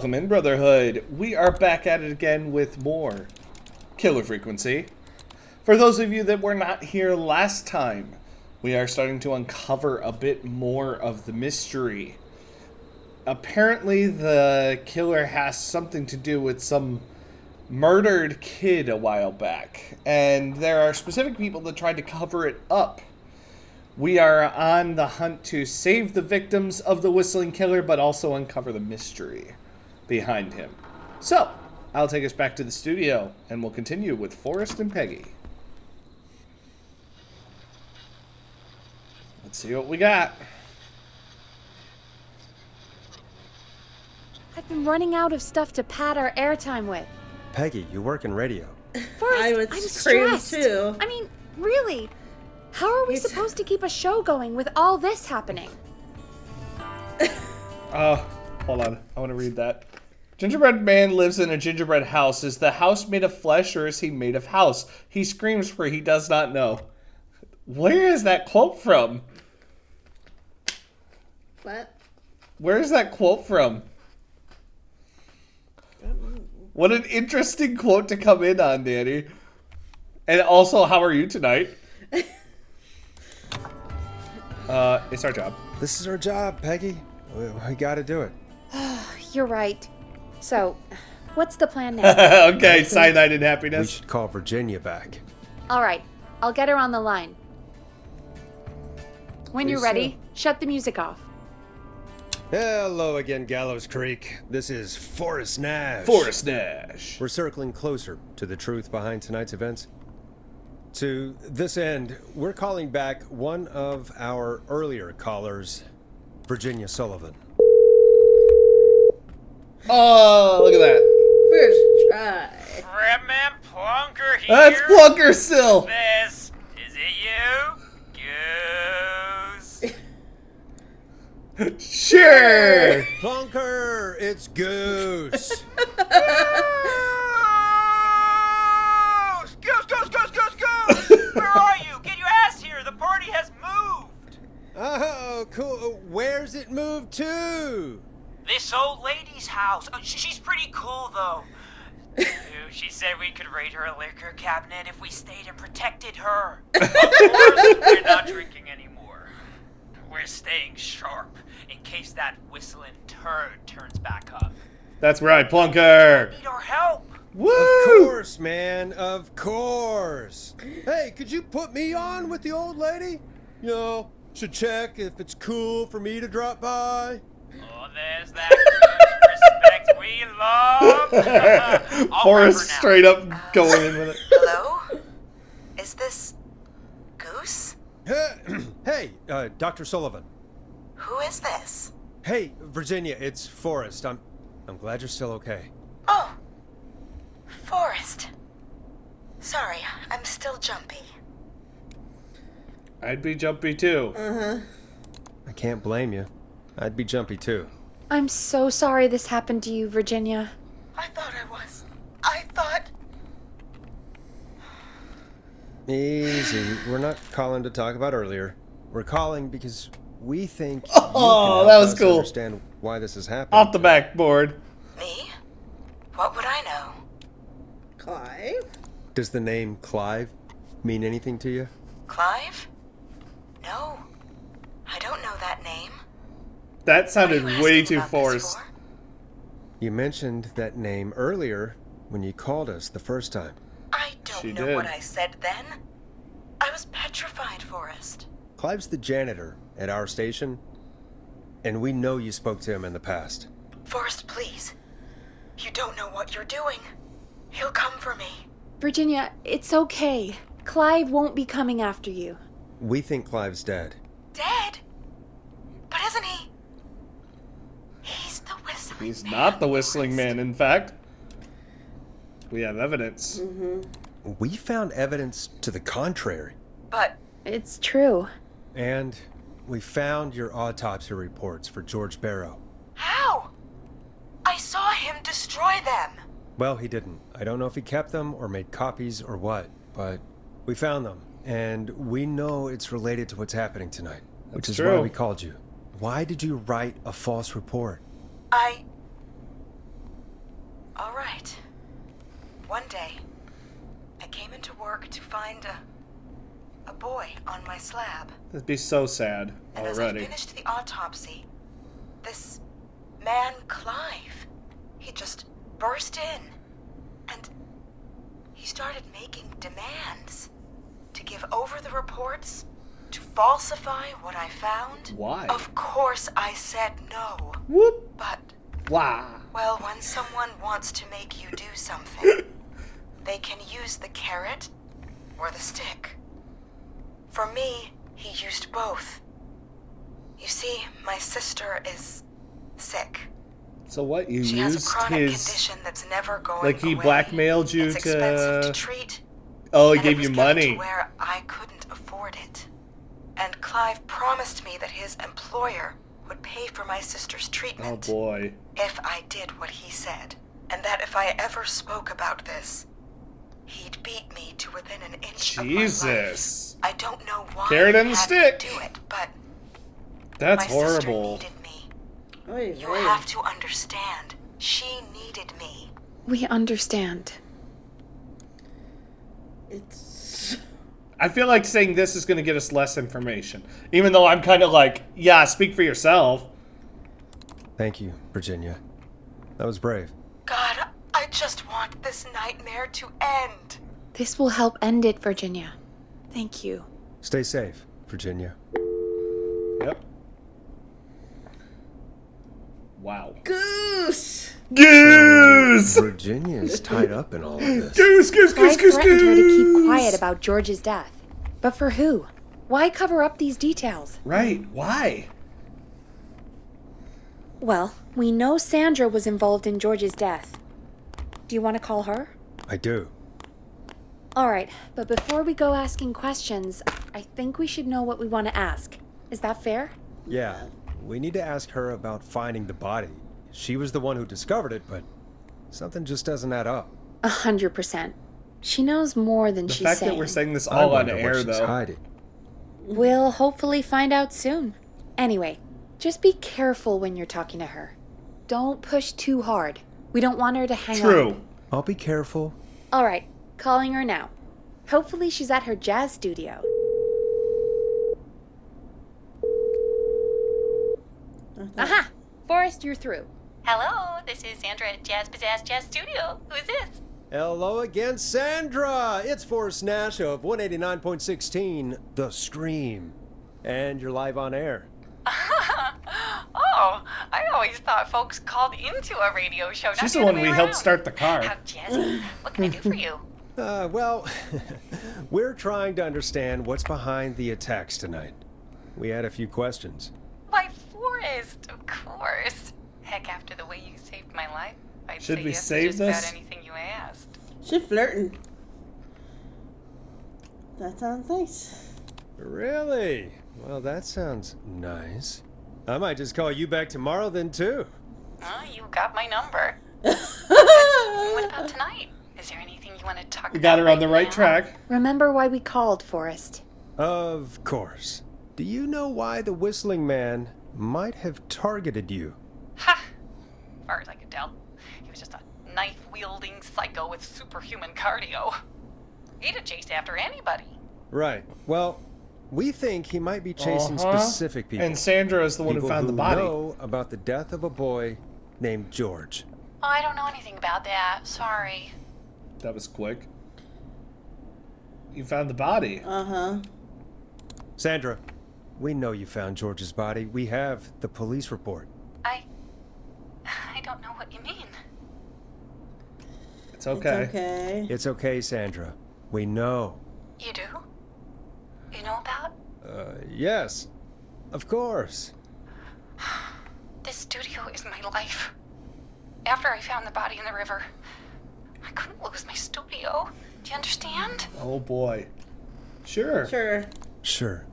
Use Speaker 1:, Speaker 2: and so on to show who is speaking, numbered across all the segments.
Speaker 1: Welcome in, Brotherhood. We are back at it again with more Killer Frequency. For those of you that were not here last time, we are starting to uncover a bit more of the mystery. Apparently, the killer has something to do with some murdered kid a while back, and there are specific people that tried to cover it up. We are on the hunt to save the victims of the Whistling Killer, but also uncover the mystery behind him. So, I'll take us back to the studio, and we'll continue with Forrest and Peggy. Let's see what we got.
Speaker 2: I've been running out of stuff to pad our airtime with.
Speaker 3: Peggy, you work in radio.
Speaker 2: First,
Speaker 4: I would
Speaker 2: I'm
Speaker 4: scream
Speaker 2: stressed.
Speaker 4: too.
Speaker 2: I mean, really? How are we supposed to keep a show going with all this happening?
Speaker 1: Hold on. I want to read that. Gingerbread man lives in a gingerbread house. Is the house made of flesh or is he made of house? He screams for he does not know. Where is that quote from?
Speaker 4: What?
Speaker 1: Where is that quote from? What an interesting quote to come in on, Danny. And also, how are you tonight? It's our job.
Speaker 3: This is our job, Peggy. We gotta do it.
Speaker 2: You're right. So, what's the plan now?
Speaker 1: Okay, cyanide and
Speaker 3: We
Speaker 1: happiness.
Speaker 3: should call Virginia back.
Speaker 2: All right, I'll get her on the line. When you're
Speaker 1: Please
Speaker 2: ready, shut the music off.
Speaker 3: Hello again, Gallows Creek. This is Forrest Nash.
Speaker 1: Forrest Nash.
Speaker 3: We're circling closer to the truth behind tonight's events. To this end, we're calling back one of our earlier callers, Virginia Sullivan.
Speaker 1: Oh, look at that.
Speaker 4: First try.
Speaker 5: Redman Plunker here.
Speaker 1: That's Plunker still.
Speaker 5: This is it you? Goose.
Speaker 1: Sure.
Speaker 3: Plunker, it's Goose.
Speaker 5: Goose! Where are you? Get your ass here. The party has moved.
Speaker 3: Oh, cool. Where's it moved to?
Speaker 5: This old lady's house. She's pretty cool, though. Ooh, she said we could raid her liquor cabinet if we stayed and protected her. Of course, we're not drinking anymore. We're staying sharp in case that whistling turd turns back up.
Speaker 1: That's right, Plunker.
Speaker 5: Need our help.
Speaker 1: Woo!
Speaker 3: Of course, man. Of course. Hey, could you put me on with the old lady? You know, should check if it's cool for me to drop by.
Speaker 5: Oh, there's that respect we love. I'll
Speaker 1: Forrest
Speaker 5: grab her now.
Speaker 1: straight up going in with it.
Speaker 6: Hello? Is this Goose?
Speaker 3: Hey, Dr. Sullivan.
Speaker 6: Who is this?
Speaker 3: Hey, Virginia, it's Forrest. I'm glad you're still okay.
Speaker 6: Oh, Forrest. Sorry, I'm still jumpy.
Speaker 1: I'd be jumpy too.
Speaker 3: I can't blame you. I'd be jumpy too.
Speaker 2: I'm so sorry this happened to you, Virginia.
Speaker 6: I thought I was. I thought.
Speaker 3: Easy. We're not calling to talk about earlier. We're calling because we think
Speaker 1: Oh,
Speaker 3: you can help
Speaker 1: that was
Speaker 3: us
Speaker 1: cool.
Speaker 3: understand why this is happening.
Speaker 1: Off the backboard.
Speaker 6: Me? What would I know?
Speaker 4: Clive?
Speaker 3: Does the name Clive mean anything to you?
Speaker 6: Clive? No. I don't know that name.
Speaker 1: That
Speaker 6: What are
Speaker 1: sounded
Speaker 6: you
Speaker 1: way
Speaker 6: asking
Speaker 1: too
Speaker 6: about this
Speaker 1: forced.
Speaker 6: for?
Speaker 3: You mentioned that name earlier when you called us the first time.
Speaker 6: I don't
Speaker 1: She
Speaker 6: know
Speaker 1: did.
Speaker 6: what I said then. I was petrified, Forrest.
Speaker 3: Clive's the janitor at our station, and we know you spoke to him in the past.
Speaker 6: Forrest, please. You don't know what you're doing. He'll come for me.
Speaker 2: Virginia, it's okay. Clive won't be coming after you.
Speaker 3: We think Clive's dead.
Speaker 6: Dead? But isn't he? He's the whistling
Speaker 1: He's
Speaker 6: man,
Speaker 1: not the Whistling
Speaker 6: Forrest.
Speaker 1: Man, in fact. We have evidence.
Speaker 3: We found evidence to the contrary.
Speaker 6: But
Speaker 2: It's true.
Speaker 3: And we found your autopsy reports for George Barrow.
Speaker 6: how? I saw him destroy them.
Speaker 3: Well, he didn't. I don't know if he kept them or made copies or what, but we found them. And we know it's related to what's happening tonight, which is why
Speaker 1: true.
Speaker 3: we called you. Why did you write a false report?
Speaker 6: I All right. One day, I came into work to find a boy on my slab.
Speaker 1: That'd be so sad
Speaker 6: And as I
Speaker 1: already.
Speaker 6: finished the autopsy, this man, Clive, he just burst in. And he started making demands to give over the reports, to falsify what I found.
Speaker 1: Why?
Speaker 6: Of course I said no.
Speaker 1: Whoop!
Speaker 6: But,
Speaker 1: Wow.
Speaker 6: well, when someone wants to make you do something, they can use the carrot or the stick. For me, he used both. You see, my sister is sick.
Speaker 1: So what? You
Speaker 6: She has a
Speaker 1: used
Speaker 6: chronic
Speaker 1: his...
Speaker 6: condition that's never going
Speaker 1: Like he
Speaker 6: away.
Speaker 1: blackmailed you
Speaker 6: It's expensive to
Speaker 1: to...
Speaker 6: treat.
Speaker 1: Oh, he
Speaker 6: and it
Speaker 1: gave
Speaker 6: was
Speaker 1: you
Speaker 6: getting
Speaker 1: money.
Speaker 6: to where I couldn't afford it. And Clive promised me that his employer would pay for my sister's
Speaker 1: Oh
Speaker 6: treatment
Speaker 1: boy.
Speaker 6: if I did what he said. And that if I ever spoke about this, he'd beat me to within an inch of my
Speaker 1: Jesus.
Speaker 6: life. I don't know why
Speaker 1: Carrot
Speaker 6: he
Speaker 1: and
Speaker 6: had
Speaker 1: stick.
Speaker 6: to do it, but
Speaker 1: That's
Speaker 6: my
Speaker 1: horrible.
Speaker 6: sister needed me.
Speaker 4: Oy
Speaker 6: You
Speaker 4: vey.
Speaker 6: have to understand. She needed me.
Speaker 2: We understand.
Speaker 4: It's
Speaker 1: I feel like saying this is going to get us less information. Even though I'm kind of like, yeah, speak for yourself.
Speaker 3: Thank you, Virginia. That was brave.
Speaker 6: God, I just want this nightmare to end.
Speaker 2: This will help end it, Virginia. Thank you.
Speaker 3: Stay safe, Virginia.
Speaker 1: Yep. Wow.
Speaker 4: Goose.
Speaker 1: Goose!
Speaker 3: Virginia's tied up in all of this.
Speaker 1: Goose, goose, goose,
Speaker 2: Clive
Speaker 1: goose,
Speaker 2: threatened her to keep
Speaker 1: goose!
Speaker 2: quiet about George's death. But for who? Why cover up these details?
Speaker 1: Right, why?
Speaker 2: Well, we know Sandra was involved in George's death. Do you want to call her?
Speaker 3: I do.
Speaker 2: Alright, but before we go asking questions, I think we should know what we want to ask. Is that fair?
Speaker 3: Yeah, we need to ask her about finding the body. She was the one who discovered it, but something just doesn't add up.
Speaker 2: 100%. She knows more than
Speaker 1: The
Speaker 2: she's
Speaker 1: fact
Speaker 2: saying.
Speaker 1: that we're saying this
Speaker 3: I
Speaker 1: all on
Speaker 3: wonder what
Speaker 1: air,
Speaker 3: she's
Speaker 1: though.
Speaker 3: hiding.
Speaker 2: We'll hopefully find out soon. Anyway, just be careful when you're talking to her. Don't push too hard. We don't want her to hang up.
Speaker 1: True.
Speaker 3: I'll be careful.
Speaker 2: Alright, calling her now. Hopefully she's at her jazz studio. Aha! Forrest, you're through.
Speaker 7: Hello, this is Sandra at Jazz Pizzazz Jazz Studio. Who's this?
Speaker 3: Hello again, Sandra! It's Forrest Nash of 189.16, The Scream. And you're live on air.
Speaker 7: Oh, I always thought folks called into a radio show.
Speaker 1: She's
Speaker 7: not
Speaker 1: the
Speaker 7: other
Speaker 1: one
Speaker 7: way
Speaker 1: we helped
Speaker 7: around.
Speaker 1: start the car.
Speaker 7: How jazzy. What can I do for you?
Speaker 3: Well, we're trying to understand what's behind the attacks tonight. We had a few questions.
Speaker 7: Why, Forrest, of course. Heck, after the way you saved my life, I'd
Speaker 1: Should
Speaker 7: say
Speaker 1: we
Speaker 7: yes to
Speaker 1: save
Speaker 7: just
Speaker 1: this?
Speaker 7: about anything you asked.
Speaker 4: She flirting. That sounds nice.
Speaker 3: Really? Well, that sounds nice. I might just call you back tomorrow then, too.
Speaker 7: Oh, you got my number. What about tonight? Is there anything you want to talk about?
Speaker 1: We got her on the right
Speaker 7: now?
Speaker 1: track.
Speaker 2: Remember why we called, Forrest.
Speaker 3: Of course. Do you know why the Whistling Man might have targeted you?
Speaker 7: Ha! As far as I could tell, he was just a knife-wielding psycho with superhuman cardio. He'd chase after anybody.
Speaker 3: Right. Well, we think he might be chasing
Speaker 1: Uh-huh.
Speaker 3: specific people.
Speaker 1: And Sandra is the one who
Speaker 3: People
Speaker 1: found the body.
Speaker 3: know about the death of a boy named George.
Speaker 7: Oh, I don't know anything about that. Sorry.
Speaker 1: That was quick. You found the body.
Speaker 4: Uh-huh.
Speaker 3: Sandra, we know you found George's body. We have the police report.
Speaker 7: I don't know what you mean.
Speaker 1: It's okay.
Speaker 4: It's okay.
Speaker 3: It's okay, Sandra. We know.
Speaker 7: You do? You know about?
Speaker 3: Yes. Of course.
Speaker 7: This studio is my life. After I found the body in the river, I couldn't lose my studio. Do you understand?
Speaker 1: Oh boy. Sure.
Speaker 4: Sure.
Speaker 3: Sure.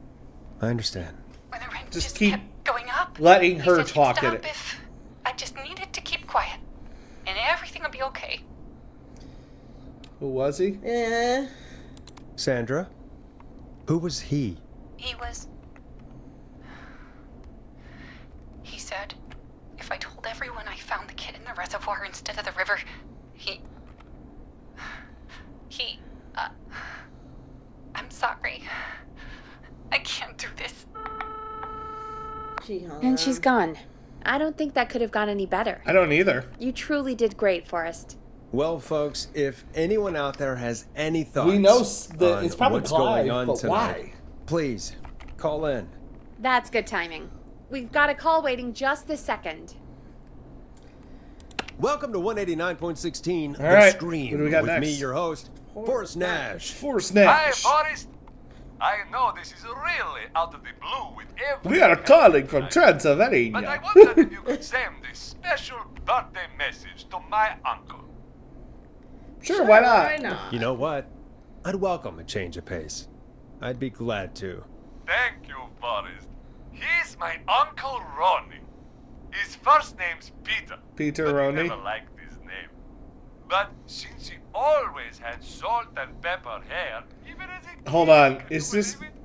Speaker 3: I understand.
Speaker 7: When the rent
Speaker 1: Just
Speaker 7: just
Speaker 1: keep
Speaker 7: kept going up,
Speaker 1: letting
Speaker 7: he
Speaker 1: her
Speaker 7: said he'd
Speaker 1: talk
Speaker 7: stop
Speaker 1: it.
Speaker 7: if I just needed to keep quiet, and everything would be okay.
Speaker 1: Who was he?
Speaker 4: Yeah.
Speaker 3: Sandra, who was he?
Speaker 7: He said, if I told everyone I found the kid in the reservoir instead of the river,
Speaker 4: She hung
Speaker 2: And she's
Speaker 4: around.
Speaker 2: gone. I don't think that could have gone any better.
Speaker 1: I don't either.
Speaker 2: You truly did great, Forrest.
Speaker 3: Well, folks, if anyone out there has any thoughts
Speaker 1: We know
Speaker 3: on
Speaker 1: it's probably
Speaker 3: what's
Speaker 1: Clive,
Speaker 3: going on
Speaker 1: but
Speaker 3: tonight,
Speaker 1: why?
Speaker 3: please call in.
Speaker 2: That's good timing. We've got a call waiting just this second.
Speaker 3: Welcome to 189.16 The
Speaker 1: right,
Speaker 3: Scream.
Speaker 1: what do we got
Speaker 3: with
Speaker 1: next?
Speaker 3: me, your host, Forrest Nash.
Speaker 1: Force
Speaker 8: Hi,
Speaker 1: Nash.
Speaker 8: Forrest. I know this is really out of the blue with everything.
Speaker 1: We are calling from
Speaker 8: But I
Speaker 1: Transylvania.
Speaker 8: wondered if you could send this special birthday message to my uncle.
Speaker 1: Sure, why
Speaker 4: Why
Speaker 1: not?
Speaker 4: not?
Speaker 3: You know what? I'd welcome a change of pace. I'd be glad to.
Speaker 8: Thank you, Forrest. He's my Uncle Ronnie. His first name's Peter.
Speaker 1: Peter
Speaker 8: but
Speaker 1: Ronnie?
Speaker 8: He never liked his name. But since he always had salt and pepper hair, even as a kid,
Speaker 1: Hold on,
Speaker 8: can
Speaker 1: is
Speaker 8: you
Speaker 1: this-
Speaker 8: believe it?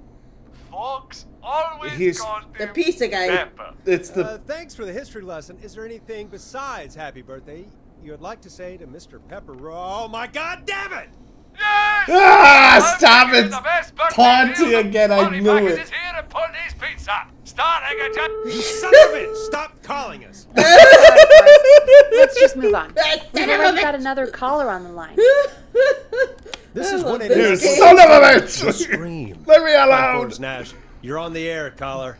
Speaker 8: Folks always
Speaker 1: He's-
Speaker 8: called
Speaker 4: The
Speaker 8: him
Speaker 4: pizza guy.
Speaker 8: Pepper.
Speaker 1: It's the
Speaker 3: Thanks for the history lesson. Is there anything besides happy birthday you would like to say to Mr. Pepper? Oh my God, damn it!
Speaker 8: Yes!
Speaker 1: Ah, stop
Speaker 8: I'm
Speaker 1: it!
Speaker 8: the best birthday
Speaker 1: Ponty
Speaker 8: meal.
Speaker 1: again, I
Speaker 8: Ponty
Speaker 1: knew
Speaker 8: Bucket
Speaker 1: it.
Speaker 8: is here at Ponty's Pizza. Starting at just...
Speaker 3: Son of a bitch! Stop calling us.
Speaker 2: Let's just move on. We've already got another caller on the line.
Speaker 3: This is
Speaker 4: I love
Speaker 3: 189.
Speaker 1: You
Speaker 4: this
Speaker 1: son of a
Speaker 3: The
Speaker 1: bitch!
Speaker 3: Scream.
Speaker 1: Let me
Speaker 3: Hi,
Speaker 1: alone.
Speaker 3: Forrest Nash. You're on the air, caller.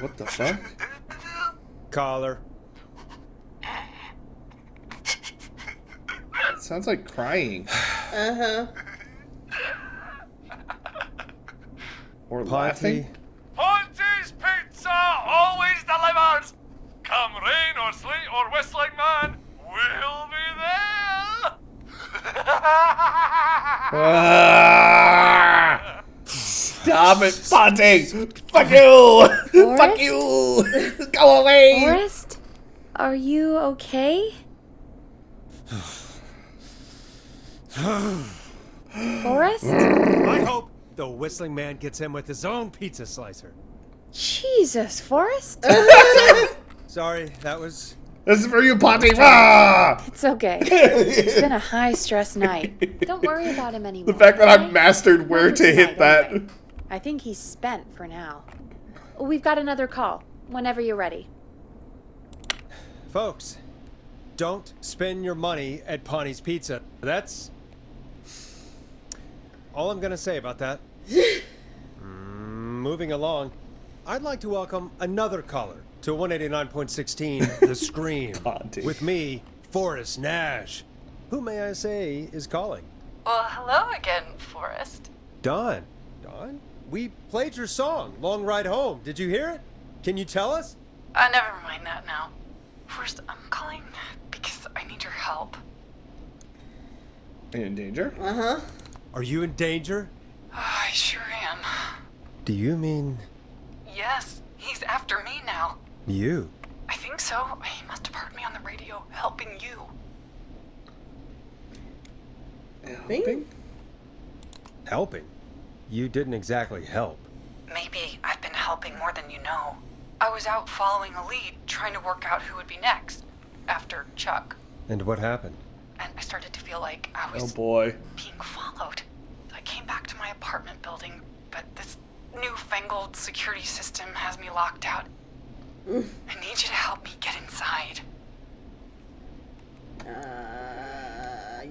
Speaker 1: What the fuck?
Speaker 3: Caller.
Speaker 1: It sounds like crying
Speaker 4: Uh-huh.
Speaker 1: or
Speaker 3: Ponty.
Speaker 1: laughing.
Speaker 8: Ponty's Pizza always delivers. Come rain or sleet or whistling man, we'll be there.
Speaker 1: Ah! Stop it, Ponty! Fuck you! Fuck
Speaker 2: Forrest?
Speaker 1: you! Go away!
Speaker 2: Forrest? Are you okay? Forrest?
Speaker 3: I hope the whistling man gets him with his own pizza slicer.
Speaker 2: Jesus, Forrest?
Speaker 3: Sorry, that was.
Speaker 1: This is for you, Ponty! Ah!
Speaker 2: It's okay. It's been a high-stress night. Don't worry about him anymore.
Speaker 1: The fact that I've
Speaker 2: okay?
Speaker 1: mastered where
Speaker 2: Not
Speaker 1: to
Speaker 2: for
Speaker 1: hit
Speaker 2: tonight,
Speaker 1: that.
Speaker 2: anyway. I think he's spent for now. We've got another call. Whenever you're ready.
Speaker 3: Folks, don't spend your money at Ponty's Pizza. That's all I'm gonna say about that. Moving along, I'd like to welcome another caller to 189.16 The Scream.
Speaker 1: Ponty.
Speaker 3: With me, Forrest Nash. Who may I say is calling?
Speaker 7: Well, hello again, Forrest.
Speaker 3: Dawn. Dawn? We played your song, Long Ride Home. Did you hear it? Can you tell us?
Speaker 7: Never mind that now. First, I'm calling because I need your help.
Speaker 1: Are you in danger?
Speaker 4: Uh-huh.
Speaker 3: Are you in danger?
Speaker 7: I sure am.
Speaker 3: Do you mean
Speaker 7: Yes, he's after me now.
Speaker 3: you?
Speaker 7: I think so. He must have heard me on the radio helping you.
Speaker 4: Bing.
Speaker 3: Helping? You didn't exactly help.
Speaker 7: Maybe I've been helping more than you know. I was out following a lead, trying to work out who would be next, after Chuck.
Speaker 3: And what happened?
Speaker 7: And I started to feel like I
Speaker 1: Oh
Speaker 7: was
Speaker 1: boy.
Speaker 7: being followed. I came back to my apartment building, but this newfangled security system has me locked out. I need you to help me get inside.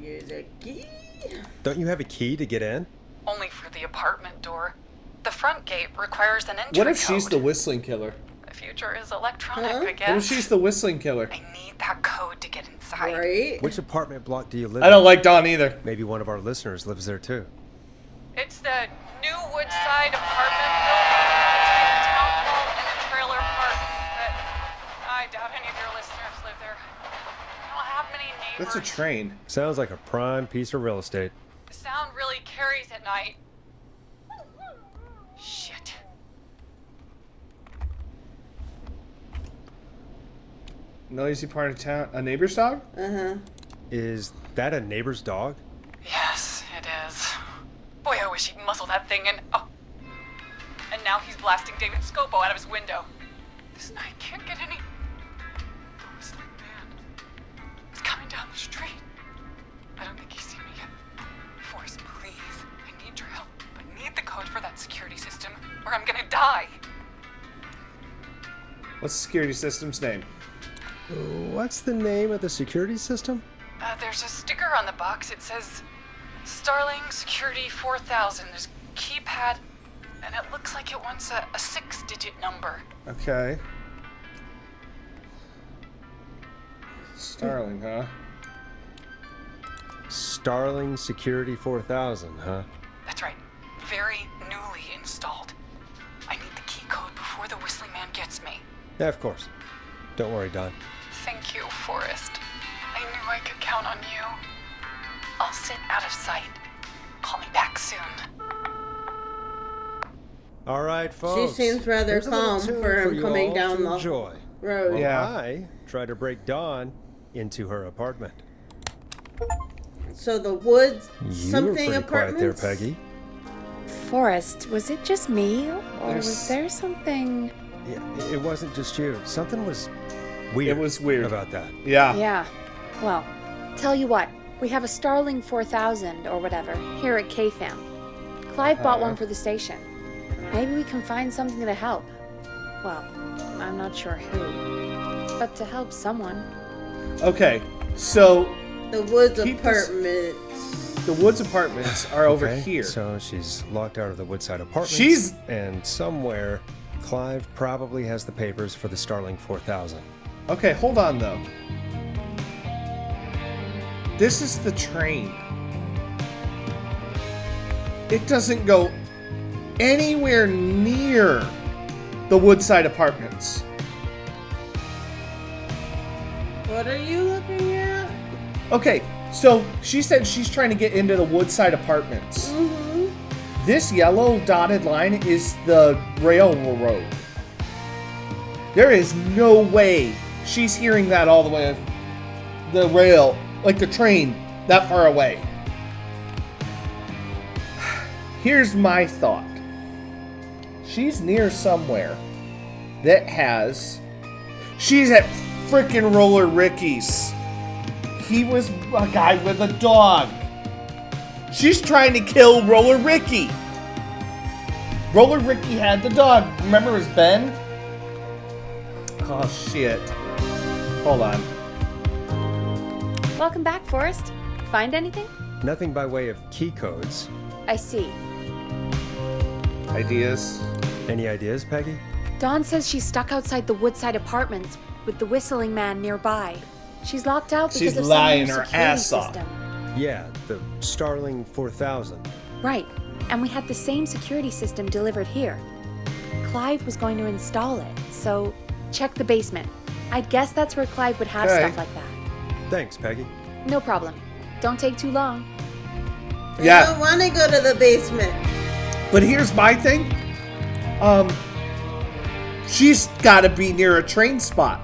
Speaker 4: Use a key.
Speaker 3: Don't you have a key to get in?
Speaker 7: Only for the apartment door. The front gate requires an entry
Speaker 1: What if she's
Speaker 7: code.
Speaker 1: the whistling killer?
Speaker 7: The future is electronic,
Speaker 4: Huh?
Speaker 7: I
Speaker 1: What if
Speaker 7: guess.
Speaker 1: she's the whistling killer?
Speaker 7: I need that code to get inside.
Speaker 4: Right?
Speaker 3: Which apartment block do you live
Speaker 1: I don't
Speaker 3: in?
Speaker 1: like Dawn either.
Speaker 3: Maybe one of our listeners lives there too.
Speaker 7: It's the new Woodside apartment building between the town hall and the trailer park. But I doubt any of your listeners live there. I don't have many neighbors.
Speaker 1: That's a train.
Speaker 3: Sounds like a prime piece of real estate.
Speaker 7: The sound really carries at night. Shit.
Speaker 1: Noisy part of town. A neighbor's dog?
Speaker 4: Uh-huh.
Speaker 3: Is that a neighbor's dog?
Speaker 7: Yes, it is. Boy, I wish he'd muzzle that thing and... Oh. And now he's blasting David Scopo out of his window. This night can't get any... The whistling man. He's coming down the street. I don't think he's seen me yet. Forrest, please. I need your help, but need the code for that die.
Speaker 1: What's the security system's name?
Speaker 3: What's the name of the security system?
Speaker 7: There's a sticker on the box. It says Starling Security 4000. There's a keypad, and it looks like it wants a 6-digit number.
Speaker 1: Okay. Starling, huh?
Speaker 3: Starling Security 4000, huh?
Speaker 7: That's right. Very newly installed. I need the key code before the Whistling Man gets me.
Speaker 3: Yeah, of course. Don't worry, Don.
Speaker 7: Thank you, Forrest. I knew I could count on you. I'll sit out of sight. Call me back soon.
Speaker 3: All right, folks.
Speaker 4: She seems rather
Speaker 3: Here's a little
Speaker 4: calm
Speaker 3: tune
Speaker 4: for him
Speaker 3: you
Speaker 4: coming
Speaker 3: all
Speaker 4: down
Speaker 3: to
Speaker 4: the
Speaker 3: enjoy.
Speaker 4: road.
Speaker 3: While
Speaker 1: Yeah.
Speaker 3: I try to break Dawn into her apartment.
Speaker 4: So the woods,
Speaker 3: You were
Speaker 4: something
Speaker 3: pretty quiet there,
Speaker 4: apartments.
Speaker 3: Peggy.
Speaker 2: Forrest, was it just me? Or
Speaker 1: There's-
Speaker 2: was there something?
Speaker 3: Yeah, it wasn't just you. Something was weird.
Speaker 1: It was weird.
Speaker 3: about that.
Speaker 1: Yeah.
Speaker 2: Yeah. Well, tell you what. We have a Starling 4000 or whatever here at KFAM. Clive bought one for the station. Maybe we can find something to help. Well, I'm not sure who. But to help someone.
Speaker 1: Okay, so
Speaker 4: The woods
Speaker 1: Keep this-
Speaker 4: apartments.
Speaker 1: the Woods apartments are over
Speaker 3: Okay,
Speaker 1: here.
Speaker 3: So she's locked out of the Woodside apartments.
Speaker 1: She's-
Speaker 3: And somewhere, Clive probably has the papers for the Starling 4000.
Speaker 1: Okay, hold on though. This is the train. It doesn't go anywhere near the Woodside apartments.
Speaker 4: What are you looking at?
Speaker 1: Okay, so she said she's trying to get into the Woodside apartments. This yellow dotted line is the railroad. There is no way she's hearing that all the way, the rail, like the train, that far away. Here's my thought. She's near somewhere that has... She's at frickin' Roller Ricky's. He was a guy with a dog. She's trying to kill Roller Ricky. Roller Ricky had the dog. Remember it was Ben? Oh, shit. Hold on.
Speaker 2: Welcome back, Forrest. Find anything?
Speaker 3: Nothing by way of key codes.
Speaker 2: I see.
Speaker 1: Ideas?
Speaker 3: Any ideas, Peggy?
Speaker 2: Dawn says she's stuck outside the Woodside apartments with the Whistling Man nearby. She's locked out because
Speaker 1: She's
Speaker 2: of
Speaker 1: lying
Speaker 2: some new
Speaker 1: her
Speaker 2: security
Speaker 1: ass off.
Speaker 2: system.
Speaker 3: Yeah, the Starling 4000.
Speaker 2: Right, and we had the same security system delivered here. Clive was going to install it, so check the basement. I'd guess that's where Clive would have
Speaker 1: Okay.
Speaker 2: stuff like that.
Speaker 3: Thanks, Peggy.
Speaker 2: No problem. Don't take too long.
Speaker 4: I
Speaker 1: Yeah,
Speaker 4: don't want to go to the basement.
Speaker 1: but here's my thing. She's got to be near a train spot.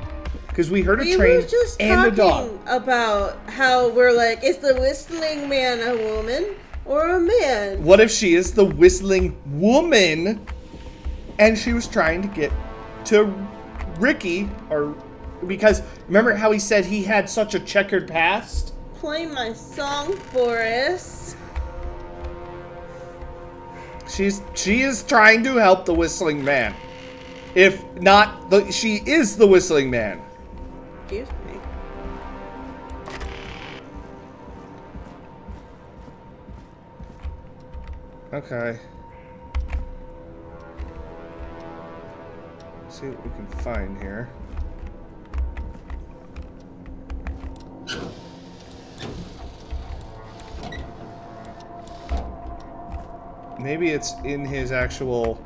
Speaker 1: Because we heard a
Speaker 4: We
Speaker 1: train
Speaker 4: were just
Speaker 1: and a dog.
Speaker 4: talking about how we're like, is the Whistling Man a woman or a man?
Speaker 1: What if she is the whistling woman and she was trying to get to Ricky? Or because remember how he said he had such a checkered past?
Speaker 4: Play my song, Forrest.
Speaker 1: She is trying to help the Whistling Man. If not, she is the Whistling Man.
Speaker 4: Excuse me.
Speaker 1: Okay. See what we can find here. Maybe it's in his actual,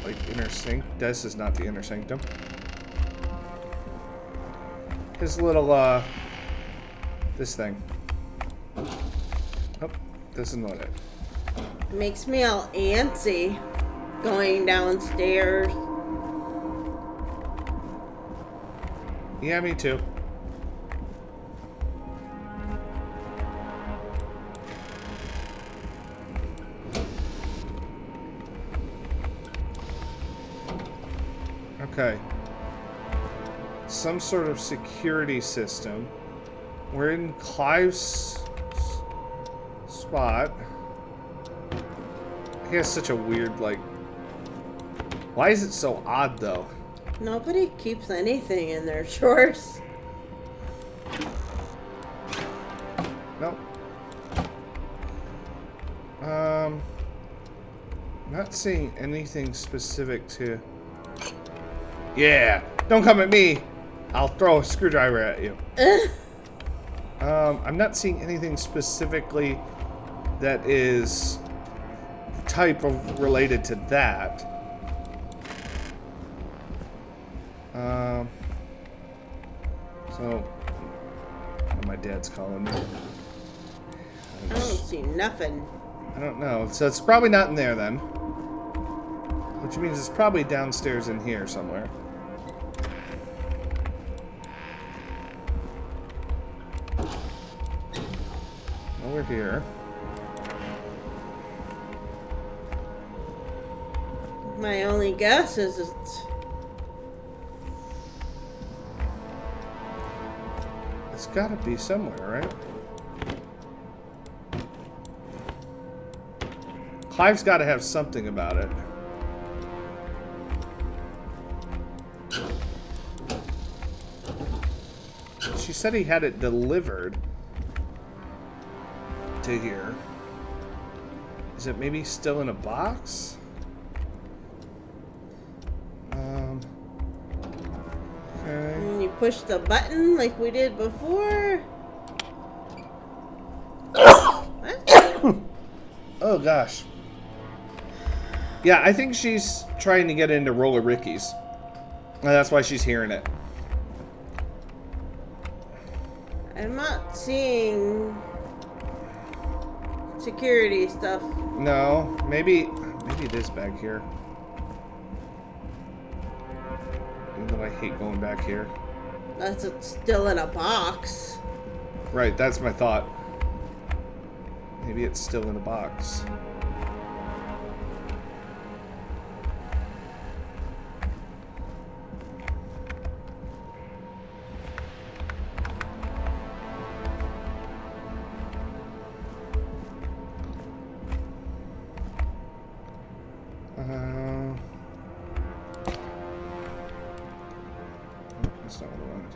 Speaker 1: like, inner sync. This is not the inner sanctum. His little, this thing. Oh, this is not it.
Speaker 4: Makes me all antsy going downstairs.
Speaker 1: Yeah, me too. Okay. Some sort of security system. We're in Clive's spot. He has such a weird, like, Why is it so odd, though?
Speaker 4: Nobody keeps anything in their drawers.
Speaker 1: Nope. Not seeing anything specific to... Yeah! Don't come at me! I'll throw a screwdriver at you. I'm not seeing anything specifically that is type of related to that. So, oh, my dad's calling me.
Speaker 4: I don't see nothing.
Speaker 1: I don't know. So it's probably not in there then. Which means it's probably downstairs in here somewhere. Over here.
Speaker 4: My only guess is
Speaker 1: It's gotta be somewhere, right? Clive's gotta have something about it. She said he had it delivered to here. Is it maybe still in a box? Okay.
Speaker 4: when you push the button like we did before. What?
Speaker 1: Oh gosh. Yeah, I think she's trying to get into Roller Ricky's. And that's why she's hearing it.
Speaker 4: I'm not seeing security stuff.
Speaker 1: No, maybe it is back here. Even though I hate going back here.
Speaker 4: That's still in a box.
Speaker 1: Right, that's my thought. Maybe it's still in a box. That's not what I wanted.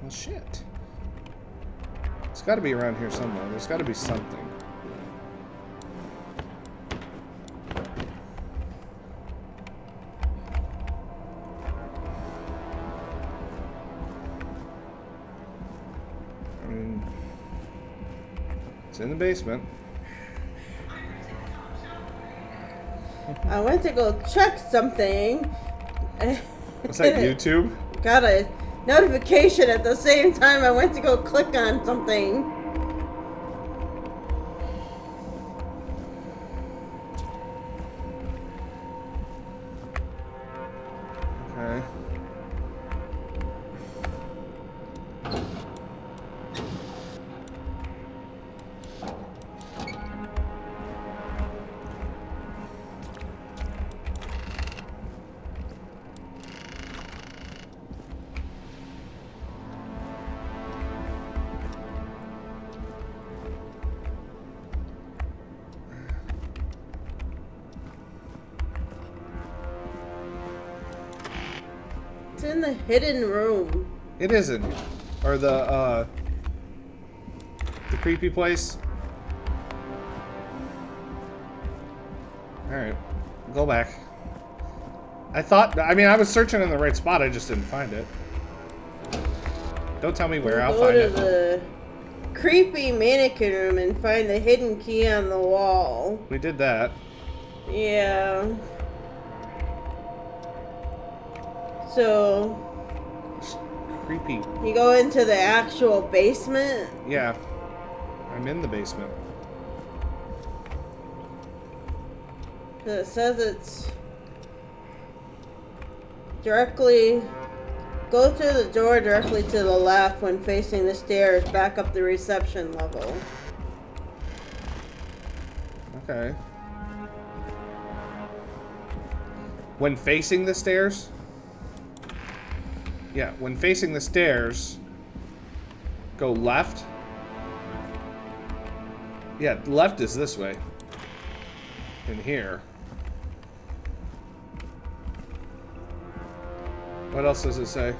Speaker 1: Well, shit. It's got to be around here somewhere. There's got to be something. I mean, it's in the basement.
Speaker 4: I went to go check something.
Speaker 1: What's that, YouTube?
Speaker 4: Got a notification at the same time I went to go click on something.
Speaker 1: Okay.
Speaker 4: It's in the hidden room.
Speaker 1: It isn't. Or the creepy place. Alright. Go back. I mean, I was searching in the right spot, I just didn't find it. Don't tell me where, I'll
Speaker 4: Go
Speaker 1: find
Speaker 4: to
Speaker 1: it.
Speaker 4: the creepy mannequin room and find the hidden key on the wall.
Speaker 1: We did that.
Speaker 4: Yeah. So,
Speaker 1: Creepy.
Speaker 4: you go into the actual basement.
Speaker 1: Yeah. I'm in the basement.
Speaker 4: It says it's directly... Go through the door directly to the left when facing the stairs, back up the reception level.
Speaker 1: Okay. When facing the stairs? Yeah, when facing the stairs, go left. Yeah, left is this way. in here. What else does it say?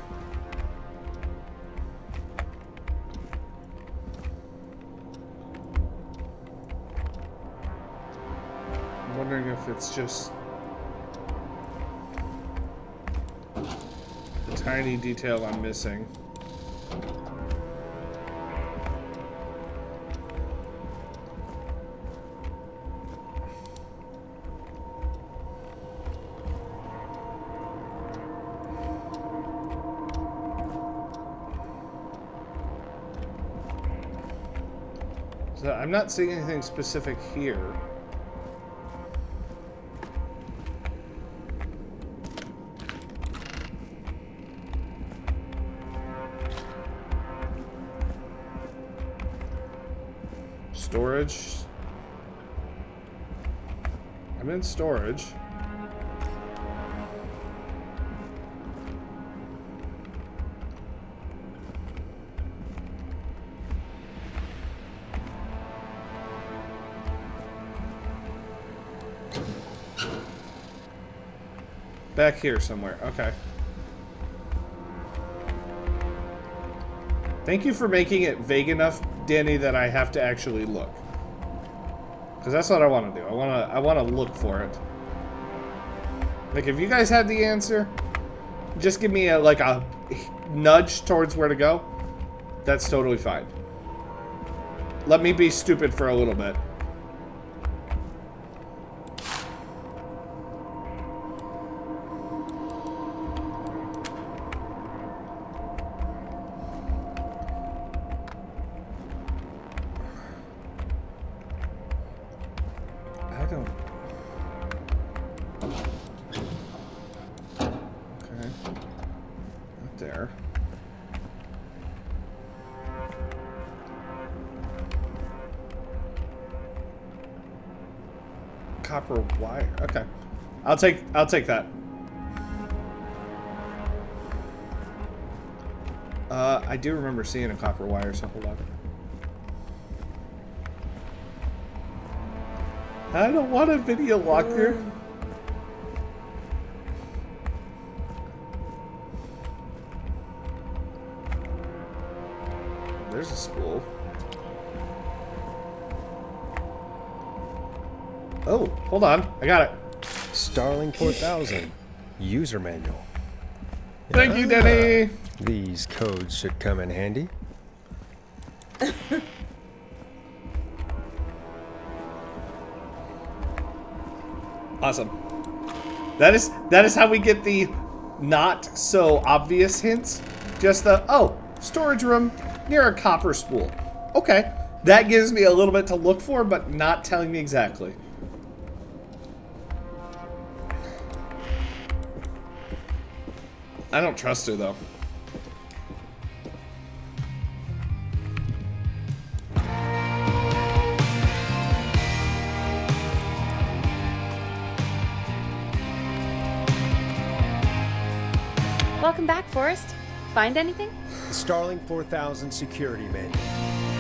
Speaker 1: I'm wondering if it's just a tiny detail I'm missing. So I'm not seeing anything specific here. Storage. I'm in storage. Back here somewhere. Okay. Thank you for making it vague enough, Danny, that I have to actually look. Because that's what I want to do. I want to look for it. Like, if you guys had the answer, just give me like a nudge towards where to go. That's totally fine. Let me be stupid for a little bit. Copper wire. Okay. I'll take that. I do remember seeing a copper wire, so hold on. I don't want a video walkthrough. There's a spool. Oh, hold on. I got it.
Speaker 3: Starling 4000 user manual.
Speaker 1: Thank you, Denny.
Speaker 3: These codes should come in handy.
Speaker 1: Awesome. That is how we get the not so obvious hints. Just the storage room near a copper spool. Okay. That gives me a little bit to look for, but not telling me exactly. I don't trust her, though.
Speaker 2: Welcome back, Forrest. Find anything?
Speaker 3: The Starling 4000 security manual.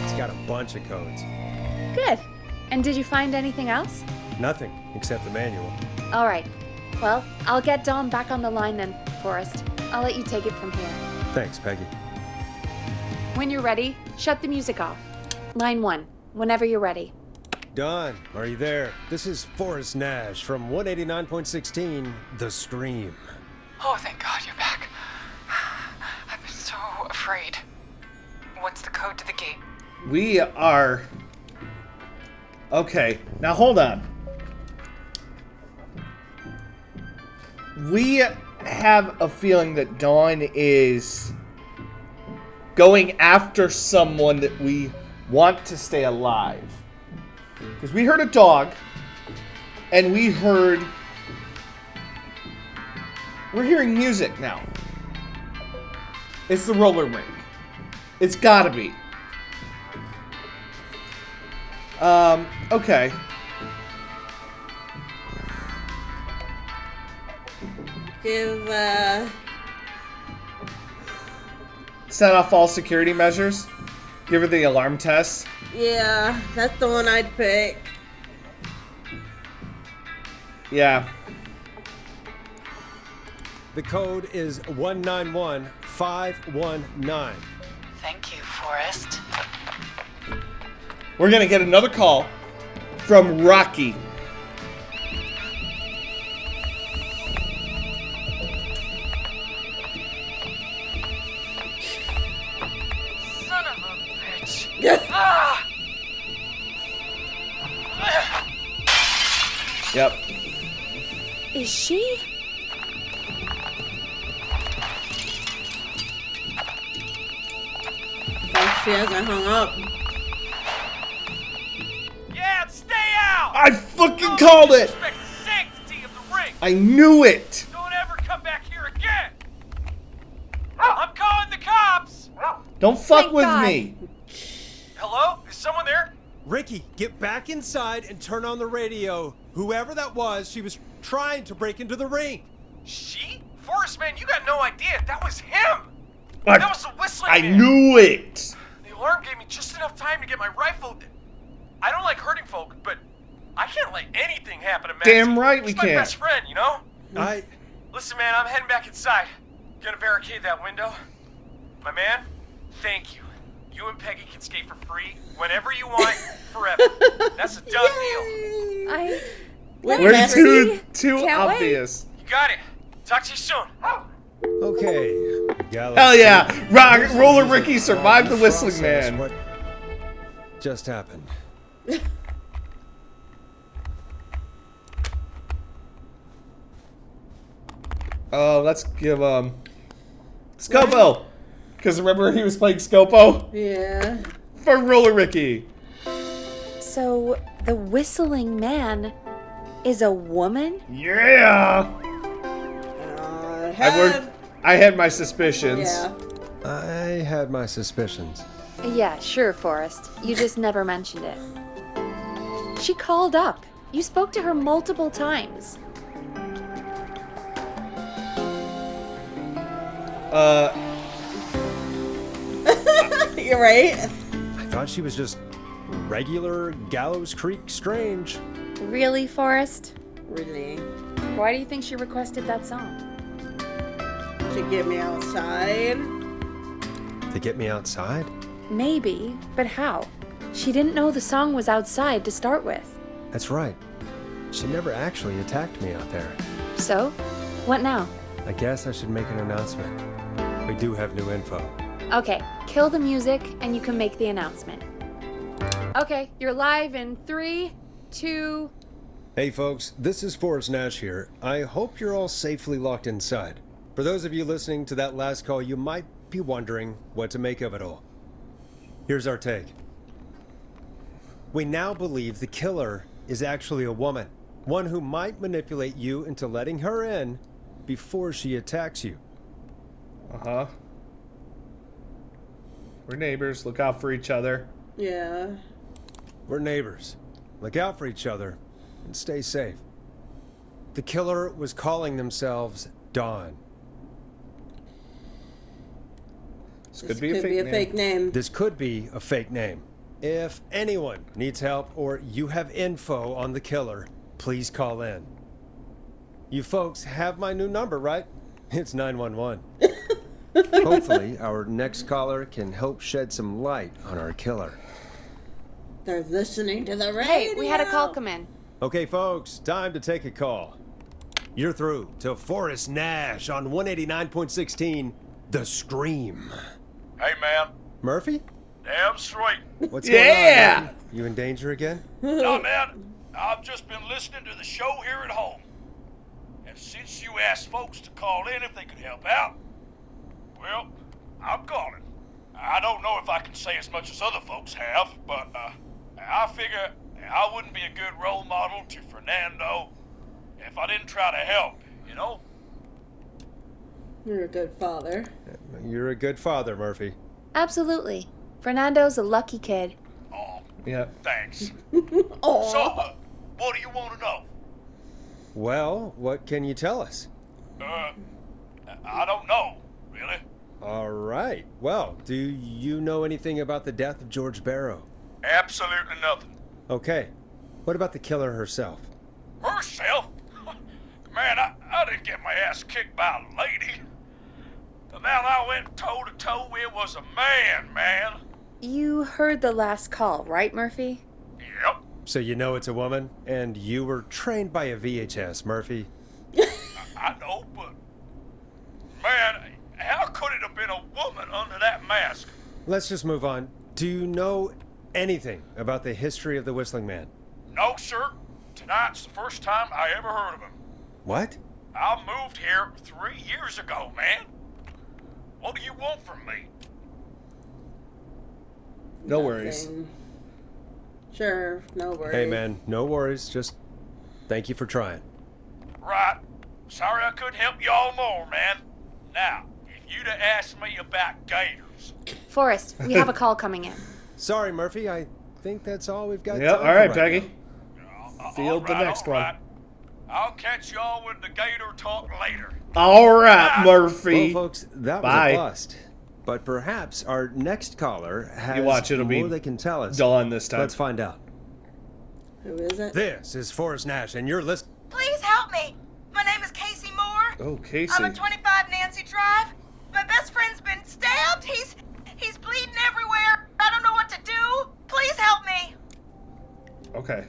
Speaker 3: It's got a bunch of codes.
Speaker 2: Good. And did you find anything else?
Speaker 3: Nothing except the manual.
Speaker 2: All right. Well, I'll get Dawn back on the line then, Forrest. I'll let you take it from here.
Speaker 3: Thanks, Peggy.
Speaker 2: When you're ready, shut the music off. Line 1, whenever you're ready.
Speaker 3: Dawn, are you there? This is Forrest Nash from 189.16, The Scream.
Speaker 7: Oh, thank God you're back. I've been so afraid. What's the code to the gate?
Speaker 1: We are... Okay, now hold on. We have a feeling that Dawn is going after someone that we want to stay alive. Because we heard a dog, and we heard... We're hearing music now. It's the roller rink. It's gotta be. Okay. Set off all security measures. Give her the alarm test.
Speaker 4: Yeah, that's the one I'd pick.
Speaker 1: Yeah.
Speaker 3: The code is 191519.
Speaker 7: Thank you, Forrest.
Speaker 1: We're gonna get another call from Rocky.
Speaker 5: Son of a bitch. Ah!
Speaker 1: Yep.
Speaker 2: Is she?
Speaker 4: Oh, she hasn't hung up.
Speaker 8: Yeah, stay out!
Speaker 1: I fucking called it!
Speaker 8: Respect the sanctity of the ring!
Speaker 1: I knew it!
Speaker 8: Don't ever come back here again! I'm calling the cops!
Speaker 1: Don't fuck
Speaker 2: Thank
Speaker 1: with
Speaker 2: God.
Speaker 1: me!
Speaker 8: Hello? Is someone there?
Speaker 3: Ricky, get back inside and turn on the radio. Whoever that was, she was trying to break into the ring.
Speaker 8: She? Forrest, man, you got no idea. That was him!
Speaker 1: I,
Speaker 8: That was the whistling
Speaker 1: I
Speaker 8: man.
Speaker 1: knew it!
Speaker 8: The alarm gave me just enough time to get my rifle. I don't like hurting folk, but I can't let anything happen to Matt.
Speaker 1: Damn right we
Speaker 8: He's my
Speaker 1: can't.
Speaker 8: best friend, you know?
Speaker 3: I
Speaker 8: Listen, man, I'm heading back inside. Gonna barricade that window. My man, thank you. You and Peggy can skate for free whenever you want, forever. That's a done deal.
Speaker 1: We're
Speaker 4: Nancy,
Speaker 1: too
Speaker 2: Can't wait.
Speaker 1: obvious.
Speaker 8: You got it. Talk to you soon.
Speaker 3: Okay.
Speaker 1: Hell yeah! Roller Ricky survived the whistling man.
Speaker 3: What just happened?
Speaker 1: Let's give Scopo! Because remember he was playing Scopo?
Speaker 4: Yeah.
Speaker 1: For Roller Ricky.
Speaker 2: So the whistling man is a woman?
Speaker 1: Yeah! I had my suspicions.
Speaker 4: Yeah.
Speaker 3: I had my suspicions.
Speaker 2: Yeah, sure, Forrest. You just never mentioned it. She called up. You spoke to her multiple times.
Speaker 4: You're right.
Speaker 3: I thought she was just regular Gallows Creek Strange.
Speaker 2: Really, Forrest?
Speaker 4: Really?
Speaker 2: Why do you think she requested that song?
Speaker 4: To get me outside.
Speaker 3: To get me outside?
Speaker 2: Maybe, but how? She didn't know the song was outside to start with.
Speaker 3: That's right. She never actually attacked me out there.
Speaker 2: So, what now?
Speaker 3: I guess I should make an announcement. We do have new info.
Speaker 2: Okay, kill the music and you can make the announcement. Okay, you're live in 3, 2...
Speaker 3: Hey folks, this is Forrest Nash here. I hope you're all safely locked inside. For those of you listening to that last call, you might be wondering what to make of it all. Here's our take. We now believe the killer is actually a woman. One who might manipulate you into letting her in before she attacks you.
Speaker 1: Uh-huh. We're neighbors. Look out for each other.
Speaker 4: Yeah.
Speaker 3: We're neighbors. Look out for each other and stay safe. The killer was calling themselves Dawn.
Speaker 1: This
Speaker 4: This
Speaker 1: could be a fake name.
Speaker 3: This could be a fake name. If anyone needs help or you have info on the killer, please call in. You folks have my new number, right? It's 911. Hopefully, our next caller can help shed some light on our killer.
Speaker 4: They're listening to the radio.
Speaker 2: Hey, we had a call come in.
Speaker 3: Okay, folks, time to take a call. You're through to Forrest Nash on 189.16, The Scream.
Speaker 8: Hey, man.
Speaker 3: Murphy?
Speaker 8: Damn straight.
Speaker 3: What's
Speaker 1: Yeah!
Speaker 3: going on? Murphy? You in danger again?
Speaker 8: No, man. I've just been listening to the show here at home. And since you asked folks to call in if they could help out, well, I'm calling. I don't know if I can say as much as other folks have, but I figure I wouldn't be a good role model to Fernando if I didn't try to help, you know?
Speaker 4: You're a good father.
Speaker 3: You're a good father, Murphy.
Speaker 2: Absolutely. Fernando's a lucky kid.
Speaker 8: Oh,
Speaker 1: Yeah.
Speaker 8: thanks.
Speaker 4: Oh.
Speaker 8: So, what do you want to know?
Speaker 3: Well, what can you tell us?
Speaker 8: I don't know, really.
Speaker 3: All right. Well, do you know anything about the death of George Barrow?
Speaker 8: Absolutely nothing.
Speaker 3: Okay. What about the killer herself?
Speaker 8: Herself? Man, I didn't get my ass kicked by a lady. The man I went toe-to-toe with was a man.
Speaker 2: You heard the last call, right, Murphy?
Speaker 8: Yep.
Speaker 3: So you know it's a woman, and you were trained by a VHS, Murphy.
Speaker 8: I know, but... Man, how could it have been a woman under that mask?
Speaker 3: Let's just move on. Do you know anything about the history of the Whistling Man?
Speaker 8: No, sir. Tonight's the first time I ever heard of him.
Speaker 3: What?
Speaker 8: I moved here 3 years ago, man. What do you want from me?
Speaker 1: No worries.
Speaker 4: Nothing. Sure, no worries.
Speaker 3: Hey, man, no worries. Just thank you for trying.
Speaker 8: Right. Sorry I couldn't help y'all more, man. Now, if you'd have asked me about gators...
Speaker 2: Forrest, we have a call coming in.
Speaker 3: Sorry, Murphy. I think that's all we've got.
Speaker 1: Yeah,
Speaker 3: time
Speaker 1: all
Speaker 3: for
Speaker 1: right,
Speaker 3: now.
Speaker 1: Peggy. Field the
Speaker 8: All right,
Speaker 1: next
Speaker 8: all
Speaker 1: one.
Speaker 8: right. I'll catch y'all with the gator talk later.
Speaker 1: All right, Murphy.
Speaker 3: Well, folks, that
Speaker 1: Bye.
Speaker 3: was a bust. But perhaps our next caller has
Speaker 1: You watch, it'll
Speaker 3: more
Speaker 1: be
Speaker 3: they can tell us.
Speaker 1: Dawn this time.
Speaker 3: Let's find out.
Speaker 4: Who is it?
Speaker 3: This is Forrest Nash, and you're listening.
Speaker 6: Please help me. My name is Casey Moore.
Speaker 1: Oh, Casey.
Speaker 6: I'm at 25 Nancy Drive. My best friend's been stabbed. He's bleeding everywhere. I don't know what to do. Please help me.
Speaker 1: Okay.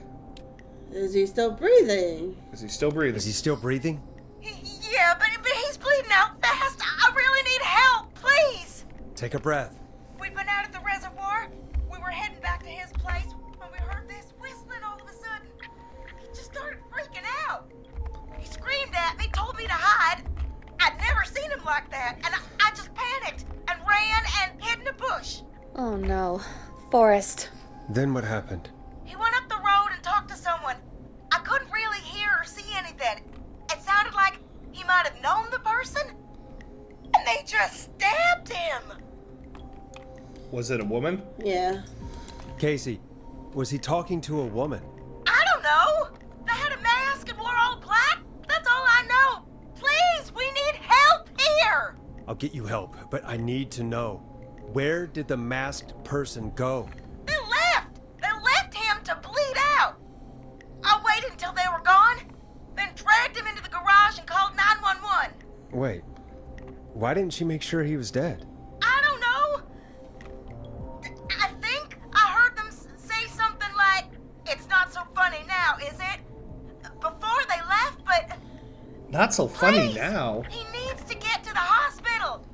Speaker 4: Is he still breathing?
Speaker 1: Is he still breathing?
Speaker 3: Is he still breathing?
Speaker 6: Yeah, but he's bleeding out fast. I really need help. Please.
Speaker 3: Take a breath.
Speaker 6: We'd been out at the reservoir. We were heading back to his place when we heard this whistling all of a sudden. He just started freaking out. He screamed at me, told me to hide. I'd never seen him like that, and I just panicked and ran and hid in a bush.
Speaker 2: Oh no. Forrest.
Speaker 3: Then what happened?
Speaker 6: He went up the road and talked to someone. I couldn't really hear or see anything. It sounded like he might have known the person, and they just stabbed him.
Speaker 1: Was it a woman?
Speaker 4: Yeah.
Speaker 3: Casey, was he talking to a woman?
Speaker 6: I don't know. They had a mask and wore all black. That's all I know. Please, we need help here.
Speaker 3: I'll get you help, but I need to know. Where did the masked person go?
Speaker 6: They left. They left him to bleed out. I waited until they were gone, then dragged him into the garage and called 911.
Speaker 3: Wait, why didn't she make sure he was dead?
Speaker 6: I don't know. I think I heard them say something like, "It's not so funny now, is it?" Before they left, but
Speaker 1: Not so funny
Speaker 6: please,
Speaker 1: now.
Speaker 6: he needs to get to the hospital.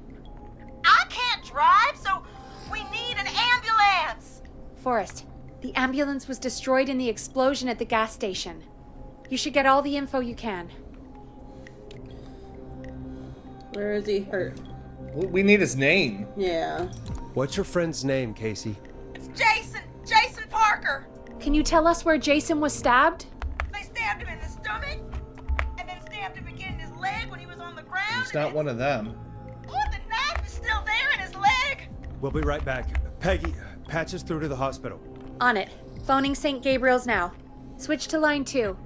Speaker 6: I can't drive, so we need an ambulance.
Speaker 2: Forrest, the ambulance was destroyed in the explosion at the gas station. You should get all the info you can.
Speaker 4: Where is he hurt?
Speaker 1: We need his name.
Speaker 4: Yeah.
Speaker 3: What's your friend's name, Casey?
Speaker 6: It's Jason Parker.
Speaker 2: Can you tell us where Jason was stabbed?
Speaker 6: They stabbed him in the stomach, and then stabbed him again in his leg when he was on the ground.
Speaker 1: He's not one of them.
Speaker 6: Oh, the knife is still there in his leg.
Speaker 3: We'll be right back. Peggy, patch us through to the hospital.
Speaker 2: On it. Phoning St. Gabriel's now. Switch to line 2.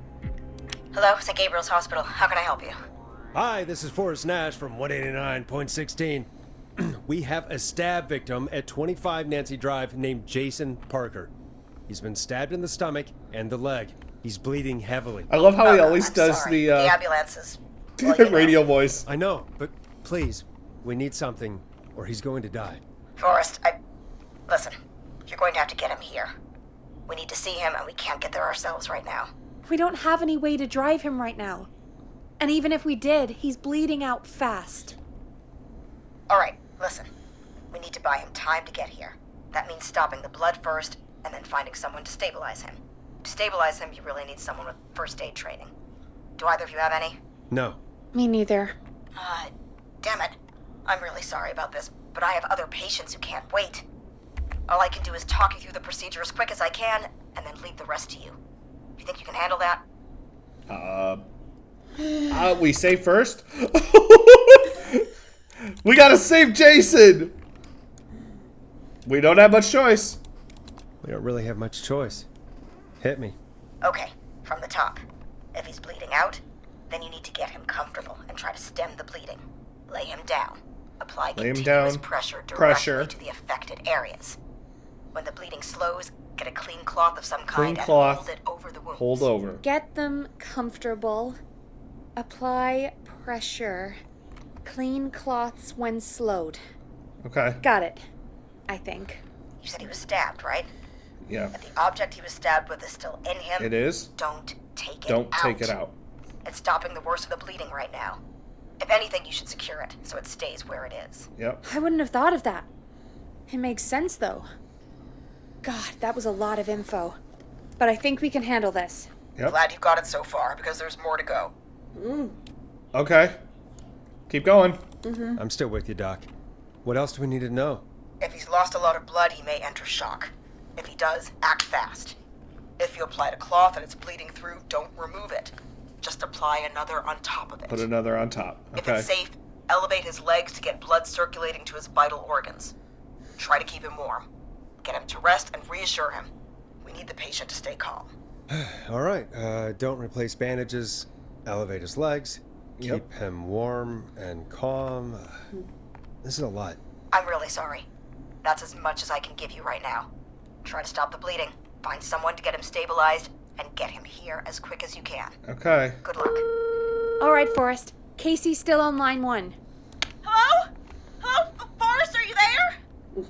Speaker 6: Hello, St. Gabriel's Hospital. How can I help you?
Speaker 3: Hi, this is Forrest Nash from 189.16. We have a stab victim at 25 Nancy Drive named Jason Parker. He's been stabbed in the stomach and the leg. He's bleeding heavily.
Speaker 1: I love how he
Speaker 6: Oh,
Speaker 1: always
Speaker 6: I'm
Speaker 1: does
Speaker 6: sorry.
Speaker 1: the
Speaker 6: ambulance is well, you know.
Speaker 1: radio voice.
Speaker 3: I know, but please, we need something or he's going to die.
Speaker 6: Forrest, listen. You're going to have to get him here. We need to see him, and we can't get there ourselves right now.
Speaker 2: We don't have any way to drive him right now. And even if we did, he's bleeding out fast.
Speaker 6: All right, listen. We need to buy him time to get here. That means stopping the blood first, and then finding someone to stabilize him. To stabilize him, you really need someone with first aid training. Do either of you have any?
Speaker 3: No.
Speaker 2: Me neither.
Speaker 6: Damn it. I'm really sorry about this, but I have other patients who can't wait. All I can do is talk you through the procedure as quick as I can, and then leave the rest to you. You think you can handle that?
Speaker 1: We save first? We gotta save Jason! We don't have much choice.
Speaker 3: We don't really have much choice. Hit me.
Speaker 6: Okay, from the top. If he's bleeding out, then you need to get him comfortable and try to stem the bleeding. Lay him down. Apply
Speaker 1: Lay him
Speaker 6: continuous
Speaker 1: down.
Speaker 6: pressure directly
Speaker 1: Pressure.
Speaker 6: to the affected areas. When the bleeding slows, get a clean cloth of some
Speaker 1: Clean
Speaker 6: kind
Speaker 1: cloth.
Speaker 6: and hold it over the wounds.
Speaker 1: Hold over.
Speaker 2: Get them comfortable. Apply pressure. Clean cloths when slowed.
Speaker 1: Okay.
Speaker 2: Got it. I think.
Speaker 6: You said he was stabbed, right?
Speaker 1: Yeah.
Speaker 6: If the object he was stabbed with is still in him,
Speaker 1: It is.
Speaker 6: don't take it
Speaker 1: Don't
Speaker 6: out.
Speaker 1: take it out.
Speaker 6: It's stopping the worst of the bleeding right now. If anything, you should secure it so it stays where it is.
Speaker 1: Yep.
Speaker 2: I wouldn't have thought of that. It makes sense, though. God, that was a lot of info. But I think we can handle this.
Speaker 1: Yep.
Speaker 6: Glad you got it so far, because there's more to go.
Speaker 1: Okay. Keep going.
Speaker 3: I'm still with you, Doc. What else do we need to know?
Speaker 6: If he's lost a lot of blood, he may enter shock. If he does, act fast. If you applied a cloth and it's bleeding through, don't remove it. Just apply another on top of it.
Speaker 1: Put another on top.
Speaker 6: If
Speaker 1: Okay.
Speaker 6: it's safe, elevate his legs to get blood circulating to his vital organs. Try to keep him warm. Get him to rest and reassure him. We need the patient to stay calm.
Speaker 3: All right. Don't replace bandages. Elevate his legs.
Speaker 1: Yep.
Speaker 3: Keep him warm and calm. This is a lot.
Speaker 6: I'm really sorry. That's as much as I can give you right now. Try to stop the bleeding. Find someone to get him stabilized and get him here as quick as you can.
Speaker 1: Okay.
Speaker 6: Good luck.
Speaker 2: All right, Forrest. Casey's still on line 1.
Speaker 6: Hello? Hello? Forrest, are you there?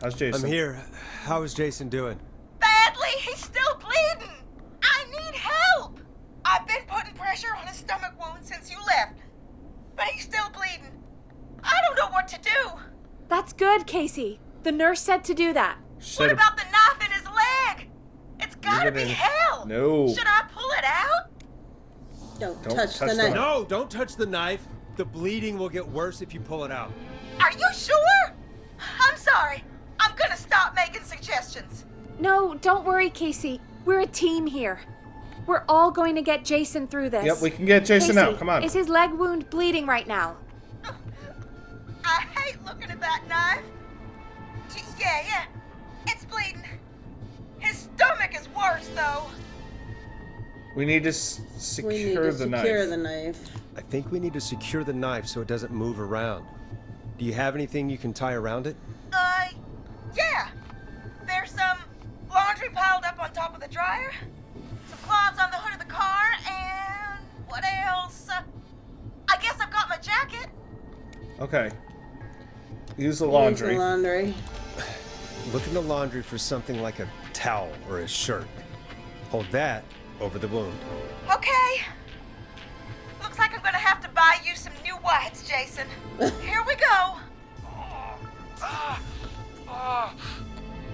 Speaker 1: How's Jason?
Speaker 3: I'm here. How is Jason doing?
Speaker 6: Badly. He's still bleeding. I need help. I've been putting pressure on his stomach wound since you left. But he's still bleeding. I don't know what to do.
Speaker 2: That's good, Casey. The nurse said to do that.
Speaker 6: What
Speaker 1: Should've-
Speaker 6: about the knife in his leg? It's gotta be
Speaker 1: gonna-
Speaker 6: hell.
Speaker 1: No.
Speaker 6: Should I pull it out?
Speaker 4: Don't
Speaker 1: Don't
Speaker 4: touch
Speaker 1: touch
Speaker 4: the
Speaker 1: the
Speaker 4: knife.
Speaker 3: No, don't touch the knife. The bleeding will get worse if you pull it out.
Speaker 6: Are you sure? I'm sorry. I'm gonna stop making suggestions.
Speaker 2: No, don't worry, Casey. We're a team here. We're all going to get Jason through this.
Speaker 1: Yep, we can get Jason
Speaker 2: Casey,
Speaker 1: out. Come on.
Speaker 2: Is his leg wound bleeding right now?
Speaker 6: I hate looking at that knife. Yeah. It's bleeding. His stomach is worse, though.
Speaker 1: We need to
Speaker 4: We need
Speaker 1: secure
Speaker 4: to
Speaker 1: the
Speaker 4: secure
Speaker 1: knife.
Speaker 4: the knife.
Speaker 3: I think we need to secure the knife so it doesn't move around. Do you have anything you can tie around it?
Speaker 6: Yeah. There's some laundry piled up on top of the dryer, some cloths on the hood of the car, and what else? I guess I've got my jacket.
Speaker 1: Okay. Use the
Speaker 4: Use
Speaker 1: laundry.
Speaker 4: the laundry.
Speaker 3: Look in the laundry for something like a towel or a shirt. Hold that over the wound.
Speaker 6: Okay. Looks like I'm gonna have to buy you some new whites, Jason. Here we go.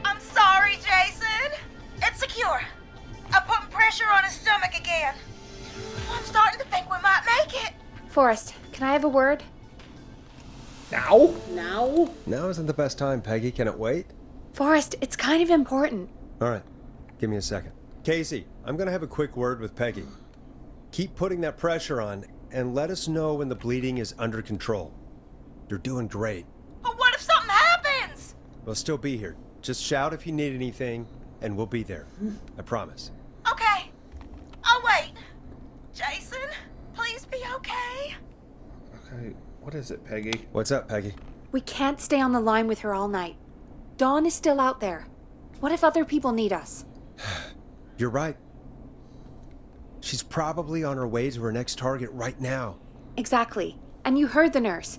Speaker 6: I'm sorry, Jason. It's secure. I'm putting pressure on his stomach again. I'm starting to think we might make it.
Speaker 2: Forrest, can I have a word?
Speaker 1: Now?
Speaker 4: Now?
Speaker 3: Now isn't the best time, Peggy. Can it wait?
Speaker 2: Forrest, it's kind of important.
Speaker 3: All right. Give me a second. Casey, I'm going to have a quick word with Peggy. Keep putting that pressure on and let us know when the bleeding is under control. You're doing great.
Speaker 6: But what if something happens?
Speaker 3: We'll still be here. Just shout if you need anything, and we'll be there. I promise.
Speaker 6: Okay. I'll wait. Jason, please be okay.
Speaker 1: Okay. What is it, Peggy?
Speaker 3: What's up, Peggy?
Speaker 2: We can't stay on the line with her all night. Dawn is still out there. What if other people need us?
Speaker 3: You're right. She's probably on her way to her next target right now.
Speaker 2: Exactly. And you heard the nurse.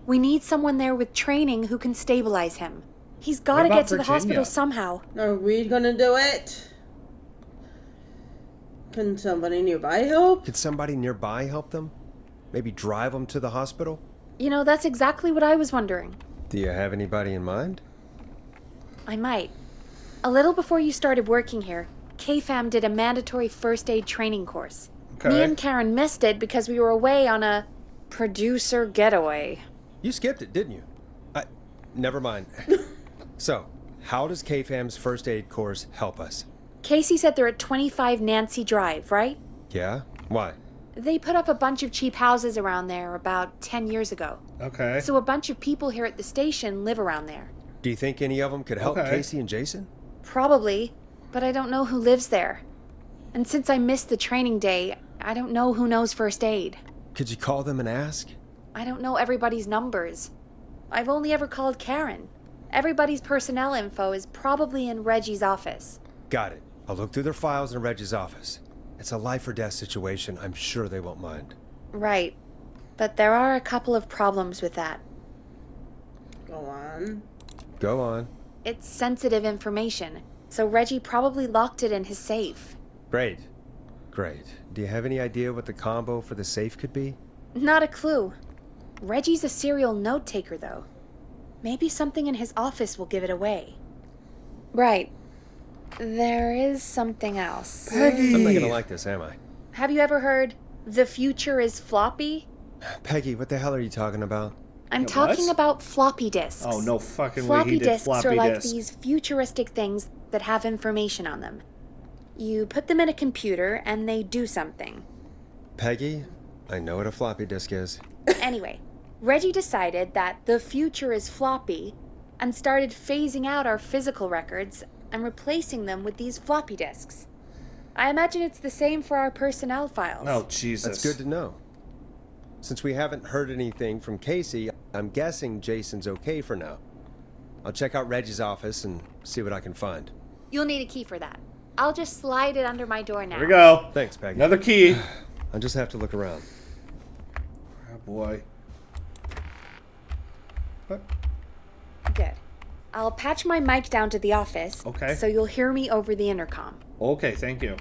Speaker 2: We need someone there with training who can stabilize him. He's got to
Speaker 1: about
Speaker 2: get to the
Speaker 1: Virginia?
Speaker 2: hospital somehow.
Speaker 4: Are we gonna do it? Can somebody nearby help?
Speaker 3: Could somebody nearby help them? Maybe drive them to the hospital?
Speaker 2: You know, that's exactly what I was wondering.
Speaker 3: Do you have anybody in mind?
Speaker 2: I might. A little before you started working here, KFAM did a mandatory first aid training course.
Speaker 1: Okay.
Speaker 2: Me and Karen missed it because we were away on a producer getaway.
Speaker 3: You skipped it, didn't you? Never mind. So, how does KFAM's first aid course help us?
Speaker 2: Casey said they're at 25 Nancy Drive, right?
Speaker 3: Yeah? Why?
Speaker 2: They put up a bunch of cheap houses around there about 10 years ago.
Speaker 1: Okay.
Speaker 2: So a bunch of people here at the station live around there.
Speaker 3: Do you think any of them could help
Speaker 1: Okay.
Speaker 3: Casey and Jason?
Speaker 2: Probably, but I don't know who lives there. And since I missed the training day, I don't know who knows first aid.
Speaker 3: Could you call them and ask?
Speaker 2: I don't know everybody's numbers. I've only ever called Karen. Everybody's personnel info is probably in Reggie's office.
Speaker 3: Got it. I'll look through their files in Reggie's office. It's a life or death situation. I'm sure they won't mind.
Speaker 2: Right. But there are a couple of problems with that.
Speaker 4: Go on.
Speaker 3: Go on.
Speaker 2: It's sensitive information, so Reggie probably locked it in his safe.
Speaker 3: Great. Great. Do you have any idea what the combo for the safe could be?
Speaker 2: Not a clue. Reggie's a serial note taker, though. Maybe something in his office will give it away. Right. There is something else.
Speaker 1: Peggy!
Speaker 3: I'm not gonna like this, am I?
Speaker 2: Have you ever heard, the future is floppy?
Speaker 3: Peggy, what the hell are you talking about?
Speaker 2: I'm
Speaker 1: Yeah,
Speaker 2: talking
Speaker 1: what?
Speaker 2: about floppy disks.
Speaker 1: Oh, no fucking way
Speaker 2: Floppy
Speaker 1: he did
Speaker 2: disks
Speaker 1: floppy
Speaker 2: are like
Speaker 1: disk.
Speaker 2: these futuristic things that have information on them. You put them in a computer and they do something.
Speaker 3: Peggy, I know what a floppy disk is.
Speaker 2: Anyway, Reggie decided that the future is floppy and started phasing out our physical records and replacing them with these floppy disks. I imagine it's the same for our personnel files.
Speaker 1: Oh, Jesus.
Speaker 3: That's good to know. Since we haven't heard anything from Casey, I'm guessing Jason's okay for now. I'll check out Reggie's office and see what I can find.
Speaker 2: You'll need a key for that. I'll just slide it under my door now.
Speaker 1: Here we go.
Speaker 3: Thanks, Peggy.
Speaker 1: Another key.
Speaker 3: I'll just have to look around.
Speaker 1: Oh, boy. What?
Speaker 2: Good. I'll patch my mic down to the office.
Speaker 1: Okay.
Speaker 2: So you'll hear me over the intercom.
Speaker 1: Okay, thank you.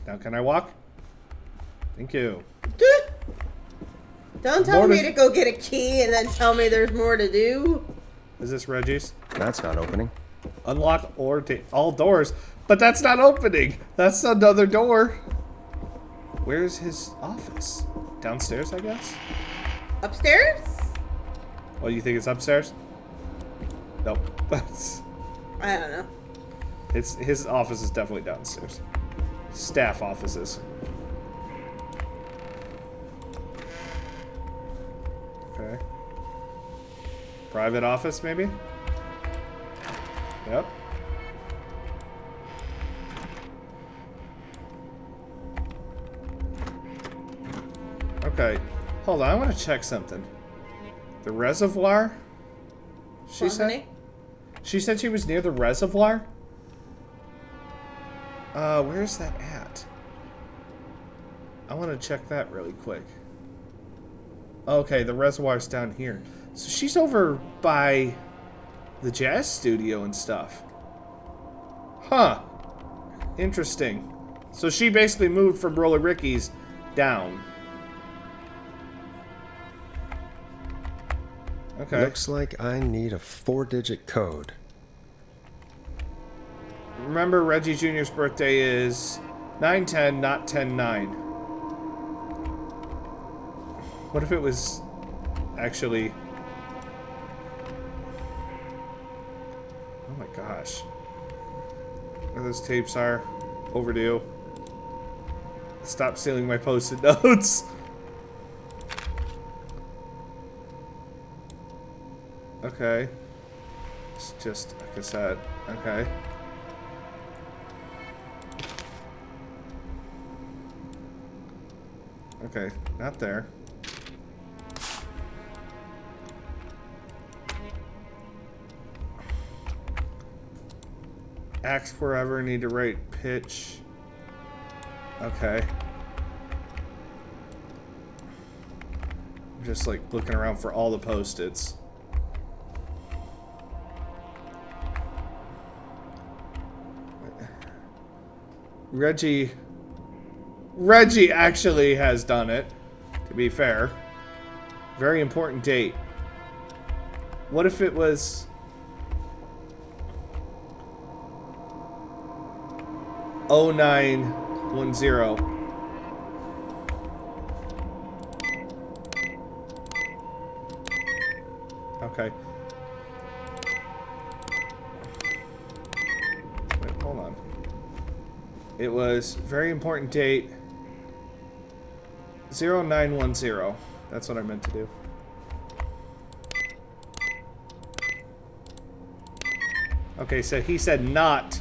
Speaker 1: Now, can I walk? Thank you.
Speaker 4: Don't tell
Speaker 1: More
Speaker 4: me
Speaker 1: to-
Speaker 4: to go get a key and then tell me there's more to do.
Speaker 1: Is this Reggie's?
Speaker 3: That's not opening.
Speaker 1: Unlock or take all doors. But that's not opening. That's another door. Where's his office? Downstairs, I guess?
Speaker 4: Upstairs?
Speaker 1: Well, you think it's upstairs? Nope. That's...
Speaker 4: I don't know.
Speaker 1: It's his office is definitely downstairs. Staff offices. Okay. Private office, maybe? Yep. Okay. Hold on, I want to check something. The reservoir? She
Speaker 4: What,
Speaker 1: said?
Speaker 4: honey?
Speaker 1: She said she was near the reservoir? Where's that at? I want to check that really quick. Okay, the reservoir's down here. So she's over by the jazz studio and stuff. Huh. Interesting. So she basically moved from Roller Ricky's down. Okay.
Speaker 3: Looks like I need a 4-digit code.
Speaker 1: Remember, Reggie Jr.'s birthday is 9/10, not 10/9. What if it was actually... Oh my gosh. Where those tapes are. Overdue. Stop stealing my post-it notes. Okay. It's just a cassette. Okay. Okay, not there. Axe forever, need to write pitch. Okay. I'm just like looking around for all the post-its. Reggie actually has done it, to be fair. Very important date. What if it was... Oh 0910. Okay. Wait, hold on. It was very important date 0910. That's what I meant to do. Okay, so he said not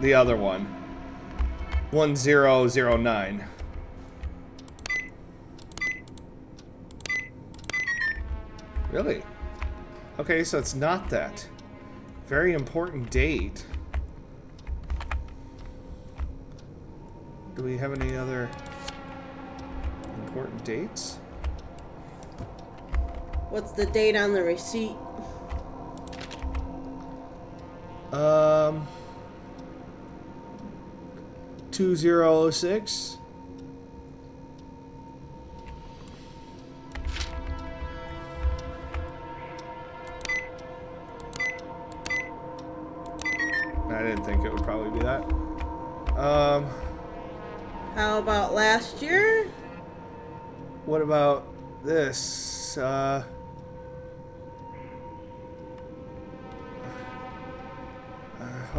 Speaker 1: the other one. 1009. Really? Okay, so it's not that. Very important date. Do we have any other important dates?
Speaker 4: What's the date on the receipt?
Speaker 1: 2006. I didn't think it would probably be that.
Speaker 4: How about last year?
Speaker 1: What about this? Hold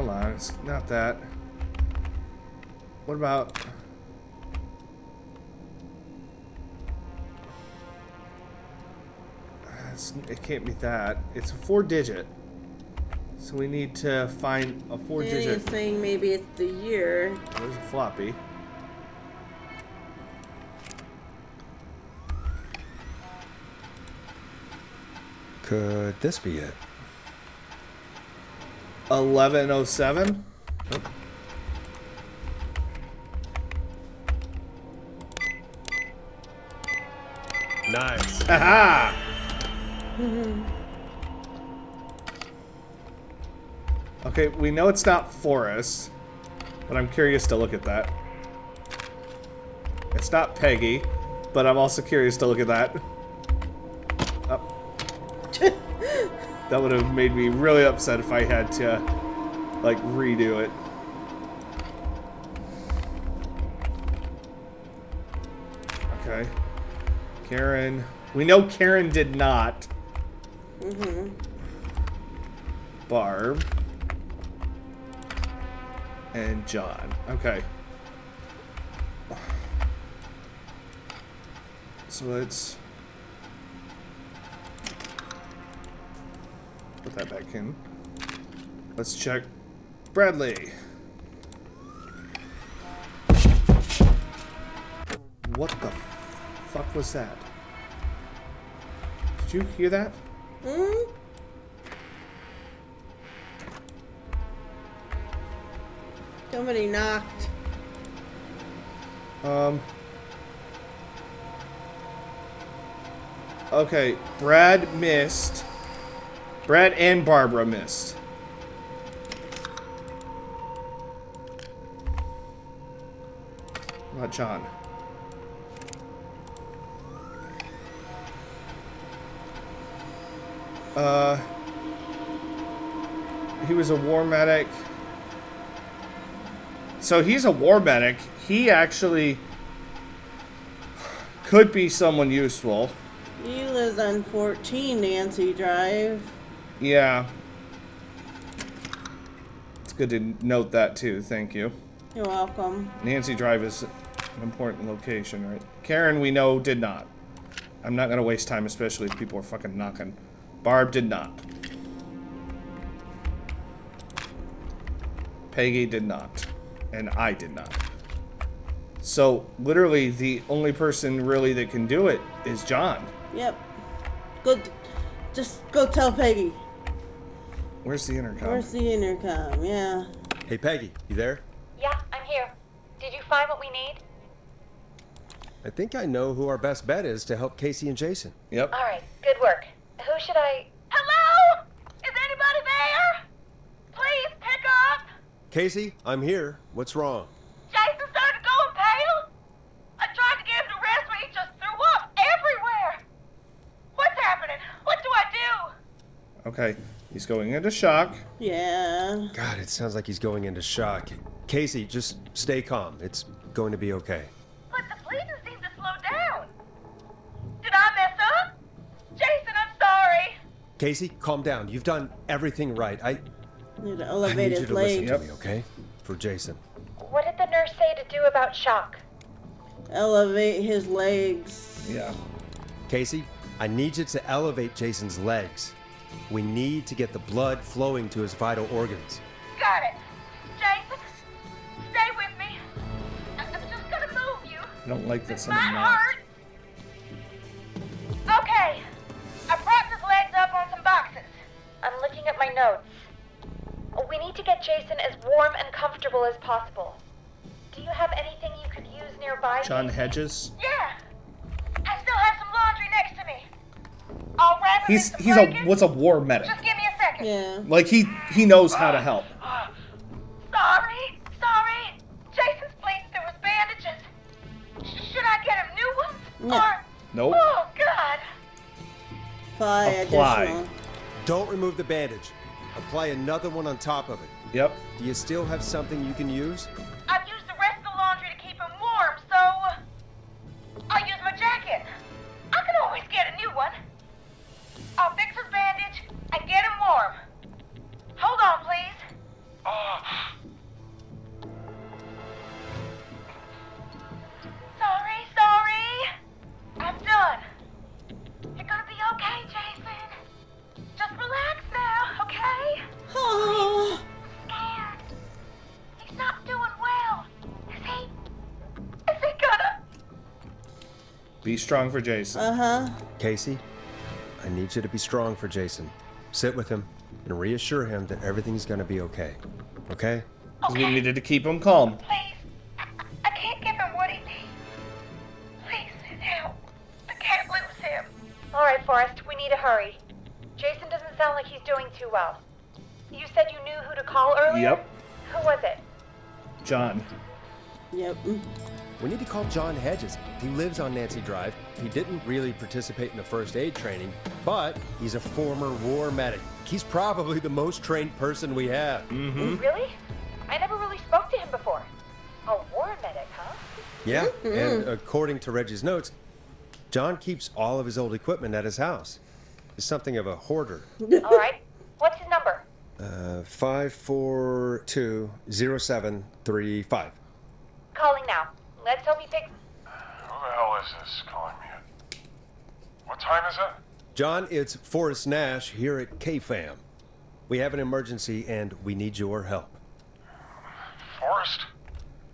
Speaker 1: on, it's not that. What about... it can't be that. It's a 4-digit. So we need to find a 4-digit...
Speaker 4: Danny's saying maybe it's the year.
Speaker 1: There's a floppy.
Speaker 3: Could this be it?
Speaker 1: 1107?
Speaker 3: Nice.
Speaker 1: Aha! Okay, we know it's not Forrest, but I'm curious to look at that. It's not Peggy, but I'm also curious to look at that. Oh. That would have made me really upset if I had to, like, redo it. Okay. Karen. We know Karen did not. Barb. And John. Okay. So let's put that back in. Let's check Bradley. What the fuck was that? Did you hear that?
Speaker 4: Hmm? Somebody knocked.
Speaker 1: Okay, Brad missed. Brad and Barbara missed. What about John? He was a war medic. So he's a war medic. He actually could be someone useful.
Speaker 4: He lives on 14 Nancy Drive.
Speaker 1: Yeah. It's good to note that too. Thank you.
Speaker 4: You're welcome.
Speaker 1: Nancy Drive is an important location, right? Karen, we know, did not. I'm not going to waste time, especially if people are fucking knocking. Barb did not. Peggy did not. And I did not. So, literally, the only person really that can do it is John.
Speaker 4: Yep. Just go tell Peggy.
Speaker 1: Where's the intercom?
Speaker 4: Where's the intercom? Yeah.
Speaker 3: Hey, Peggy, you there?
Speaker 9: Yeah, I'm here. Did you find what we need?
Speaker 3: I think I know who our best bet is to help Casey and Jason.
Speaker 1: Yep.
Speaker 9: All right, good work. Who should I... Hello? Is anybody there? Please pick up.
Speaker 3: Casey, I'm here. What's wrong?
Speaker 9: Jason started going pale. I tried to get him to rest, but he just threw up everywhere. What's happening? What do I do?
Speaker 1: Okay. He's going into shock.
Speaker 4: Yeah.
Speaker 3: God, it sounds like he's going into shock. Casey, just stay calm. It's going to be okay.
Speaker 9: But the bleeding seemed to slow down. Did I mess up? Jason, I'm sorry.
Speaker 3: Casey, calm down. You've done everything right. I
Speaker 4: Need to
Speaker 3: need
Speaker 4: elevate
Speaker 3: you
Speaker 4: his
Speaker 3: to listen
Speaker 4: legs.
Speaker 3: to me, okay? For Jason.
Speaker 9: What did the nurse say to do about shock?
Speaker 4: Elevate his legs.
Speaker 1: Yeah.
Speaker 3: Casey, I need you to elevate Jason's legs. We need to get the blood flowing to his vital organs.
Speaker 9: Got it. Jason, stay with me. I'm just gonna move you.
Speaker 1: I don't like
Speaker 9: This
Speaker 1: this
Speaker 9: might
Speaker 1: anymore.
Speaker 9: hurt. Okay. I propped his legs up on some boxes. I'm looking at my notes. We need to get Jason as warm and comfortable as possible. Do you have anything you could use nearby?
Speaker 1: John Hedges.
Speaker 9: Yeah. I still have some laundry next to me. I'll wrap it in some
Speaker 1: He's
Speaker 9: blankets.
Speaker 1: was a war medic.
Speaker 9: Just give me a second.
Speaker 4: Yeah.
Speaker 1: Like he knows how to help.
Speaker 9: Sorry. Jason's bleeding through his bandages. Should I get him new ones?
Speaker 4: No.
Speaker 9: Or...
Speaker 1: Nope.
Speaker 9: Oh, God.
Speaker 4: Apply
Speaker 1: Apply.
Speaker 4: additional.
Speaker 3: Don't remove the bandage. Apply another one on top of it.
Speaker 1: Yep.
Speaker 3: Do you still have something you can use?
Speaker 9: I've used the rest of the laundry to keep him warm, so... I'll use my jacket. I can always get a new one. I'll fix his bandage and get him warm. Hold on, please. Sorry. I'm done. You're gonna be okay, Jason. Just relax now, okay?
Speaker 4: Oh.
Speaker 9: Scared. He's not doing well. Is he gonna...
Speaker 1: Be strong for Jason.
Speaker 4: Uh-huh.
Speaker 3: Casey, I need you to be strong for Jason. Sit with him and reassure him that everything's gonna be okay. Okay?
Speaker 1: 'Cause we needed to keep him calm.
Speaker 9: Please. I can't give him what he needs. Please, help. I can't lose him. All right, Forrest, we need to hurry. Jason doesn't sound like he's doing too well. You said you knew who to call earlier?
Speaker 1: Yep.
Speaker 9: Who was it?
Speaker 1: John.
Speaker 4: Yep.
Speaker 3: We need to call John Hedges. He lives on Nancy Drive. He didn't really participate in the first aid training, but he's a former war medic. He's probably the most trained person we have.
Speaker 1: Mm-hmm.
Speaker 9: Really? I never really spoke to him before. A war medic, huh?
Speaker 3: Yeah, and according to Reggie's notes, John keeps all of his old equipment at his house. He's something of a hoarder.
Speaker 9: All right. What's his number?
Speaker 3: 5420735.
Speaker 9: Calling now. Let's hope he picks...
Speaker 10: Who the hell is this calling me at? What time is it?
Speaker 3: John, it's Forrest Nash here at KFAM. We have an emergency and we need your help.
Speaker 10: Forrest,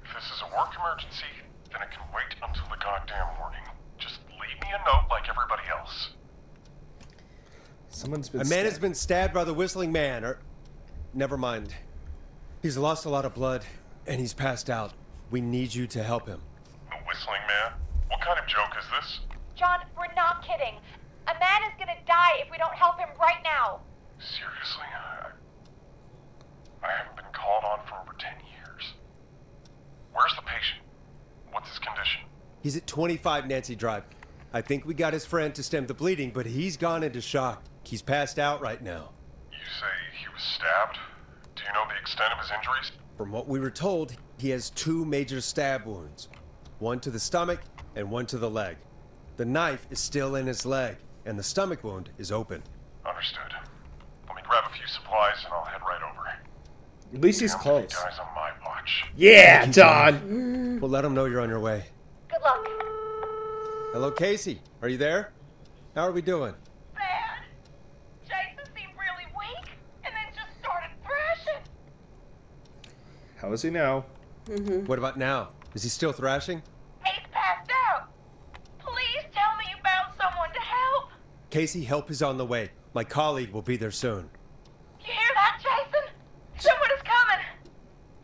Speaker 10: if this is a work emergency, then it can wait until the goddamn morning. Just leave me a note like everybody else.
Speaker 1: Someone's been
Speaker 3: A man has
Speaker 1: stabbed.
Speaker 3: been stabbed by the Whistling Man, or... Never mind. He's lost a lot of blood, and he's passed out. We need you to help him.
Speaker 10: The Whistling Man? What kind of joke is this?
Speaker 9: John, we're not kidding. A man is gonna die if we don't help him right now.
Speaker 10: Seriously? I haven't been called on for over 10 years. Where's the patient? What's his condition?
Speaker 3: He's at 25 Nancy Drive. I think we got his friend to stem the bleeding, but he's gone into shock. He's passed out right now.
Speaker 10: You say he was stabbed? Do you know the extent of his injuries?
Speaker 3: From what we were told, he has 2 major stab wounds. One to the stomach and one to the leg. The knife is still in his leg, and the stomach wound is open.
Speaker 10: Understood. Let me grab a few supplies and I'll head right over.
Speaker 1: At least he's
Speaker 10: How many
Speaker 1: close.
Speaker 10: guys on my watch?
Speaker 1: Yeah, John.
Speaker 3: We'll let him know you're on your way.
Speaker 9: Good luck.
Speaker 3: Hello, Casey. Are you there? How are we doing?
Speaker 9: Bad. Jason seemed really weak and then just started thrashing.
Speaker 1: How is he now?
Speaker 3: What about now? Is he still thrashing?
Speaker 9: He's passed out. Please tell me you found someone to help.
Speaker 3: Casey, help is on the way. My colleague will be there soon.
Speaker 9: You hear that, Jason? Someone is coming.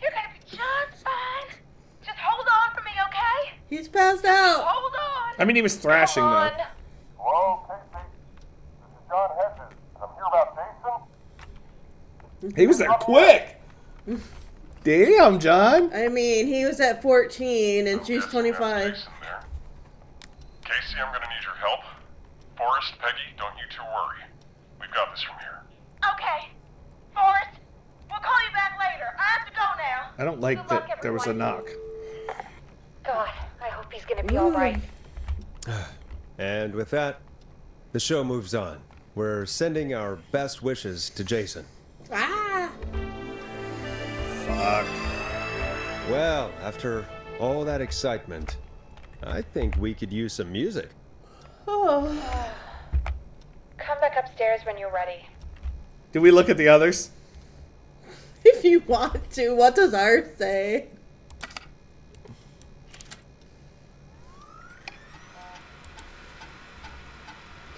Speaker 9: You're gonna be just fine. Just hold on for me, okay?
Speaker 4: He's passed out.
Speaker 9: Hold on.
Speaker 1: I mean, he was thrashing,
Speaker 9: Come
Speaker 1: though.
Speaker 9: on.
Speaker 10: Hello, Casey. This is John Hedges. I'm here about Jason.
Speaker 1: He was there quick. Damn, John.
Speaker 4: I mean, he was at 14 and she's
Speaker 10: Yes, we have
Speaker 4: 25.
Speaker 10: Jason there. Casey, I'm gonna need your help. Forrest, Peggy, don't you two worry. We've got this from here.
Speaker 9: Okay. Forrest, we'll call you back later. I have to go now.
Speaker 1: I don't like
Speaker 9: Good luck,
Speaker 1: that there was a
Speaker 9: everyone.
Speaker 1: knock.
Speaker 9: God, I hope he's gonna be all right.
Speaker 3: And with that, the show moves on. We're sending our best wishes to Jason.
Speaker 4: Ah!
Speaker 1: Fuck.
Speaker 3: Well, after all that excitement, I think we could use some music.
Speaker 4: Oh.
Speaker 9: Come back upstairs when you're ready.
Speaker 1: Did we look at the others?
Speaker 4: If you want to, what does ours say?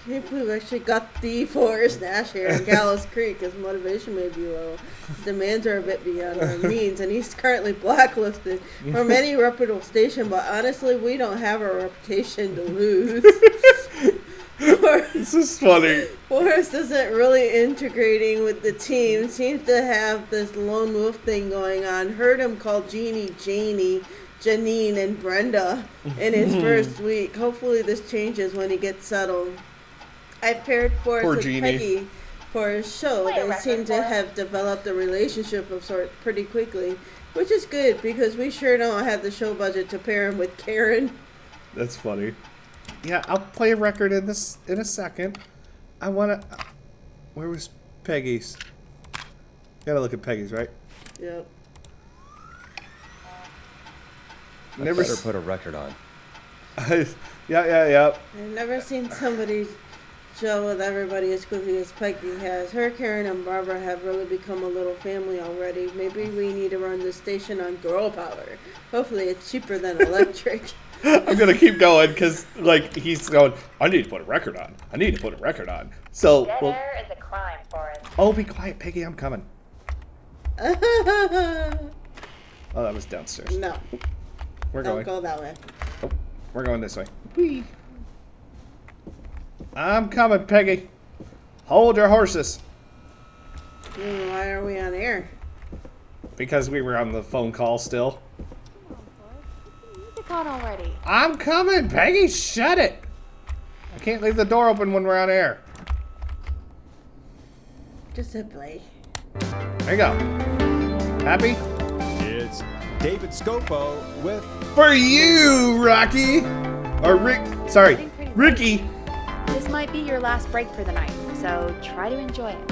Speaker 4: Can't believe we actually got the Forrest Nash here in Gallows Creek. His motivation may be low. His demands are a bit beyond our means, and he's currently blacklisted from any reputable station, but honestly, we don't have a reputation to lose.
Speaker 1: This is funny.
Speaker 4: Forrest isn't really integrating with the team. Seems to have this lone wolf thing going on. Heard him call Jeannie, Janie, Janine, and Brenda in his first week. Hopefully this changes when he gets settled. I've paired Forrest
Speaker 1: Poor
Speaker 4: with
Speaker 1: Jeannie.
Speaker 4: Peggy for a show.
Speaker 9: Play a
Speaker 4: They
Speaker 9: record
Speaker 4: seem to
Speaker 9: for us.
Speaker 4: have developed a relationship of sorts pretty quickly, which is good because we sure don't have the show budget to pair him with Karen.
Speaker 1: That's funny. Yeah, I'll play a record in a second. I wanna. Where was Peggy's? Gotta look at Peggy's, right?
Speaker 4: Yep.
Speaker 3: Never better put a record on.
Speaker 1: Yeah.
Speaker 4: I've never seen somebody gel with everybody as quickly as Peggy has. Her, Karen, and Barbara have really become a little family already. Maybe we need to run the station on girl power. Hopefully it's cheaper than electric.
Speaker 1: I'm gonna keep going because, like, he's going. I need to put a record on. I need to put a record on. So,
Speaker 9: Dead
Speaker 1: well,
Speaker 9: air is a crime, Forrest.
Speaker 1: oh, be quiet, Peggy. I'm coming. Oh, that was downstairs.
Speaker 4: No,
Speaker 1: We're
Speaker 4: don't
Speaker 1: going.
Speaker 4: go that way.
Speaker 1: Oh, we're going this way. Whee. I'm coming, Peggy. Hold your horses.
Speaker 4: Why are we on air?
Speaker 1: Because we were on the phone call still.
Speaker 2: Music on already.
Speaker 1: I'm coming, Peggy. Shut it. I can't leave the door open when we're on air.
Speaker 4: Just a play.
Speaker 1: There you go. Happy?
Speaker 3: It's David Scopo with
Speaker 1: For you, Rocky. Or Rick. Sorry, Ricky.
Speaker 2: This might be your last break for the night, so try to enjoy it.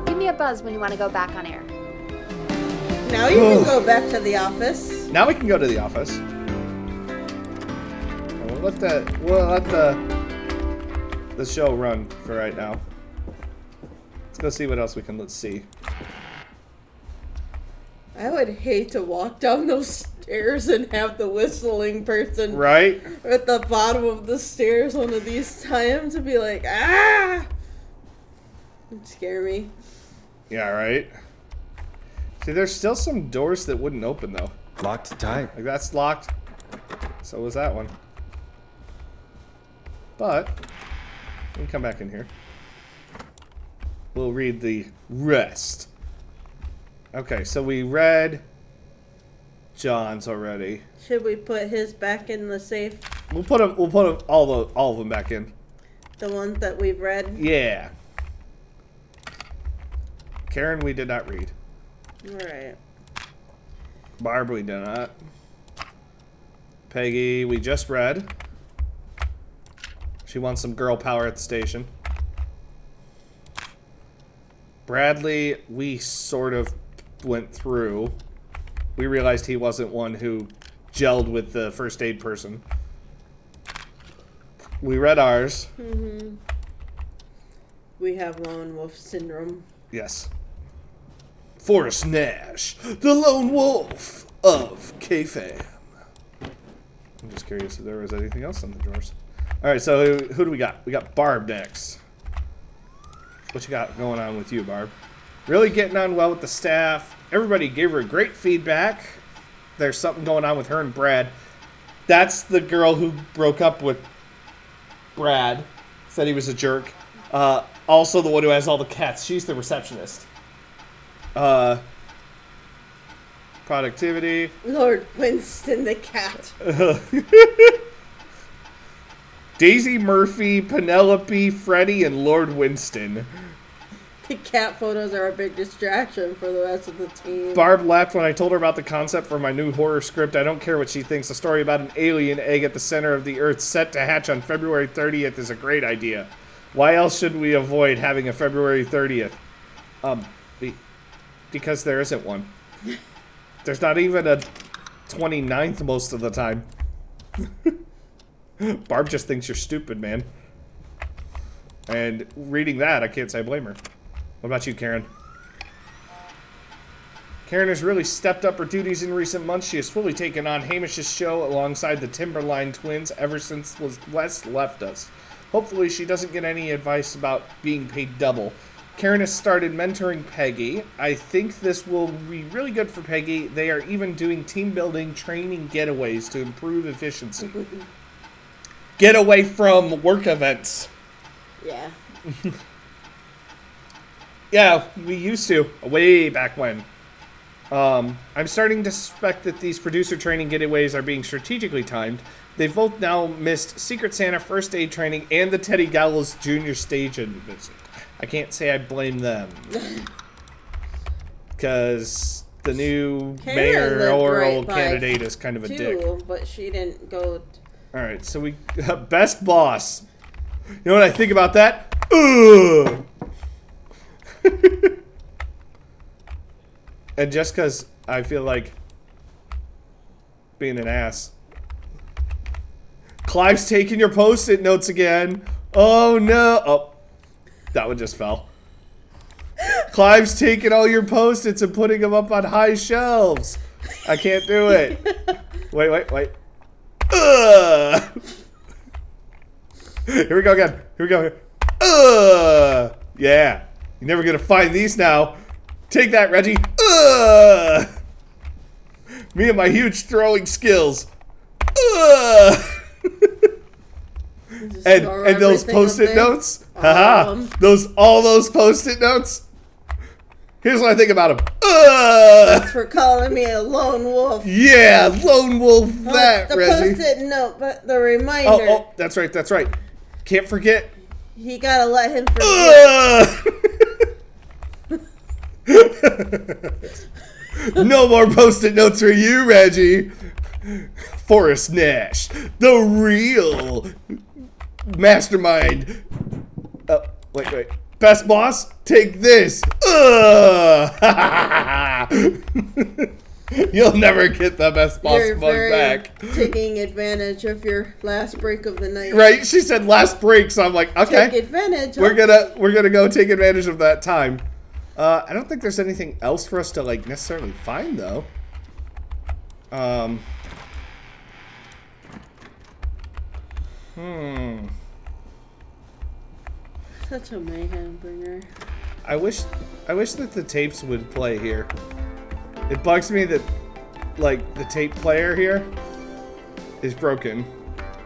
Speaker 2: Give me a buzz when you want to go back on air.
Speaker 4: Now you can go back to the office.
Speaker 1: Now we can go to the office. We'll let the show run for right now. Let's go see what else we can let's see.
Speaker 4: I would hate to walk down those stairs and have the whistling person
Speaker 1: Right?
Speaker 4: at the bottom of the stairs one of these times and be like, ah! It'd scare me.
Speaker 1: Yeah, right. See, there's still some doors that wouldn't open though.
Speaker 3: Locked tight.
Speaker 1: Like that's locked. So was that one. But we can come back in here. We'll read the rest. Okay, so we read John's already.
Speaker 4: Should we put his back in the safe?
Speaker 1: We'll put all of them back in.
Speaker 4: The ones that we've read?
Speaker 1: Yeah. Karen, we did not read.
Speaker 4: Alright.
Speaker 1: Barb, we did not. Peggy, we just read. She wants some girl power at the station. Bradley, we sort of went through. We realized he wasn't one who gelled with the first aid person. We read ours.
Speaker 4: Mm-hmm. We have lone wolf syndrome.
Speaker 1: Yes. Forrest Nash, the lone wolf of K-Fam. I'm just curious if there was anything else in the drawers. Alright, so who do we got? We got Barb next. What you got going on with you, Barb? Really getting on well with the staff. Everybody gave her great feedback. There's something going on with her and Brad. That's the girl who broke up with Brad. Said he was a jerk. Also the one who has all the cats. She's the receptionist. Productivity.
Speaker 4: Lord Winston the cat.
Speaker 1: Daisy Murphy, Penelope, Freddie, and Lord Winston.
Speaker 4: The cat photos are a big distraction for the rest of the team.
Speaker 1: Barb laughed when I told her about the concept for my new horror script. I don't care what she thinks. A story about an alien egg at the center of the Earth set to hatch on February 30th is a great idea. Why else should we avoid having a February 30th? Because there isn't one. There's not even a 29th most of the time. Barb just thinks you're stupid, man. And reading that, I can't say I blame her. What about you, Karen? Karen has really stepped up her duties in recent months. She has fully taken on Hamish's show alongside the Timberline twins ever since Wes left us. Hopefully she doesn't get any advice about being paid double. Karen has started mentoring Peggy. I think this will be really good for Peggy. They are even doing team building training getaways to improve efficiency. Get away from work events.
Speaker 4: Yeah.
Speaker 1: Yeah, we used to, way back when. I'm starting to suspect that these producer training getaways are being strategically timed. They've both now missed Secret Santa first aid training and the Teddy Gallows Jr. stage visit. I can't say I blame them. Because the new mayoral candidate is kind of a dick.
Speaker 4: But she didn't go...
Speaker 1: Alright, so we... Best boss. You know what I think about that? Ugh! And just because I feel like being an ass. Clive's taking your post-it notes again. Oh no. Oh, that one just fell. Clive's taking all your post-its and putting them up on high shelves. I can't do it. Wait. Ugh. Here we go again. Here we go. Ugh. Yeah. You're never going to find these now. Take that, Reggie. Ugh. Me and my huge throwing skills. Ugh. And those post-it notes. Haha. All those post-it notes. Here's what I think about them.
Speaker 4: Thanks for calling me a lone wolf.
Speaker 1: Yeah, lone wolf that,
Speaker 4: the
Speaker 1: Reggie.
Speaker 4: Post-it note, but the reminder.
Speaker 1: Oh, that's right. Can't forget.
Speaker 4: You gotta let him forget.
Speaker 1: No more post-it notes for you, Reggie. Forrest Nash, the real mastermind. Wait. Best boss, take this. You'll never get the best boss mug back.
Speaker 4: Taking advantage of your last break of the night.
Speaker 1: Right? She said last break, so I'm like, okay.
Speaker 4: Take advantage.
Speaker 1: We're gonna go take advantage of that time. I don't think there's anything else for us to like necessarily find though.
Speaker 4: Such a mayhem bringer.
Speaker 1: I wish that the tapes would play here. It bugs me that like the tape player here is broken.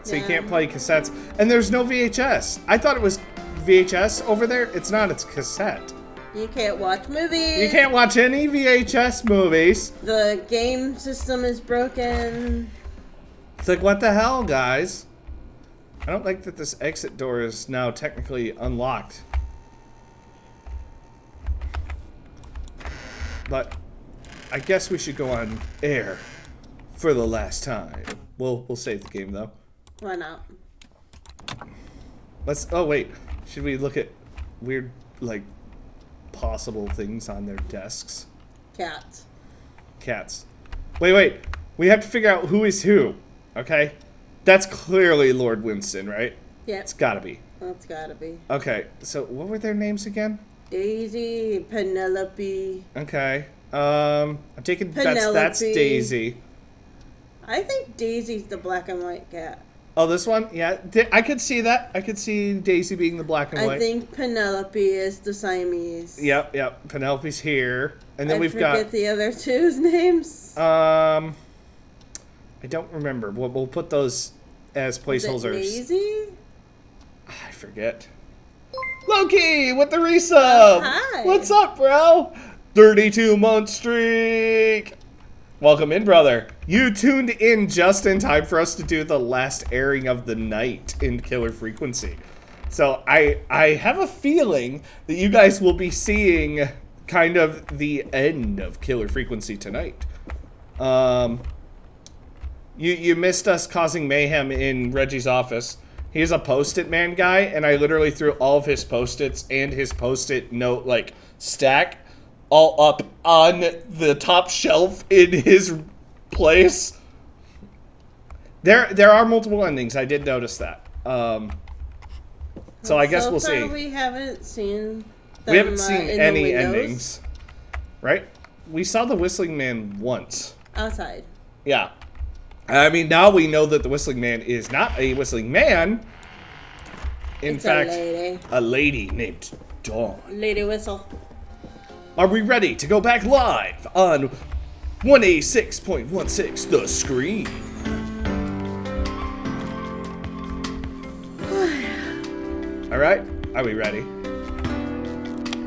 Speaker 1: So you can't play cassettes. And there's no VHS. I thought it was VHS over there. It's not, it's cassette.
Speaker 4: You can't watch movies.
Speaker 1: You can't watch any VHS movies.
Speaker 4: The game system is broken.
Speaker 1: It's like, what the hell, guys? I don't like that this exit door is now technically unlocked. But I guess we should go on air for the last time. We'll save the game though.
Speaker 4: Why not?
Speaker 1: Oh wait, should we look at weird like possible things on their desks? Cats. Wait. We have to figure out who is who. Okay? That's clearly Lord Winston, right?
Speaker 4: Yeah.
Speaker 1: It's gotta be.
Speaker 4: That's gotta be.
Speaker 1: Okay, so what were their names again?
Speaker 4: Daisy, Penelope.
Speaker 1: Okay. I'm taking bets that's Daisy.
Speaker 4: I think Daisy's the black and white cat.
Speaker 1: Oh, this one? Yeah, I could see that. I could see Daisy being the black and white.
Speaker 4: I think Penelope is the Siamese.
Speaker 1: Yep. Penelope's here. And then we've got...
Speaker 4: I forget the other two's names.
Speaker 1: I don't remember. We'll put those as placeholders.
Speaker 4: Daisy?
Speaker 1: I forget. Loki with the resub!
Speaker 4: Hi.
Speaker 1: What's up, bro? 32-month streak! Welcome in, brother. You tuned in just in time for us to do the last airing of the night in Killer Frequency. So I have a feeling that you guys will be seeing kind of the end of Killer Frequency tonight. You missed us causing mayhem in Reggie's office. He's a Post-it man guy, and I literally threw all of his Post-its and his Post-it note, like, stack all up on the top shelf in his place. There are multiple endings. I did notice that. So I guess we'll see.
Speaker 4: We haven't seen them,
Speaker 1: we haven't seen any endings. Right? We saw the Whistling Man once.
Speaker 4: Outside.
Speaker 1: Yeah. I mean, now we know that the Whistling Man is not a Whistling Man. In
Speaker 4: It's
Speaker 1: fact,
Speaker 4: a lady.
Speaker 1: a lady named Dawn.
Speaker 4: Lady Whistle.
Speaker 1: Are we ready to go back live on 186.16 The Scream? Alright, are we ready?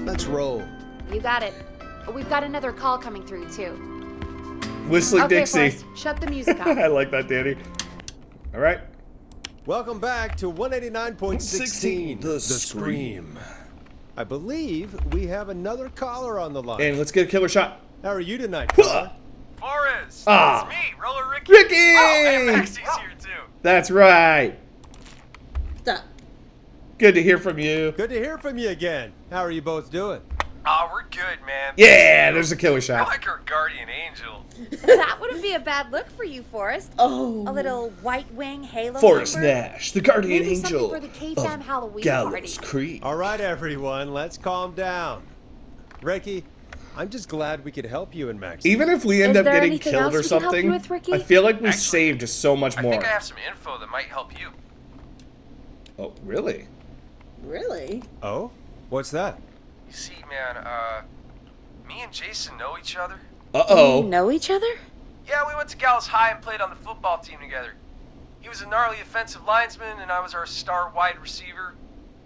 Speaker 3: Let's roll.
Speaker 2: You got it. We've got another call coming through, too.
Speaker 1: Whistling
Speaker 2: Okay,
Speaker 1: Dixie.
Speaker 2: Forrest, shut the music
Speaker 1: I
Speaker 2: off.
Speaker 1: like that, Danny. Alright.
Speaker 3: Welcome back to 189.16
Speaker 1: The Scream.
Speaker 3: I believe we have another caller on the line.
Speaker 1: And let's get a killer shot.
Speaker 3: How are you tonight, caller?
Speaker 5: Forrest!
Speaker 1: Ah.
Speaker 5: It's me, Roller Ricky!
Speaker 1: Ricky!
Speaker 5: Oh, and Maxie's here too.
Speaker 1: That's right.
Speaker 4: Stop.
Speaker 1: Good to hear from you.
Speaker 3: Good to hear from you again. How are you both doing?
Speaker 5: Oh, we're good, man.
Speaker 1: Yeah, there's a killer
Speaker 5: You're
Speaker 1: shot.
Speaker 5: like our guardian angel.
Speaker 2: That wouldn't be a bad look for you, Forrest.
Speaker 4: Oh.
Speaker 2: A little white wing halo.
Speaker 1: Forrest
Speaker 2: number.
Speaker 1: Nash, the guardian
Speaker 2: Maybe something
Speaker 1: angel
Speaker 2: for the K-Fam
Speaker 1: of
Speaker 2: Halloween
Speaker 1: Gallows
Speaker 2: party.
Speaker 1: Creek.
Speaker 3: All right, everyone, let's calm down. Ricky, I'm just glad we could help you and Max.
Speaker 1: Even if we end
Speaker 2: Is
Speaker 1: up
Speaker 2: there
Speaker 1: getting
Speaker 2: anything
Speaker 1: killed or
Speaker 2: else we can help you
Speaker 1: something,
Speaker 2: with, Ricky?
Speaker 1: I feel like we
Speaker 5: Actually,
Speaker 1: saved so much
Speaker 5: I
Speaker 1: more.
Speaker 5: think I have some info that might help you.
Speaker 1: Oh, really?
Speaker 4: Really?
Speaker 3: Oh? What's that?
Speaker 5: You see, man, me and Jason know each other.
Speaker 2: You
Speaker 1: Uh-oh.
Speaker 2: know each other?
Speaker 5: Yeah, we went to Gallows High and played on the football team together. He was a gnarly offensive linesman, and I was our star wide receiver.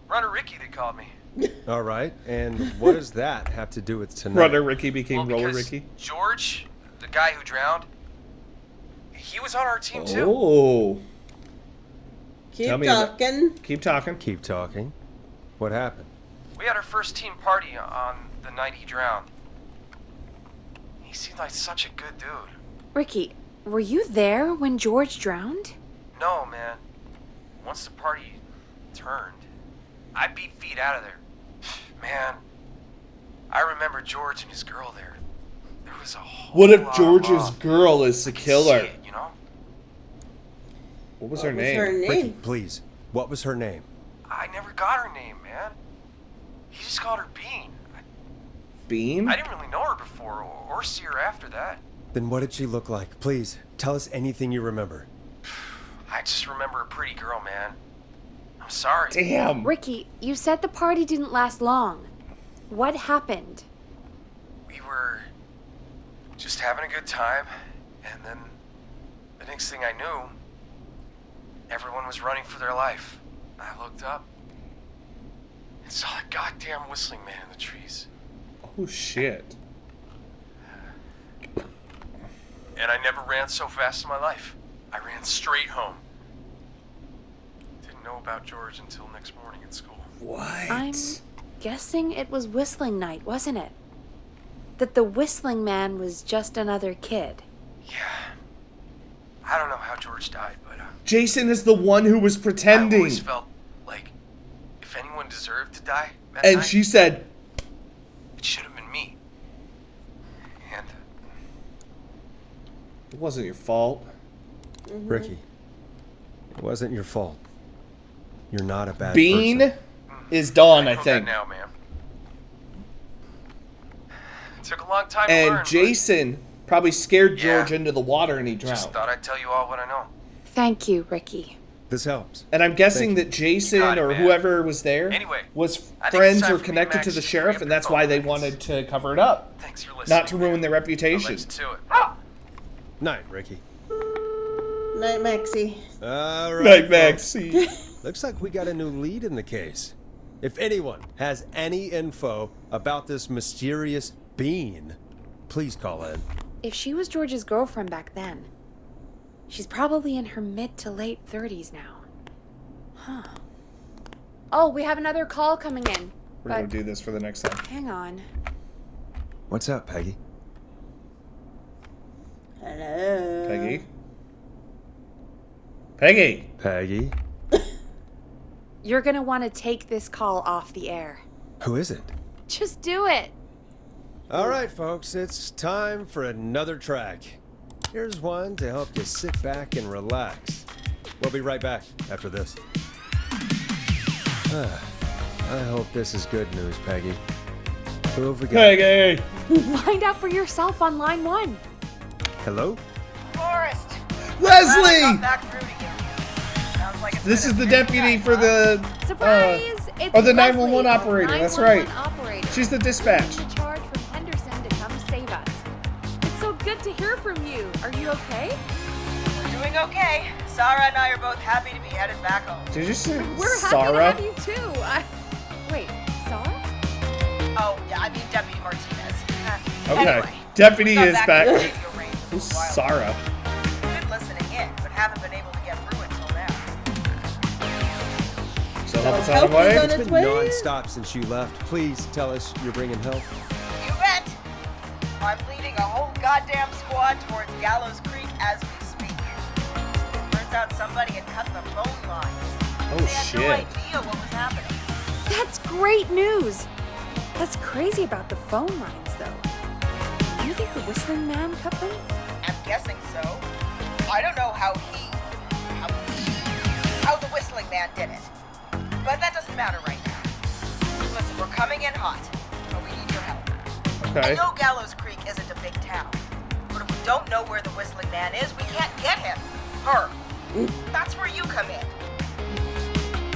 Speaker 5: Runner Ricky, they called me.
Speaker 3: All right, and what does that have to do with tonight?
Speaker 1: Runner Ricky became
Speaker 5: Well,
Speaker 1: Roller
Speaker 5: because
Speaker 1: Ricky.
Speaker 5: George, the guy who drowned, he was on our team too.
Speaker 1: Oh.
Speaker 4: Keep
Speaker 1: Tell me about-
Speaker 4: talking.
Speaker 1: Keep talking.
Speaker 3: Keep talking. What happened?
Speaker 5: We had our first team party on the night he drowned. He seemed like such a good dude.
Speaker 2: Ricky, were you there when George drowned?
Speaker 5: No, man. Once the party turned, I beat feet out of there. Man, I remember George and his girl there. There was a whole
Speaker 1: What if
Speaker 5: lot of
Speaker 1: George's
Speaker 5: love.
Speaker 1: girl is the
Speaker 5: I could
Speaker 1: killer?
Speaker 5: see it, you know?
Speaker 1: What was
Speaker 4: What
Speaker 1: her
Speaker 4: was
Speaker 1: name?
Speaker 4: her
Speaker 3: Ricky,
Speaker 4: name?
Speaker 3: please. What was her name?
Speaker 5: I never got her name, man. He just called her Bean.
Speaker 1: Bean?
Speaker 5: I didn't really know her before or see her after that.
Speaker 3: Then what did she look like? Please, tell us anything you remember.
Speaker 5: I just remember a pretty girl, man. I'm sorry.
Speaker 1: Damn.
Speaker 2: Ricky, you said the party didn't last long. What happened?
Speaker 5: We were just having a good time, and then the next thing I knew, everyone was running for their life. I looked up and saw a goddamn whistling man in the trees.
Speaker 1: Oh, shit.
Speaker 5: And I never ran so fast in my life. I ran straight home. Didn't know about George until next morning at school.
Speaker 1: What?
Speaker 2: I'm guessing it was whistling night, wasn't it? That the whistling man was just another kid.
Speaker 5: Yeah. I don't know how George died, but
Speaker 1: Jason is the one who was
Speaker 5: I
Speaker 1: pretending.
Speaker 5: always felt like if anyone deserved to die that
Speaker 1: And
Speaker 5: night,
Speaker 1: she said,
Speaker 5: it should have been me. And
Speaker 1: it wasn't your fault.
Speaker 3: Ricky, it wasn't your fault. You're not a bad
Speaker 1: Bean
Speaker 3: person.
Speaker 1: is Dawn,
Speaker 5: I
Speaker 1: I
Speaker 5: know
Speaker 1: think.
Speaker 5: that now, ma'am. It took a long time to
Speaker 1: And
Speaker 5: learn.
Speaker 1: Jason probably scared
Speaker 5: Yeah.
Speaker 1: George into the water and he
Speaker 5: but just
Speaker 1: drowned.
Speaker 5: thought I'd tell you all what I know.
Speaker 2: Thank you, Ricky.
Speaker 3: This helps.
Speaker 1: And I'm guessing
Speaker 3: Thank you.
Speaker 1: that Jason
Speaker 5: got it,
Speaker 1: or
Speaker 5: man.
Speaker 1: whoever was there
Speaker 5: Anyway,
Speaker 1: was
Speaker 5: I think it's
Speaker 1: friends
Speaker 5: time
Speaker 1: or
Speaker 5: for me
Speaker 1: connected
Speaker 5: and
Speaker 1: to
Speaker 5: Max
Speaker 1: the
Speaker 5: to
Speaker 1: sheriff,
Speaker 5: preempt
Speaker 1: and that's
Speaker 5: the
Speaker 1: why they
Speaker 5: phone
Speaker 1: wanted to cover it up.
Speaker 5: Thanks for listening.
Speaker 1: Not to ruin their
Speaker 5: I'll
Speaker 1: reputation.
Speaker 5: let you to it.
Speaker 3: Night, Ricky.
Speaker 4: Night, Maxie.
Speaker 3: All right.
Speaker 1: Like
Speaker 3: folks.
Speaker 1: Maxie.
Speaker 3: Looks like we got a new lead in the case. If anyone has any info about this mysterious Bean, please call in.
Speaker 2: If she was George's girlfriend back then, she's probably in her mid to late 30s now. Huh. Oh, we have another call coming in.
Speaker 1: We're going
Speaker 2: But
Speaker 1: to do this for the next time.
Speaker 2: hang on.
Speaker 3: What's up, Peggy?
Speaker 4: Hello.
Speaker 1: Peggy? Peggy!
Speaker 3: Peggy?
Speaker 2: You're gonna want to take this call off the air.
Speaker 3: Who is it?
Speaker 2: Just do it.
Speaker 3: All right, folks, it's time for another track. Here's one to help you sit back and relax. We'll be right back after this. I hope this is good news, Peggy. Who have we got?
Speaker 1: Peggy!
Speaker 2: Find out for yourself on line 1.
Speaker 3: Hello?
Speaker 5: Forrest!
Speaker 1: Leslie!
Speaker 5: Back through to you. Sounds like
Speaker 6: like it's
Speaker 1: This
Speaker 6: been
Speaker 1: is
Speaker 6: a
Speaker 1: the
Speaker 6: big
Speaker 1: deputy
Speaker 6: night,
Speaker 1: for
Speaker 6: huh?
Speaker 1: the...
Speaker 2: Surprise! It's
Speaker 1: oh, the
Speaker 2: Leslie,
Speaker 1: 911 operator. That's right.
Speaker 2: 911 operator.
Speaker 1: She's the dispatch.
Speaker 2: Leading the charge from Henderson to come save us. It's so good to hear from you. Are you okay?
Speaker 6: We're doing okay. Sarah and I are both happy to be headed back home.
Speaker 1: Did you say
Speaker 2: We're
Speaker 1: Sarah?
Speaker 2: happy to have you too. Wait, Sarah?
Speaker 6: Oh, yeah, I mean Deputy Martinez.
Speaker 1: Okay.
Speaker 6: Anyway,
Speaker 1: Deputy
Speaker 6: got
Speaker 1: is
Speaker 6: back
Speaker 1: back.
Speaker 6: to the radio range a
Speaker 1: Who's
Speaker 6: little while
Speaker 1: Sarah?
Speaker 6: ago. Been listening in, but haven't been able to get through until now.
Speaker 1: So help us
Speaker 4: help
Speaker 1: on the way.
Speaker 4: is on
Speaker 3: It's
Speaker 4: its
Speaker 3: been
Speaker 4: way.
Speaker 3: non-stop since you left. Please tell us you're bringing help.
Speaker 6: You bet! I'm leading a whole goddamn squad towards Gallows Creek as we speak. Turns out somebody had cut the phone lines.
Speaker 1: Oh,
Speaker 6: They had no
Speaker 1: shit.
Speaker 6: idea what was happening.
Speaker 2: That's great news. That's crazy about the phone lines, though. You think the Whistling Man cut them?
Speaker 6: I'm guessing so. I don't know how the Whistling Man did it. But that doesn't matter right now. Listen, we're coming in hot, but we need your help.
Speaker 1: Okay.
Speaker 6: I know Gallows Creek isn't a big town, but if we don't know where the Whistling Man is, we can't get him. Her. That's where you come in.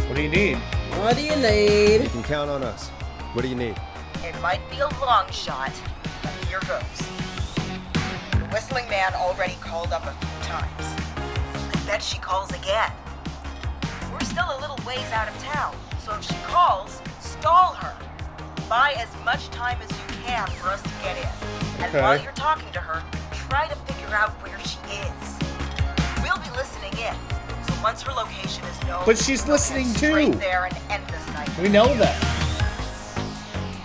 Speaker 1: What do you need?
Speaker 4: What do you need?
Speaker 3: You can count on us. What do you need?
Speaker 6: It might be a long shot, but here goes. The Whistling Man already called up a few times. I bet she calls again. We're still a little ways out of town, so if she calls, stall her. Buy as much time as you can for us to get in. And
Speaker 1: Okay.
Speaker 6: while you're talking to her, try to figure out where she is. We'll be listening in, so once her location is known,
Speaker 1: But she's
Speaker 6: we'll
Speaker 1: listening
Speaker 6: head
Speaker 1: too.
Speaker 6: straight there and end this night.
Speaker 1: We know that.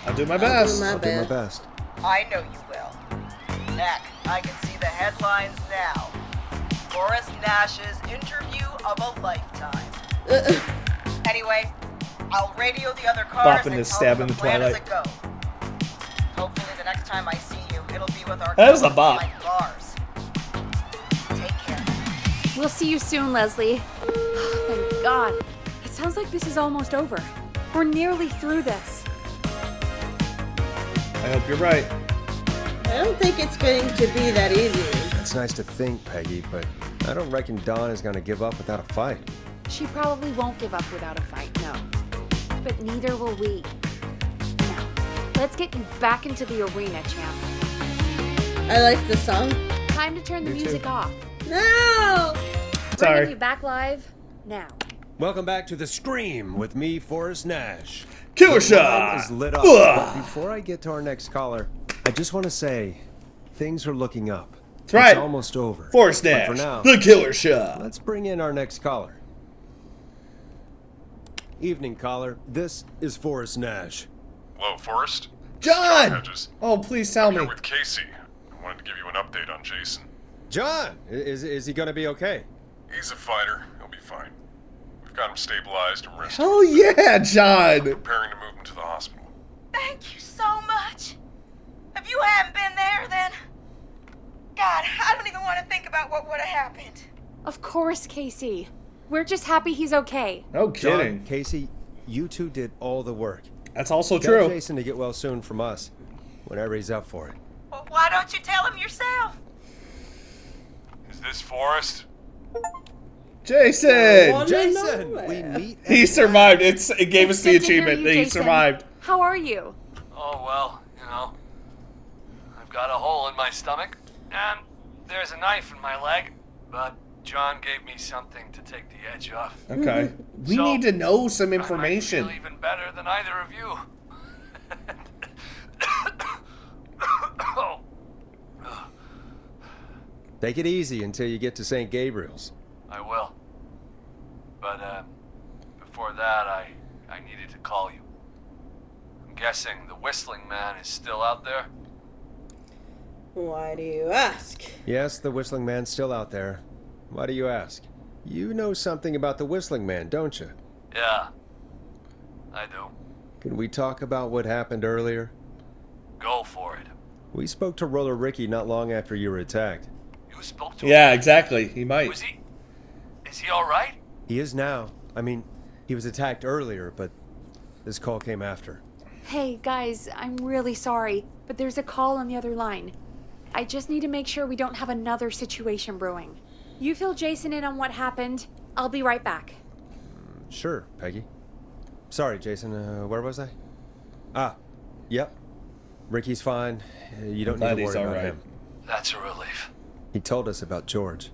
Speaker 1: I'll do my best.
Speaker 3: I'll do my best.
Speaker 6: I know you will. Heck, I can see the headlines now. Forrest Nash's interview of a lifetime. Anyway, I'll radio the other cars
Speaker 1: Bopping
Speaker 6: and
Speaker 1: this
Speaker 6: tell
Speaker 1: stab
Speaker 6: them
Speaker 1: in
Speaker 6: the
Speaker 1: the
Speaker 6: plan as
Speaker 1: twilight.
Speaker 6: it goes. Hopefully the next time I see you, it'll be with our
Speaker 1: That was a bop.
Speaker 6: like bars. Take care.
Speaker 2: We'll see you soon, Leslie. Thank God. It sounds like this is almost over. We're nearly through this.
Speaker 1: I hope you're right.
Speaker 4: I don't think it's going to be that easy.
Speaker 3: It's nice to think, Peggy, but I don't reckon Dawn is going to give up without a fight.
Speaker 2: She probably won't give up without a fight, no. But neither will we. Now, let's get you back into the arena, champ.
Speaker 4: I like the song.
Speaker 2: Time to turn the
Speaker 3: Me too.
Speaker 2: music off.
Speaker 4: No!
Speaker 1: Sorry.
Speaker 2: Bringing you back live now.
Speaker 3: Welcome back to The Scream with me, Forrest Nash.
Speaker 1: Killer
Speaker 3: The line
Speaker 1: shot.
Speaker 3: is lit up.
Speaker 1: Ugh.
Speaker 3: But before I get to our next caller, I just want to say things are looking up.
Speaker 1: That's right.
Speaker 3: It's almost over.
Speaker 1: Forrest
Speaker 3: But
Speaker 1: Nash.
Speaker 3: for now,
Speaker 1: The killer shot.
Speaker 3: let's bring in our next caller. Evening, caller. This is Forrest Nash.
Speaker 10: Hello, Forrest.
Speaker 1: John!
Speaker 10: Hedges.
Speaker 1: Oh, please tell me.
Speaker 10: Here with Casey. I wanted to give you an update on Jason.
Speaker 3: John, is he going to be okay?
Speaker 10: He's a fighter. He'll be fine. We've got him stabilized and rested.
Speaker 1: Hell yeah, John!
Speaker 10: Preparing to move him to the hospital.
Speaker 6: Thank you so much. If you hadn't been there, then... God, I don't even want to think about what would have happened.
Speaker 2: Of course, Casey. We're just happy he's okay.
Speaker 1: No kidding.
Speaker 3: John, Casey, you two did all the work.
Speaker 1: That's also
Speaker 3: Tell
Speaker 1: true.
Speaker 3: Jason to get well soon from us, whenever he's up for it.
Speaker 6: Well, why don't you tell him yourself?
Speaker 10: Is this Forrest?
Speaker 1: Jason!
Speaker 4: Wanna
Speaker 3: Jason,
Speaker 4: know
Speaker 3: we
Speaker 4: it?
Speaker 3: meet.
Speaker 1: He survived. It gave us the
Speaker 2: Good to hear
Speaker 1: achievement
Speaker 2: you,
Speaker 1: that he
Speaker 2: Jason.
Speaker 1: survived.
Speaker 2: How are you?
Speaker 11: Oh, well, you know. I've got a hole in my stomach, and there's a knife in my leg, but John gave me something to take the edge off.
Speaker 1: Okay. We
Speaker 11: So,
Speaker 1: need to know some
Speaker 11: I might
Speaker 1: information.
Speaker 11: feel even better than either of you. Oh.
Speaker 3: Take it easy until you get to St. Gabriel's.
Speaker 11: I will. But, before that, I needed to call you. I'm guessing the Whistling Man is still out there?
Speaker 4: Why do you ask?
Speaker 3: Yes, the Whistling Man's still out there. Why do you ask? You know something about the Whistling Man, don't you?
Speaker 11: Yeah. I do.
Speaker 3: Can we talk about what happened earlier?
Speaker 11: Go for it.
Speaker 3: We spoke to Roller Ricky not long after you were attacked.
Speaker 11: You spoke to him?
Speaker 1: Yeah, exactly. He might.
Speaker 11: Is he alright?
Speaker 3: He is now. I mean, he was attacked earlier, but this call came after.
Speaker 2: Hey, guys, I'm really sorry, but there's a call on the other line. I just need to make sure we don't have another situation brewing. You fill Jason in on what happened. I'll be right back.
Speaker 3: Sure, Peggy. Sorry, Jason. Where was I? Ah, yep. Ricky's fine. You don't need to worry about him.
Speaker 11: That's a relief.
Speaker 3: He told us about George.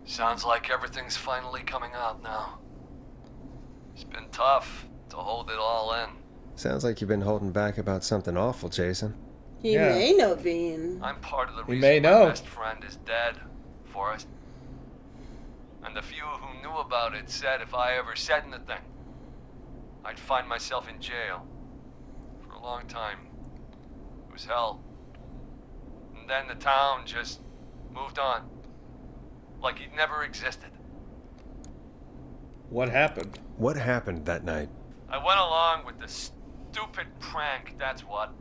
Speaker 11: Sounds like everything's finally coming out now. It's been tough to hold it all in.
Speaker 3: Sounds like you've been holding back about something awful, Jason.
Speaker 4: He may know Bean.
Speaker 11: I'm part of the
Speaker 1: He
Speaker 11: reason
Speaker 1: may
Speaker 11: my
Speaker 1: know.
Speaker 11: best friend is dead, Forrest. And the few who knew about it said if I ever said anything, I'd find myself in jail. For a long time. It was hell. And then the town just moved on. Like he'd never existed.
Speaker 1: What happened?
Speaker 3: What happened that night?
Speaker 11: I went along with the stupid prank, that's what.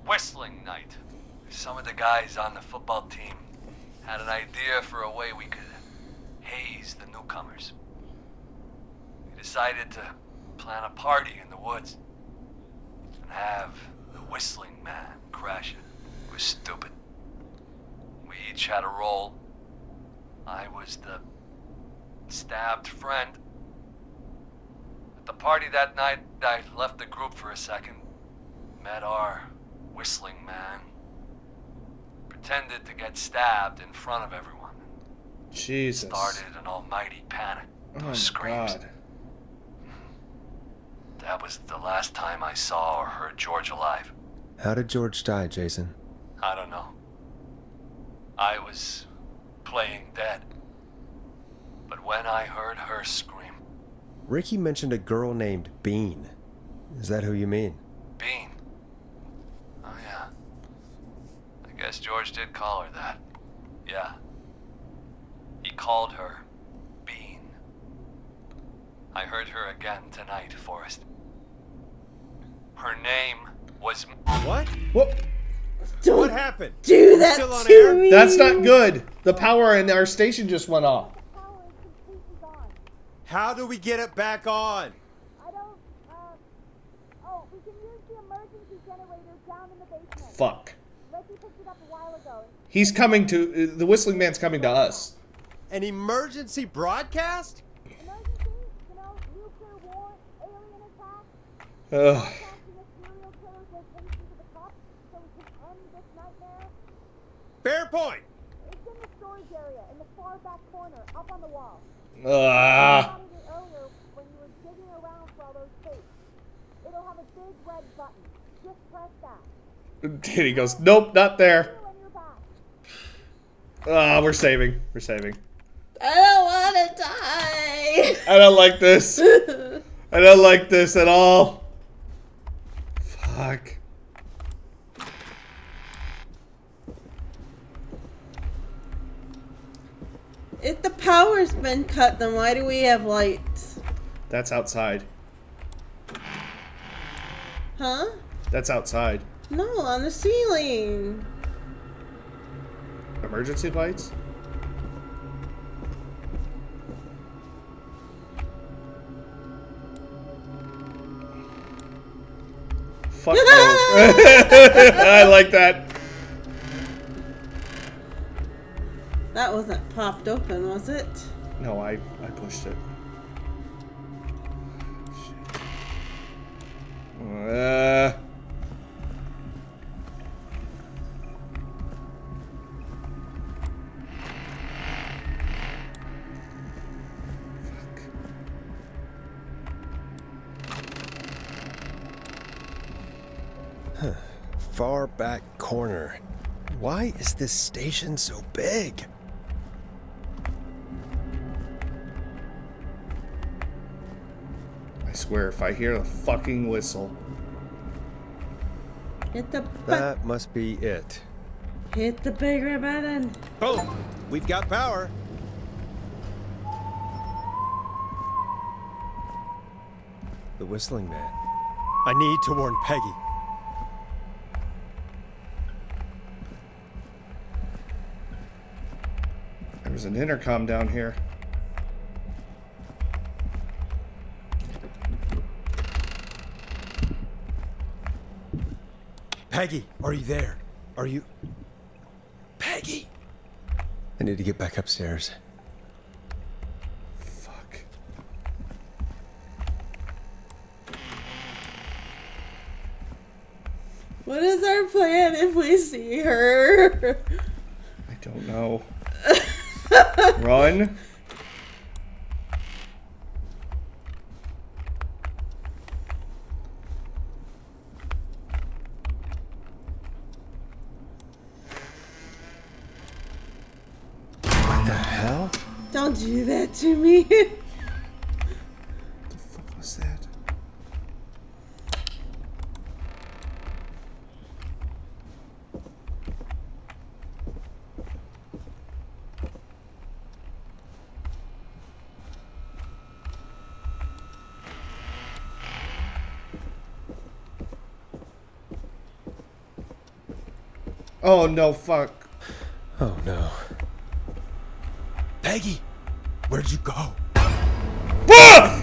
Speaker 11: Whistling night. Some of the guys on the football team had an idea for a way we could haze the newcomers. We decided to plan a party in the woods and have the Whistling Man crash it. It was stupid. We each had a role. I was the stabbed friend. At the party that night, I left the group for a second. Met our Whistling Man. Pretended to get stabbed in front of everyone.
Speaker 1: Jesus.
Speaker 11: Started an almighty panic.
Speaker 1: Oh
Speaker 11: Those
Speaker 1: my
Speaker 11: screams.
Speaker 1: God.
Speaker 11: That was the last time I saw or heard George alive.
Speaker 3: How did George die, Jason?
Speaker 11: I don't know. I was playing dead. But when I heard her scream...
Speaker 3: Ricky mentioned a girl named Bean. Is that who you mean?
Speaker 11: Bean. Oh, yeah. I guess George did call her that. Yeah. He called her Bean. I heard her again tonight, Forrest. Her name was...
Speaker 3: What?
Speaker 1: What?
Speaker 3: What happened?
Speaker 4: Do
Speaker 3: We're
Speaker 4: that
Speaker 3: still on
Speaker 4: to
Speaker 3: air?
Speaker 4: me.
Speaker 1: That's not good. The power in our station just went off.
Speaker 3: How do we get it back on?
Speaker 9: We can use the emergency generator down in the basement.
Speaker 1: Fuck.
Speaker 9: Reggie picked it up a while ago.
Speaker 1: He's coming to... the Whistling Man's coming to us.
Speaker 3: An emergency broadcast?
Speaker 9: Emergency, nuclear war, alien attack.
Speaker 1: Ugh.
Speaker 9: Casting a serial killer's location to the cops so we can end this nightmare.
Speaker 3: Fair point.
Speaker 9: It's in the storage area in the far back corner, up on the wall.
Speaker 1: Ah.
Speaker 9: I spotted it earlier when you were digging around for all those tapes. It'll have a big red button. Just press that.
Speaker 1: And he goes, nope, not there.
Speaker 9: When you're back.
Speaker 1: Ah, we're saving. We're saving.
Speaker 4: I don't want to die.
Speaker 1: I don't like this. I don't like this at all. Fuck.
Speaker 4: If the power's been cut, then why do we have lights?
Speaker 1: That's outside.
Speaker 4: Huh?
Speaker 1: That's outside.
Speaker 4: No, on the ceiling.
Speaker 1: Emergency lights? Fuck no. I like that.
Speaker 4: That wasn't popped open, was it?
Speaker 1: No, I pushed it. Shit.
Speaker 3: Far back corner. Why is this station so big?
Speaker 1: I swear, if I hear the fucking whistle.
Speaker 4: Hit the
Speaker 3: That must be it.
Speaker 4: hit the bigger button.
Speaker 3: Boom! We've got power. The Whistling Man. I need to warn Peggy.
Speaker 1: There's an intercom down here.
Speaker 3: Peggy, are you there? Are you... Peggy! I need to get back upstairs.
Speaker 1: Fuck.
Speaker 4: What is our plan if we see her?
Speaker 1: I don't know. Run.
Speaker 3: What the hell?
Speaker 4: Don't do that to me.
Speaker 1: What the fuck was that? Oh no, fuck.
Speaker 3: Oh no. Peggy! Where'd you go?
Speaker 1: Ah!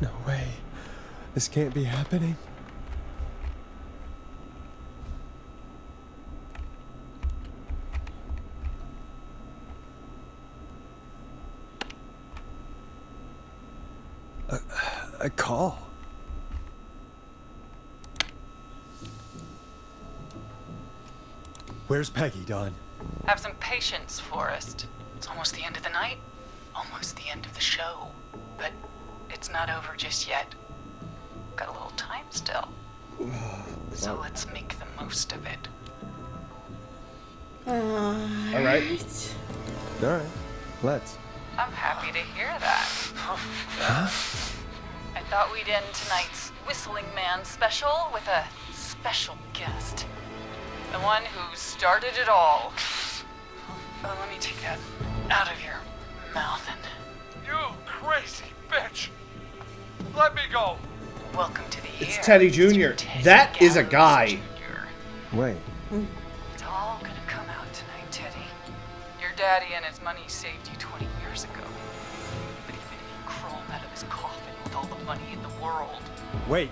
Speaker 3: No way. This can't be happening. A call. Where's Peggy, Don?
Speaker 7: Have some patience, Forrest. It's almost the end of the night, almost the end of the show. But it's not over just yet. Got a little time still. So let's make the most of it.
Speaker 1: All right.
Speaker 3: All right, let's.
Speaker 7: I'm happy to hear that.
Speaker 3: Huh?
Speaker 7: I thought we'd end tonight's Whistling Man special with a special guest. The one who started it all. Let me take that out of your mouth and...
Speaker 11: You crazy bitch! Let me go!
Speaker 7: Welcome to the year.
Speaker 1: It's Teddy Jr. That is a guy.
Speaker 3: Wait.
Speaker 7: It's all gonna come out tonight, Teddy. Your daddy and his money saved you 20 years ago. But even if he crawled out of his coffin with all the money in the world...
Speaker 3: Wait,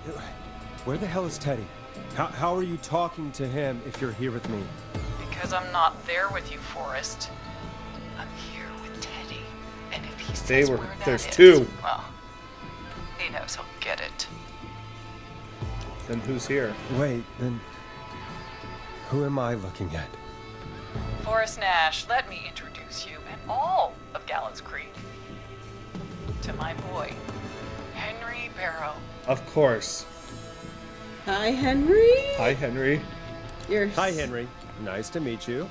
Speaker 3: where the hell is Teddy? How are you talking to him if you're here with me?
Speaker 7: Because I'm not there with you, Forrest. I'm here with Teddy. And if he says
Speaker 1: They were.
Speaker 7: where that
Speaker 1: There's
Speaker 7: is,
Speaker 1: two.
Speaker 7: well, he knows he'll get it.
Speaker 1: Then who's here?
Speaker 3: Wait, then who am I looking at?
Speaker 7: Forrest Nash, let me introduce you and all of Gallows Creek to my boy, Henry Barrow.
Speaker 1: Of course.
Speaker 4: Hi, Henry.
Speaker 1: Hi, Henry.
Speaker 3: Hi, Henry. Nice to meet you.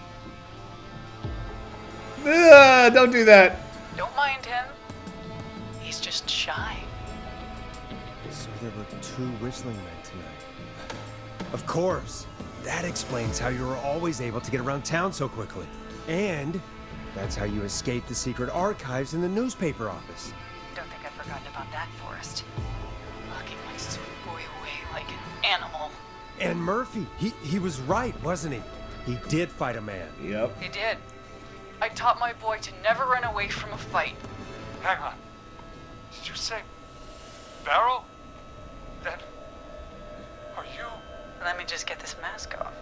Speaker 1: Don't do that.
Speaker 7: Don't mind him. He's just shy.
Speaker 3: So there were two whistling men tonight. Of course. That explains how you were always able to get around town so quickly. And that's how you escaped the secret archives in the newspaper office.
Speaker 7: Don't think I've forgotten about that, Forrest. Locking my sweet boy away like an animal.
Speaker 3: And Murphy, he was right, wasn't he? He did fight a man.
Speaker 1: Yep.
Speaker 7: He did. I taught my boy to never run away from a fight.
Speaker 11: Hang on. Did you say Barrow? Then are you?
Speaker 7: Let me just get this mask off.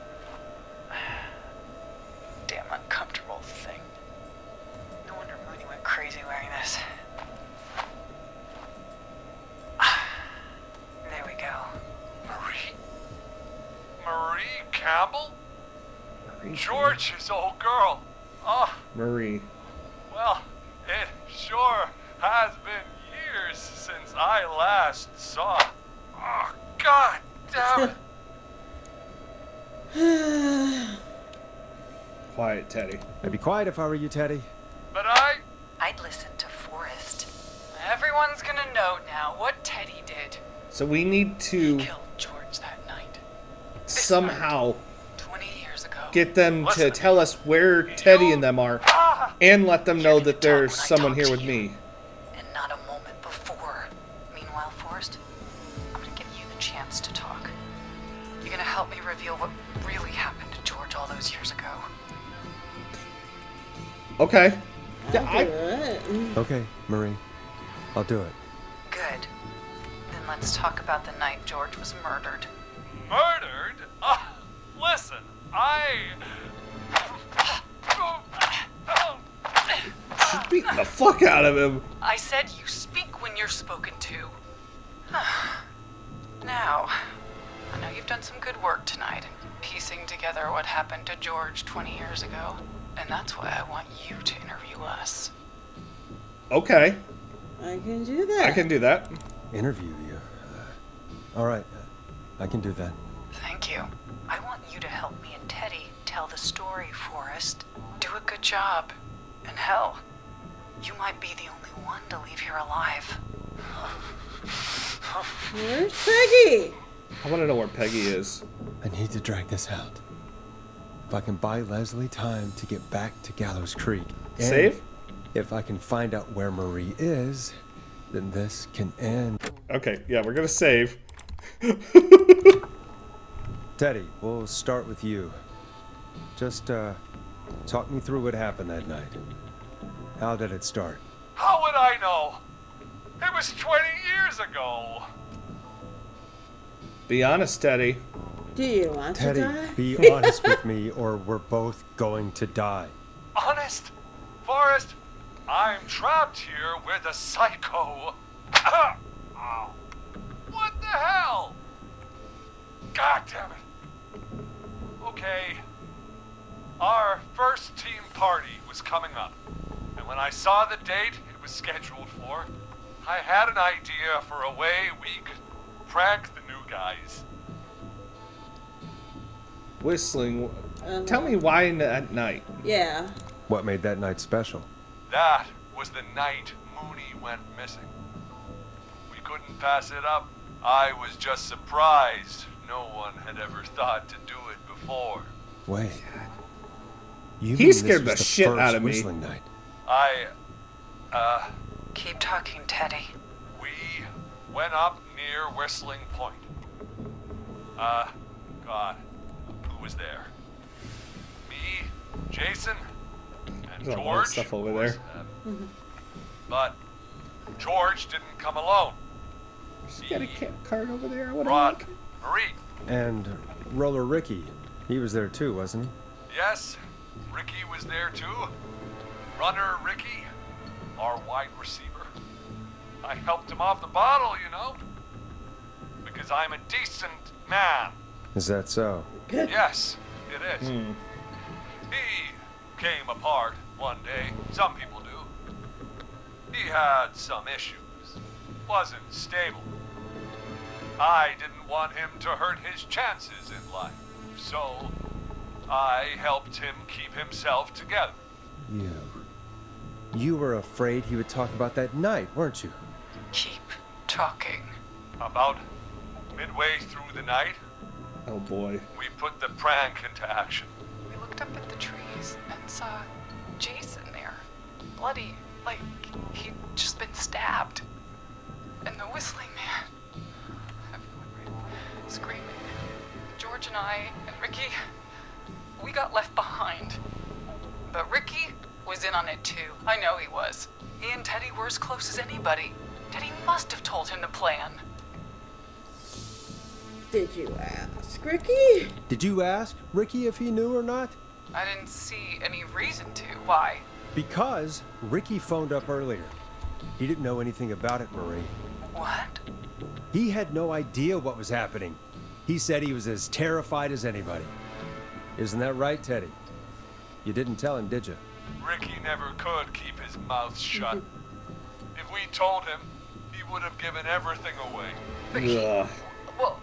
Speaker 7: Damn uncomfortable thing. No wonder Mooney went crazy wearing this. There we go.
Speaker 11: Marie Campbell? George's old girl. Oh,
Speaker 1: Marie.
Speaker 11: well, it sure has been years since I last saw. Oh, God damn it.
Speaker 1: Quiet, Teddy.
Speaker 3: I'd be quiet if I were you, Teddy.
Speaker 11: But
Speaker 7: I'd listen to Forrest. Everyone's gonna know now what Teddy did.
Speaker 1: So we need to
Speaker 7: Killed George that night.
Speaker 1: somehow
Speaker 7: 20 years ago.
Speaker 1: get them to tell us where Teddy and them are, and let them know that there's someone here with me.
Speaker 7: And not a moment before. Meanwhile, Forrest, I'm gonna give you the chance to talk. You're gonna help me reveal what really happened to George all those years ago.
Speaker 1: Okay.
Speaker 3: Okay, Marie. I'll do it.
Speaker 7: Good. Then let's talk about the night George was murdered.
Speaker 11: murdered? Listen,
Speaker 1: She's beating the fuck out of him.
Speaker 7: I said you speak when you're spoken to. Now, I know you've done some good work tonight in piecing together what happened to George 20 years ago, and that's why I want you to interview us.
Speaker 1: Okay.
Speaker 4: I can do that.
Speaker 1: I can do that.
Speaker 3: Interview you. All right. I can do that.
Speaker 7: Thank you. I want you to help me and Teddy tell the story, Forrest. Do a good job. And hell, you might be the only one to leave here alive.
Speaker 4: Where's Peggy?
Speaker 1: I want to know where Peggy is.
Speaker 3: I need to drag this out. If I can buy Leslie time to get back to Gallows Creek. And
Speaker 1: Save?
Speaker 3: if I can find out where Marie is, then this can end.
Speaker 1: Okay, yeah, we're gonna save.
Speaker 3: Teddy, we'll start with you. Just, talk me through what happened that night. How did it start?
Speaker 11: How would I know? It was 20 years ago.
Speaker 1: Be honest, Teddy.
Speaker 4: Do you want
Speaker 3: Teddy,
Speaker 4: to die?
Speaker 3: be honest with me or we're both going to die.
Speaker 11: Honest? Forrest, I'm trapped here with a psycho. Oh. What the hell? God damn it. Okay. Our first team party was coming up. And when I saw the date it was scheduled for, I had an idea for a way we could prank the new guys.
Speaker 1: Whistling. Tell me why at night.
Speaker 4: Yeah.
Speaker 3: What made that night special?
Speaker 11: That was the night Mooney went missing. We couldn't pass it up. I was just surprised no one had ever thought to do it before.
Speaker 3: Wait. You
Speaker 1: He
Speaker 3: mean
Speaker 1: scared
Speaker 3: this was
Speaker 1: the shit
Speaker 3: first
Speaker 1: out of me.
Speaker 3: Whistling night?
Speaker 7: Keep talking, Teddy.
Speaker 11: We went up near Whistling Point. God, who was there? Me, Jason, and
Speaker 1: There's a lot of
Speaker 11: George.
Speaker 1: stuff over
Speaker 11: of course,
Speaker 1: there.
Speaker 11: But George didn't come alone.
Speaker 1: She's got a card over there. I want to
Speaker 11: Brought
Speaker 1: look.
Speaker 11: Marie.
Speaker 3: And Roller Ricky. He was there too, wasn't he?
Speaker 11: Yes, Ricky was there too. Runner Ricky, our wide receiver. I helped him off the bottle, you know. Because I'm a decent man.
Speaker 3: Is that so?
Speaker 11: Yes, it is. He came apart one day. Some people do. He had some issues. Wasn't stable. I didn't want him to hurt his chances in life. So, I helped him keep himself together.
Speaker 3: You were afraid he would talk about that night, weren't you?
Speaker 7: Keep talking.
Speaker 11: About midway through the night,
Speaker 1: Oh boy.
Speaker 11: we put the prank into action.
Speaker 7: We looked up at the trees and saw Jason there. Bloody, like he'd just been stabbed. And the whistling man. Everyone screaming. George and I and Ricky, we got left behind. But Ricky was in on it too. I know he was. He and Teddy were as close as anybody. Teddy must have told him the plan.
Speaker 4: Did you ask, Ricky?
Speaker 3: Did you ask Ricky if he knew or not?
Speaker 7: I didn't see any reason to. Why?
Speaker 3: Because Ricky phoned up earlier. He didn't know anything about it, Marie.
Speaker 7: What?
Speaker 3: He had no idea what was happening. He said he was as terrified as anybody. Isn't that right, Teddy? You didn't tell him, did you?
Speaker 11: Ricky never could keep his mouth shut. If we told him, he would have given everything away.
Speaker 7: But he,
Speaker 1: Ugh.
Speaker 7: well,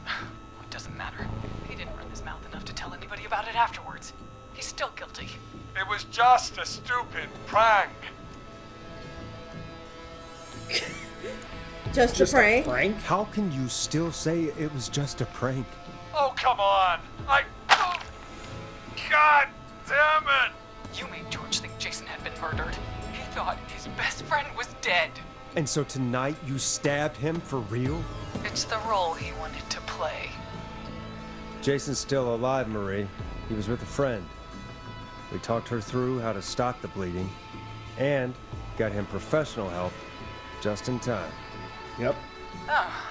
Speaker 7: it doesn't matter. He didn't run his mouth enough to tell anybody about it afterwards. He's still guilty.
Speaker 11: It was just a stupid prank.
Speaker 4: Just a prank?
Speaker 3: How can you still say it was just a prank?
Speaker 11: Oh, come on. Oh, God damn it.
Speaker 7: You made George think Jason had been murdered. He thought his best friend was dead.
Speaker 3: And so tonight you stabbed him for real?
Speaker 7: It's the role he wanted to play.
Speaker 3: Jason's still alive, Marie. He was with a friend. We talked her through how to stop the bleeding and got him professional help just in time.
Speaker 1: Yep.
Speaker 7: Oh.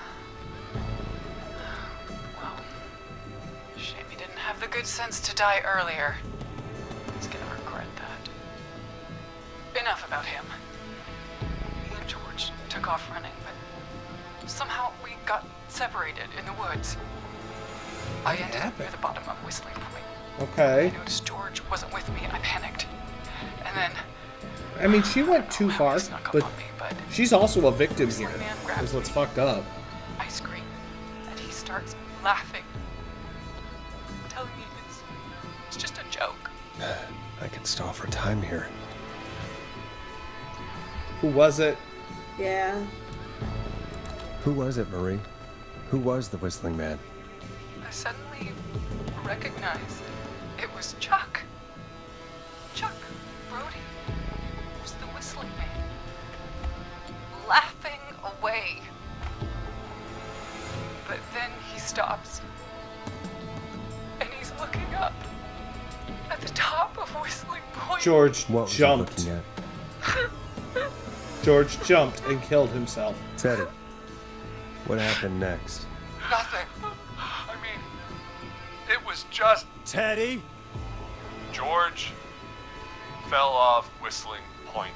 Speaker 7: Well, shame he didn't have the good sense to die earlier. He's gonna regret that. Enough about him. He and George took off running, but Somehow we got separated in the woods. I ended up near the bottom of Whistling Point.
Speaker 1: Okay.
Speaker 7: I noticed George wasn't with me. I panicked. And then
Speaker 1: I mean, she went too far, but she's also a victim here. Is what's fucked up.
Speaker 7: I scream, and he starts laughing, telling me it's just a joke.
Speaker 3: I could stall for time here.
Speaker 1: Who was it?
Speaker 4: Yeah.
Speaker 3: Who was it, Marie? Who was the Whistling Man?
Speaker 7: I suddenly recognized it was Chuck. Chuck Brody was the Whistling Man, laughing away. But then he stops, and he's looking up at the top of Whistling Point.
Speaker 1: George
Speaker 3: What was he
Speaker 1: jumped.
Speaker 3: looking at?
Speaker 1: George jumped and killed himself.
Speaker 3: Teddy. What happened next?
Speaker 11: Nothing. I mean, it was just
Speaker 3: Teddy?
Speaker 11: George fell off Whistling Point.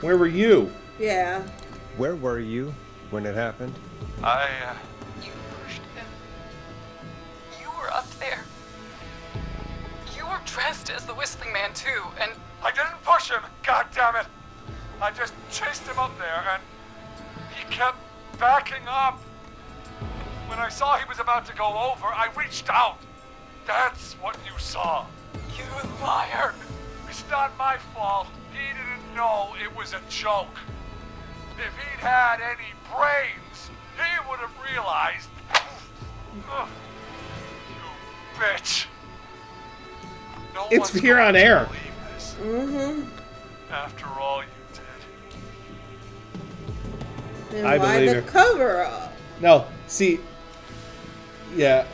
Speaker 1: Where were you?
Speaker 4: Yeah.
Speaker 3: Where were you when it happened?
Speaker 7: You pushed him. You were up there. You were dressed as the Whistling Man too, and
Speaker 11: I didn't push him, God damn it! I just chased him up there and he kept backing up. When I saw he was about to go over, I reached out. That's what you saw.
Speaker 7: you liar.
Speaker 11: It's not my fault. He didn't know it was a joke. If he'd had any brains, he would have realized. Ugh. You bitch. No
Speaker 1: It's
Speaker 11: one's
Speaker 1: here
Speaker 11: going
Speaker 1: on
Speaker 11: to
Speaker 1: air.
Speaker 11: believe this.
Speaker 4: Mm-hmm.
Speaker 11: After all you did.
Speaker 4: And
Speaker 1: I
Speaker 4: why
Speaker 1: believe
Speaker 4: the
Speaker 1: her.
Speaker 4: cover up?
Speaker 1: No, see, yeah.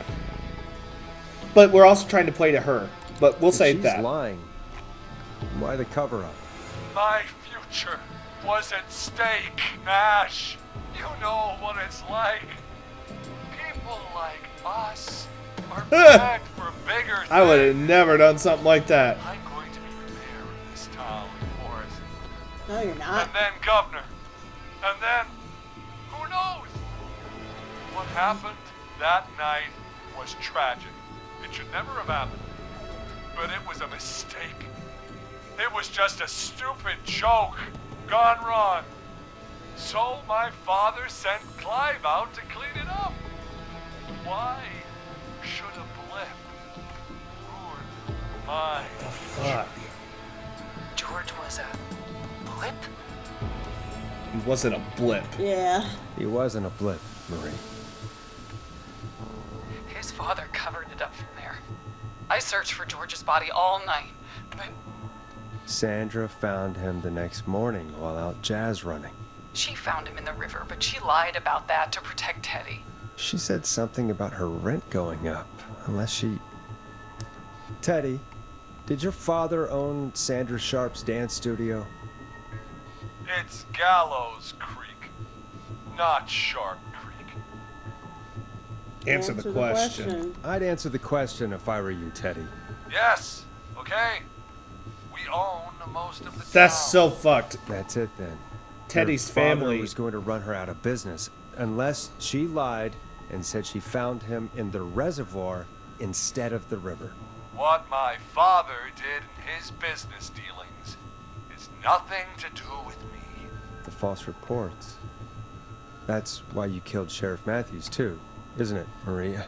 Speaker 1: But we're also trying to play to her. But we'll
Speaker 3: If
Speaker 1: save
Speaker 3: she's
Speaker 1: that.
Speaker 3: lying. Why the cover-up?
Speaker 11: My future was at stake, Nash. You know what it's like. People like us are begged for bigger things.
Speaker 1: I would have never done something like that.
Speaker 11: I'm going to be the mayor of this town, Forrest.
Speaker 4: No, you're not.
Speaker 11: And then governor. And then, who knows? What happened that night was tragic. It should never have happened. But it was a mistake. It was just a stupid joke gone wrong. So my father sent Clive out to clean it up. Why should a blip ruin my
Speaker 1: Fuck.
Speaker 6: George was a blip?
Speaker 1: He wasn't a blip.
Speaker 4: Yeah.
Speaker 3: He wasn't a blip, Marie.
Speaker 7: His father covered it up from there. I searched for George's body all night, but
Speaker 3: Sandra found him the next morning while out jazz running.
Speaker 7: she found him in the river, but she lied about that to protect Teddy.
Speaker 3: She said something about her rent going up, unless she... Teddy, did your father own Sandra Sharp's dance studio?
Speaker 11: It's Gallows Creek, not Sharp Creek.
Speaker 1: Answer the question.
Speaker 3: I'd answer the question if I were you, Teddy.
Speaker 11: Yes, okay. We own most of the town.
Speaker 1: That's so fucked.
Speaker 3: That's it then.
Speaker 1: Teddy's
Speaker 3: Her father
Speaker 1: family.
Speaker 3: was going to run her out of business unless she lied and said she found him in the reservoir instead of the river.
Speaker 11: What my father did in his business dealings is nothing to do with me.
Speaker 3: The false reports. That's why you killed Sheriff Matthews too, isn't it, Maria?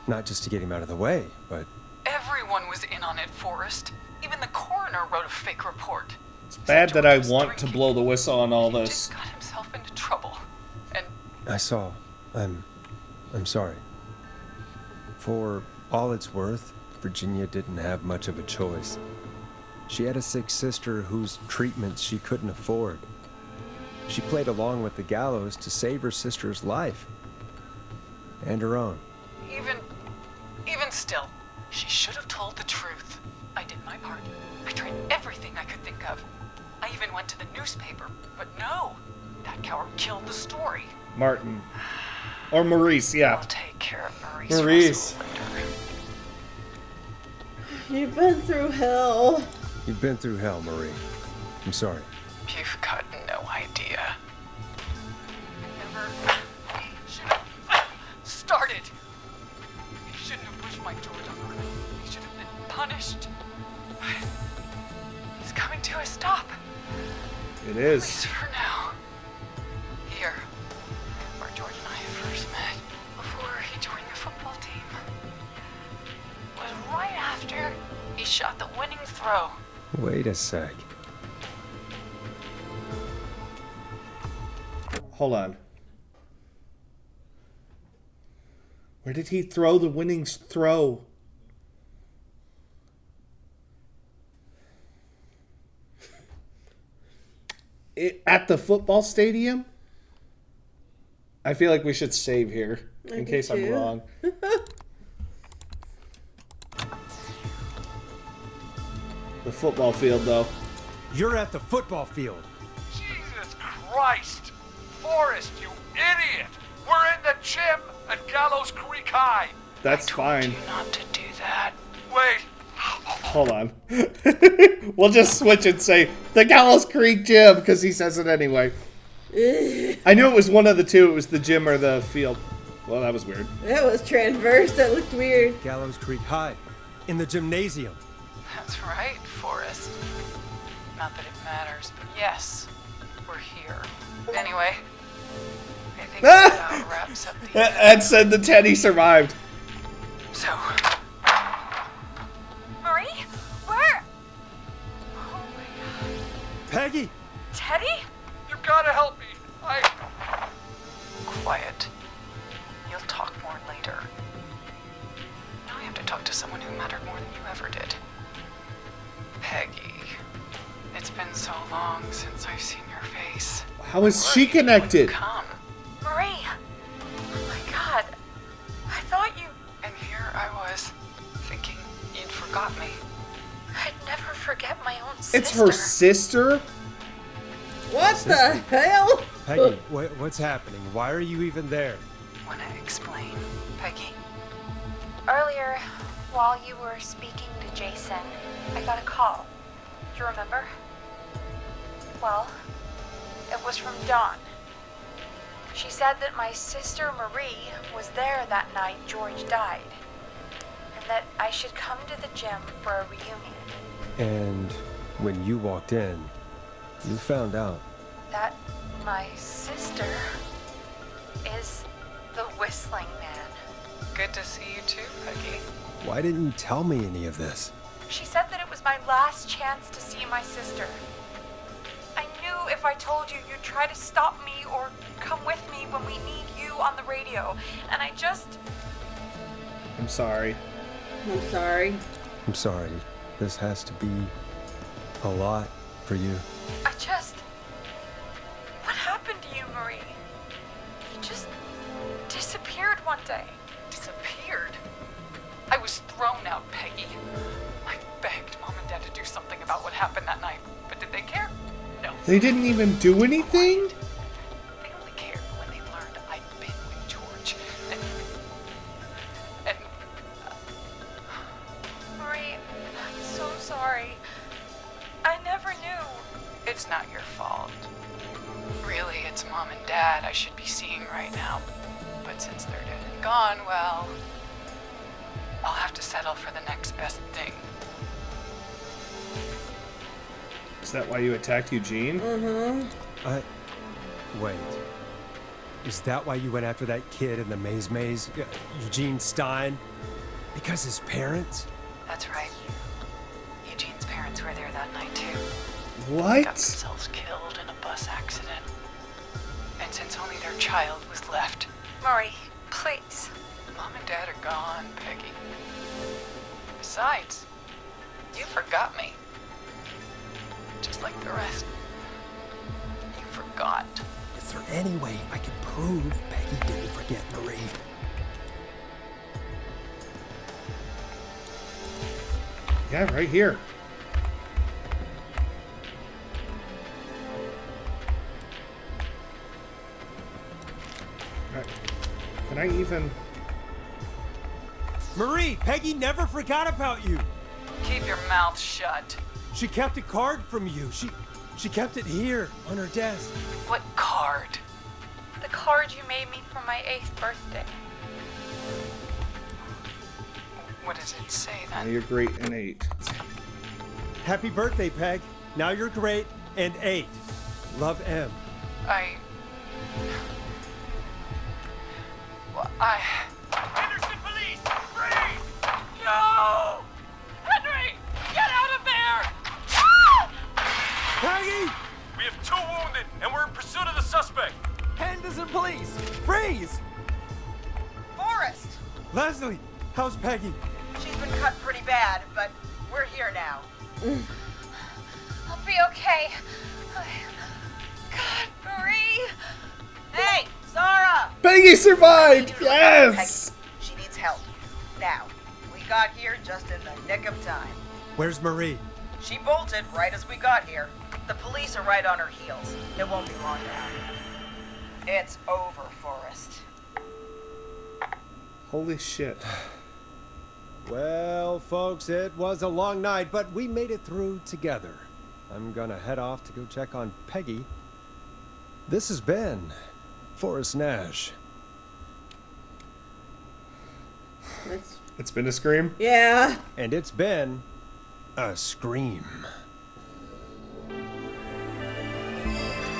Speaker 3: Not just to get him out of the way, but...
Speaker 7: Everyone was in on it, Forrest. Even the coroner wrote a fake report.
Speaker 1: It's bad that I want to blow the whistle on all this.
Speaker 7: Just got himself into trouble. And
Speaker 3: I saw. I'm sorry. For all it's worth, Virginia didn't have much of a choice. She had a sick sister whose treatments she couldn't afford. She played along with the gallows to save her sister's life. And her own.
Speaker 7: even still, she should have told the truth. I did my part. I tried everything I could think of. I even went to the newspaper, but no. That coward killed the story.
Speaker 1: Martin. Or Maurice, yeah.
Speaker 7: I'll take care of Maurice.
Speaker 1: Maurice.
Speaker 7: Russell later.
Speaker 4: You've been through hell.
Speaker 3: You've been through hell, Marie. I'm sorry.
Speaker 7: You've got no idea. never should have started. He shouldn't have pushed my George on the cliff. He should have been punished. He's coming to a stop.
Speaker 1: It
Speaker 7: At
Speaker 1: is.
Speaker 7: least for now. Here, where George and I first met, before he joined the football team, was right after he shot the winning throw.
Speaker 3: Wait a sec.
Speaker 1: Hold on. Where did he throw the winning throw? At the football stadium? I feel like we should save here in case I'm wrong. The football field, though.
Speaker 3: You're at the football field.
Speaker 11: Jesus Christ! Forrest, you idiot! We're in the gym at Gallows Creek High.
Speaker 1: That's fine.
Speaker 7: Not to do that.
Speaker 11: Wait.
Speaker 1: Hold on. We'll just switch and say the Gallows Creek Gym because he says it anyway. I knew it was one of the two. It was the gym or the field. Well, that was weird.
Speaker 4: That was transverse. That looked weird.
Speaker 3: Gallows Creek High. In the gymnasium.
Speaker 7: That's right, Forrest. Not that it matters, but yes, we're here. Anyway, I think that about wraps up the
Speaker 1: Ed said the Teddy survived.
Speaker 7: So,
Speaker 9: Marie? Where?
Speaker 7: oh my God.
Speaker 3: Peggy!
Speaker 9: Teddy?
Speaker 11: You gotta help me.
Speaker 7: Quiet. You'll talk more later. Now I have to talk to someone who mattered more than you ever did. Peggy. It's been so long since I've seen your face.
Speaker 1: How is she connected?
Speaker 7: Come.
Speaker 9: Marie! Oh my God. I thought you...
Speaker 7: And here I was, thinking you'd forgot me.
Speaker 9: I'd never forget my own sister.
Speaker 1: It's her sister?
Speaker 4: What the hell?
Speaker 3: Peggy, what's happening? Why are you even there?
Speaker 7: Wanna explain, Peggy?
Speaker 9: Earlier, while you were speaking to Jason, I got a call. Do you remember? Well, it was from Dawn. She said that my sister Marie was there that night George died, and that I should come to the gym for a reunion.
Speaker 3: And when you walked in, you found out.
Speaker 9: That my sister is the Whistling Man.
Speaker 7: Good to see you too, Peggy.
Speaker 3: Why didn't you tell me any of this?
Speaker 9: She said that it was my last chance to see my sister. I knew if I told you, you'd try to stop me or come with me when we need you on the radio. And I just...
Speaker 1: I'm sorry.
Speaker 4: I'm sorry.
Speaker 3: I'm sorry. This has to be a lot for you.
Speaker 9: I just... What happened to you, Marie? You just disappeared one day.
Speaker 7: Disappeared? I was thrown out, Peggy. I begged Mom and Dad to do something about what happened that night, but did they care? No.
Speaker 1: They didn't even do anything?
Speaker 7: They only cared when they learned I'd been with George. And
Speaker 9: Marie, I'm so sorry. I never knew.
Speaker 7: it's not your fault. Really, it's Mom and Dad I should be seeing right now. But since they're dead and gone, well, I'll have to settle for the next best thing.
Speaker 1: Is that why you attacked Eugene?
Speaker 3: Wait. Is that why you went after that kid in the maze? Eugene Stein? Because his parents?
Speaker 7: That's right. Eugene's parents were there that night too.
Speaker 1: What?
Speaker 7: Got themselves killed in a bus accident. And since only their child was left,
Speaker 9: Marie, please.
Speaker 7: Mom and Dad are gone, Peggy. Besides, you forgot me. Just like the rest. You forgot.
Speaker 3: Is there any way I can prove Peggy didn't forget Marie?
Speaker 1: Yeah, right here. Alright. Can I even...
Speaker 3: Marie, Peggy never forgot about you.
Speaker 7: Keep your mouth shut.
Speaker 3: She kept a card from you. She kept it here on her desk.
Speaker 7: What card?
Speaker 9: The
Speaker 7: the card you made me for my 8th birthday. What does it say
Speaker 1: Now
Speaker 7: then?
Speaker 1: you're great and 8.
Speaker 3: Happy birthday, Peg. Now you're great and 8. Love, M.
Speaker 5: Henderson police! Freeze! No! Henry! Get out of there! Ah!
Speaker 3: Peggy!
Speaker 11: We have 2 wounded, and we're in pursuit of the suspect.
Speaker 12: Henderson police! Freeze!
Speaker 6: Forrest!
Speaker 3: Leslie, how's Peggy?
Speaker 6: She's been cut pretty bad, but we're here now.
Speaker 7: I'll be okay. God, Marie!
Speaker 6: Hey, Zara!
Speaker 1: Peggy survived! Yes!
Speaker 6: She needs help. Now, we got here just in the nick of time.
Speaker 3: Where's Marie?
Speaker 6: She bolted right as we got here. The police are right on her heels. It won't be long now. It's over, Forrest.
Speaker 1: Holy shit.
Speaker 3: Well, folks, it was a long night, but we made it through together. I'm gonna head off to go check on Peggy. This has been Forrest Nash.
Speaker 1: It's been a scream?
Speaker 4: Yeah.
Speaker 3: And it's been a scream.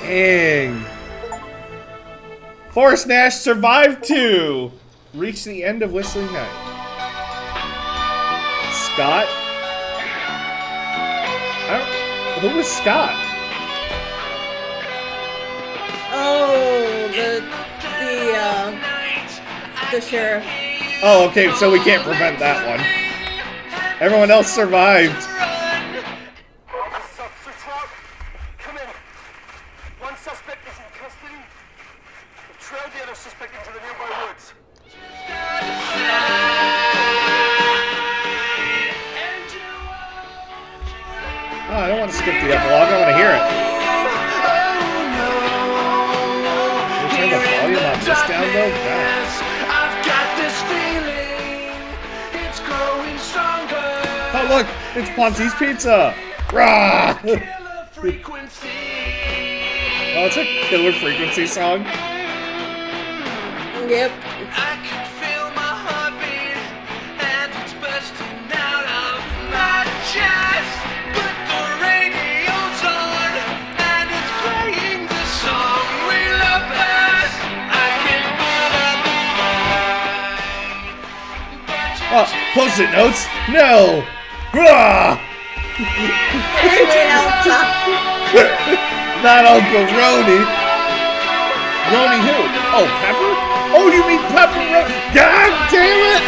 Speaker 1: Dang. Forrest Nash survived to reach the end of Whistling Night. Scott? Who was Scott?
Speaker 4: Oh, the sheriff.
Speaker 1: Oh, okay, so we can't prevent that one. Everyone else survived.
Speaker 10: Officer Trout, come in. One suspect is in custody. We've trailed the other suspect into the nearby woods.
Speaker 1: Oh, I don't want to skip the epilogue. I want to hear it. Can we turn the volume on this down, though? God. Oh, look! It's Ponte's Pizza! Rah! Oh, it's a Killer Frequency song.
Speaker 4: Yep.
Speaker 1: Oh, post-it notes? No! Rah! Not Uncle Roni. Roni who? Oh, Pepper? Oh, you mean Pepperoni? God damn it!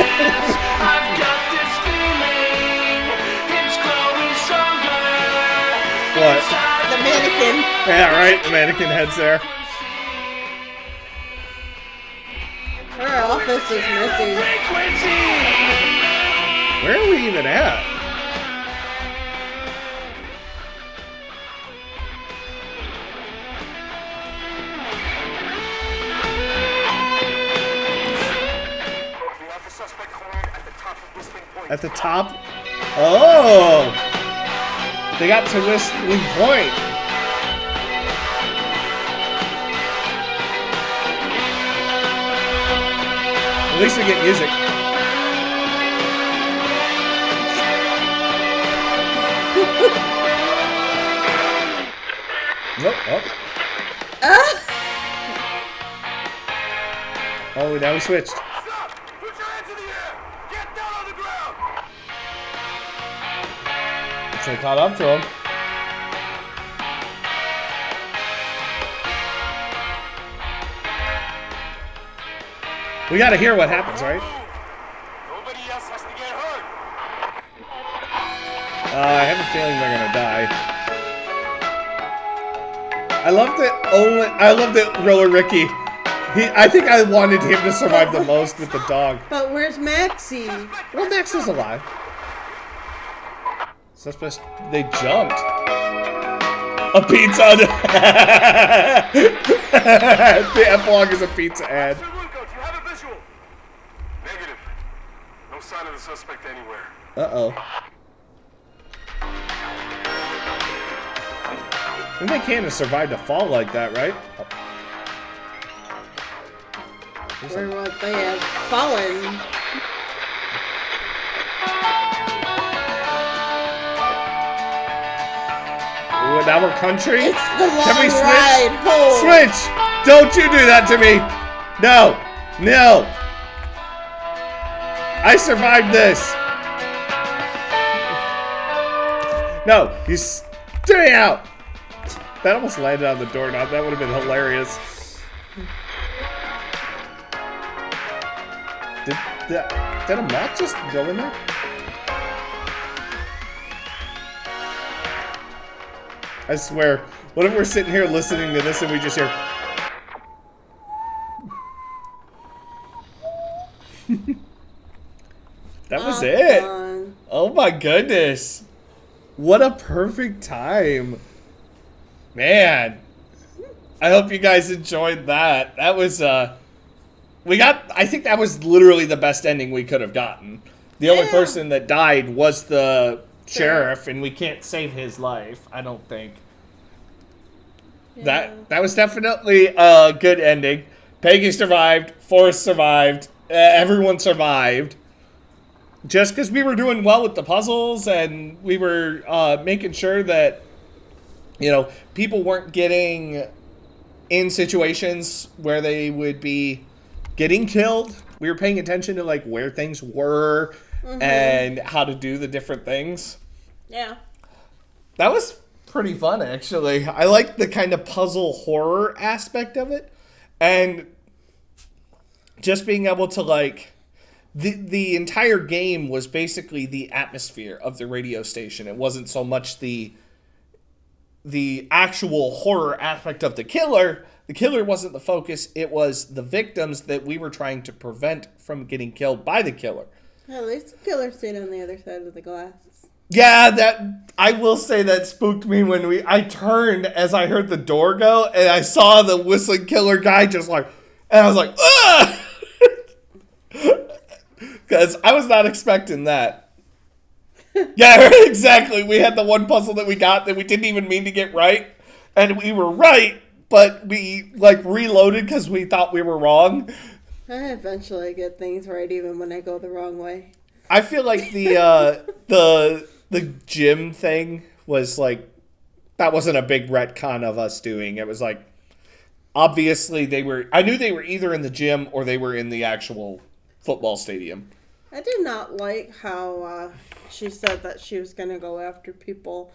Speaker 1: What?
Speaker 4: The mannequin.
Speaker 1: Yeah, right. The mannequin head's there.
Speaker 4: Her office is missing.
Speaker 1: Where are we even at?
Speaker 10: We have the suspect cornered at the top of Whistling Point.
Speaker 1: At the top? Oh! They got to Whistling Point. At least we get music. Nope. Oh, now we switched.
Speaker 10: Stop! Put your hands in the air! Get down on the ground!
Speaker 1: So I caught up to him. We gotta hear what happens, right?
Speaker 10: Nobody else has to get hurt.
Speaker 1: I have a feeling they're gonna die. I love that Roller Ricky. I think I wanted him to survive the most with the dog.
Speaker 4: But where's Maxie?
Speaker 1: Well, Max is alive. Suspect, they jumped. A pizza. The epilogue is a pizza ad.
Speaker 10: Sir Wilco, do you have a visual? Negative. No sign of the suspect anywhere.
Speaker 1: Uh-oh. And they can't have survived a fall like that, right?
Speaker 4: for what they have fallen.
Speaker 1: Ooh, now we're country?
Speaker 4: It's the long
Speaker 1: Can we switch?
Speaker 4: ride home.
Speaker 1: Switch! Don't you do that to me! No! No! I survived this! No! You stay out! That almost landed on the doorknob. That would have been hilarious. Did a mat just go in there? I swear, what if we're sitting here listening to this and we just hear... That was it. Oh my goodness. What a perfect time. Man. I hope you guys enjoyed that. That was, I think that was literally the best ending we could have gotten. The only person that died was the sheriff, and we can't save his life, I don't think.
Speaker 4: Yeah.
Speaker 1: That was definitely a good ending. Peggy survived, Forrest survived, everyone survived. Just because we were doing well with the puzzles, and we were making sure that, people weren't getting in situations where they would be getting killed. We were paying attention to where things were and how to do the different things.
Speaker 4: Yeah.
Speaker 1: That was pretty fun, actually. I like the kind of puzzle horror aspect of it. And just being able to, the entire game was basically the atmosphere of the radio station. It wasn't so much the actual horror aspect of the killer. The killer wasn't the focus. It was the victims that we were trying to prevent from getting killed by the killer.
Speaker 4: At least the killer stayed on the other side of the glass.
Speaker 1: Yeah, that I will say that spooked me when I turned as I heard the door go and I saw the whistling killer guy and I was like, ah! Because I was not expecting that. Yeah, exactly. We had the one puzzle that we got that we didn't even mean to get right. And we were right, but we reloaded because we thought we were wrong.
Speaker 4: I eventually get things right even when I go the wrong way.
Speaker 1: I feel like the gym thing was that wasn't a big retcon of us doing. It was obviously I knew they were either in the gym or they were in the actual football stadium.
Speaker 4: I did not like how she said that she was going to go after people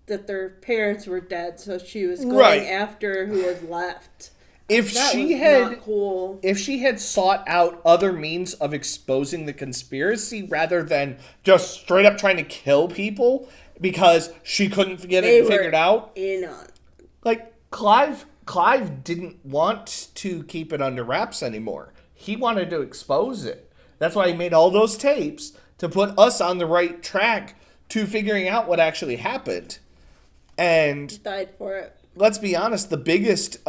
Speaker 4: that their parents were dead, so she was going after who was left.
Speaker 1: If
Speaker 4: that
Speaker 1: she
Speaker 4: was
Speaker 1: had
Speaker 4: not cool.
Speaker 1: If she had sought out other means of exposing the conspiracy rather than just straight up trying to kill people because she couldn't get it figured out.
Speaker 4: In on.
Speaker 1: Clive didn't want to keep it under wraps anymore. He wanted to expose it. That's why he made all those tapes to put us on the right track to figuring out what actually happened. And
Speaker 4: he died for it.
Speaker 1: Let's be honest, the biggest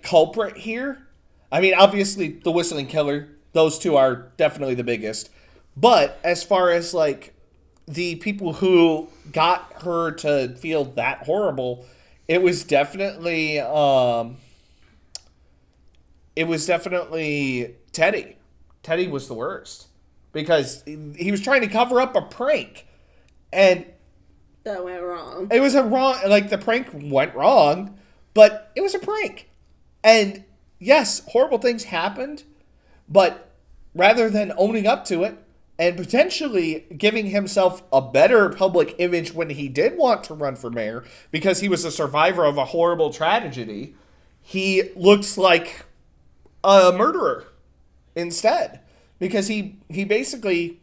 Speaker 1: culprit here, I mean, obviously the whistling killer, those two are definitely the biggest. But as far as the people who got her to feel that horrible, it was definitely Teddy. Teddy was the worst because he was trying to cover up a prank, and
Speaker 4: that went wrong.
Speaker 1: It was the prank went wrong, but it was a prank. And yes, horrible things happened, but rather than owning up to it and potentially giving himself a better public image when he did want to run for mayor because he was a survivor of a horrible tragedy, he looks like a murderer instead because he basically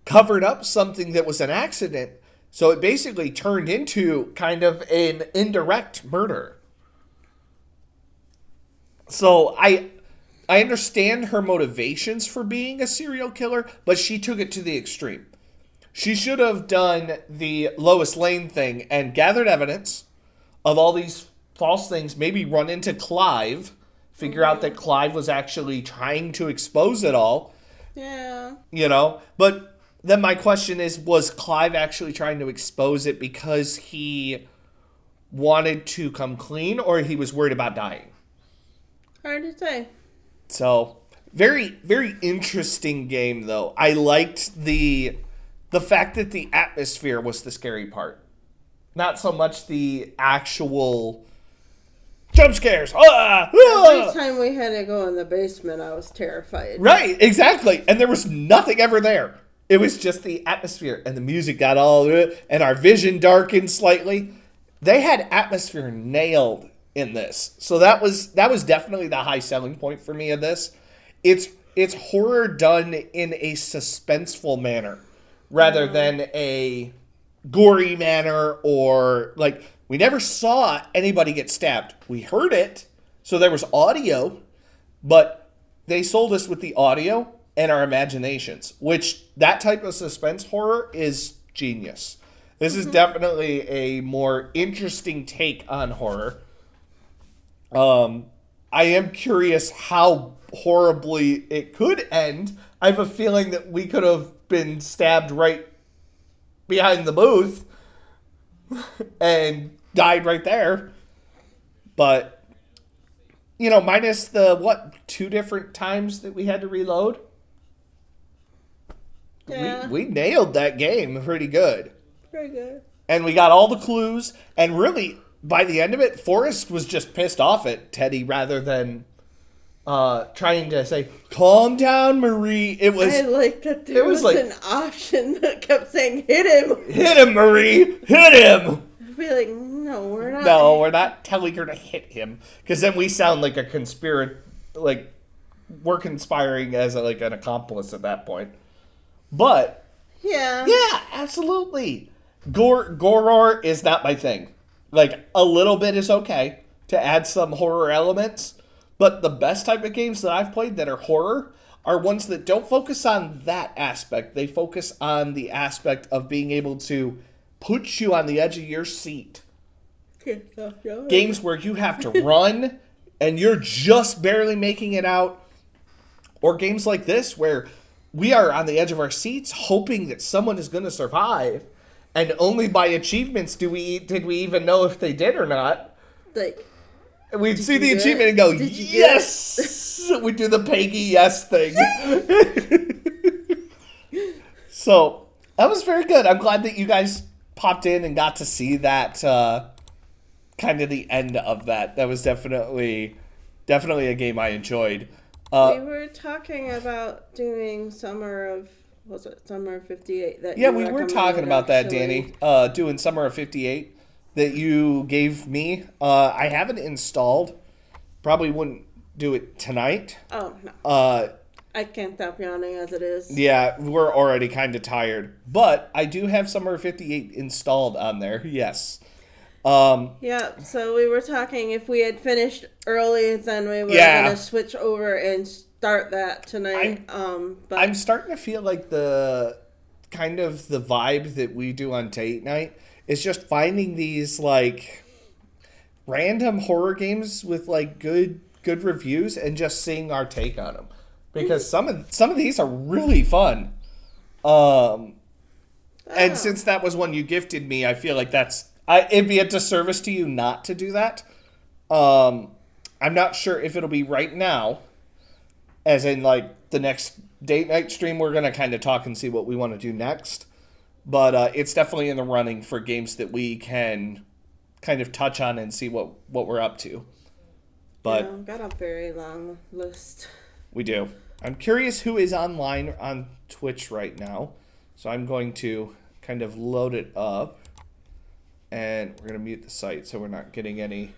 Speaker 1: covered up something that was an accident, so it basically turned into kind of an indirect murder. So I understand her motivations for being a serial killer, but she took it to the extreme. She should have done the Lois Lane thing and gathered evidence of all these false things, maybe run into Clive, figure out that Clive was actually trying to expose it all.
Speaker 4: Yeah.
Speaker 1: But then my question is, was Clive actually trying to expose it because he wanted to come clean or he was worried about dying.
Speaker 4: Hard to say.
Speaker 1: So, very, very interesting game, though. I liked the fact that the atmosphere was the scary part. Not so much the actual jump scares.
Speaker 4: Every time we had to go in the basement, I was terrified.
Speaker 1: Right, exactly. And there was nothing ever there. It was just the atmosphere, and the music got all, and our vision darkened slightly. They had atmosphere nailed in this. So that was definitely the high selling point for me of this. It's horror done in a suspenseful manner rather than a gory manner, or like we never saw anybody get stabbed. We heard it, so there was audio, but they sold us with the audio and our imaginations, which that type of suspense horror is genius. This is definitely a more interesting take on horror. I am curious how horribly it could end. I have a feeling that we could have been stabbed right behind the booth and died right there. But, you know, minus the, 2 different times that we had to reload?
Speaker 4: Yeah.
Speaker 1: We nailed that game pretty good.
Speaker 4: Very good.
Speaker 1: And we got all the clues, and really, by the end of it, Forrest was just pissed off at Teddy rather than trying to say, "Calm down, Marie." It was.
Speaker 4: I like that there was
Speaker 1: like,
Speaker 4: an option that kept saying, "Hit him."
Speaker 1: Hit him, Marie. Hit him.
Speaker 4: I'd be like, "No, we're not."
Speaker 1: No, we're not telling her to hit him, because then we sound like we're conspiring as an accomplice at that point. But
Speaker 4: yeah,
Speaker 1: absolutely. Gore is not my thing. Like, a little bit is okay to add some horror elements, but the best type of games that I've played that are horror are ones that don't focus on that aspect. They focus on the aspect of being able to put you on the edge of your seat. Games where you have to run and you're just barely making it out. Or games like this where we are on the edge of our seats hoping that someone is going to survive. And only by achievements did we even know if they did or not.
Speaker 4: Like,
Speaker 1: we'd see the achievement and go, yes! We do the Peggy yes thing. So, that was very good. I'm glad that you guys popped in and got to see that, kind of the end of that. That was definitely a game I enjoyed.
Speaker 4: We were talking about doing Summer of 58?
Speaker 1: Yeah, we were talking about that, Danny. Doing Summer of 58 that you gave me. I haven't installed. Probably wouldn't do it tonight.
Speaker 4: Oh, no. I can't stop yawning as it is.
Speaker 1: Yeah, we're already kind of tired. But I do have Summer of 58 installed on there, yes.
Speaker 4: Yeah, so we were talking if we had finished early, then we were going to switch over and start that tonight. But
Speaker 1: I'm starting to feel like the kind of the vibe that we do on date night is just finding these like random horror games with like good reviews and just seeing our take on them, because some of these are really fun. And since that was one you gifted me, I feel like it'd be a disservice to you not to do that. I'm not sure if it'll be right now. As in, like, the next date night stream, we're going to kind of talk and see what we want to do next. But it's definitely in the running for games that we can kind of touch on and see what we're up to. But
Speaker 4: I've got a very long list.
Speaker 1: We do. I'm curious who is online on Twitch right now. So I'm going to kind of load it up. And we're going to mute the site so we're not getting any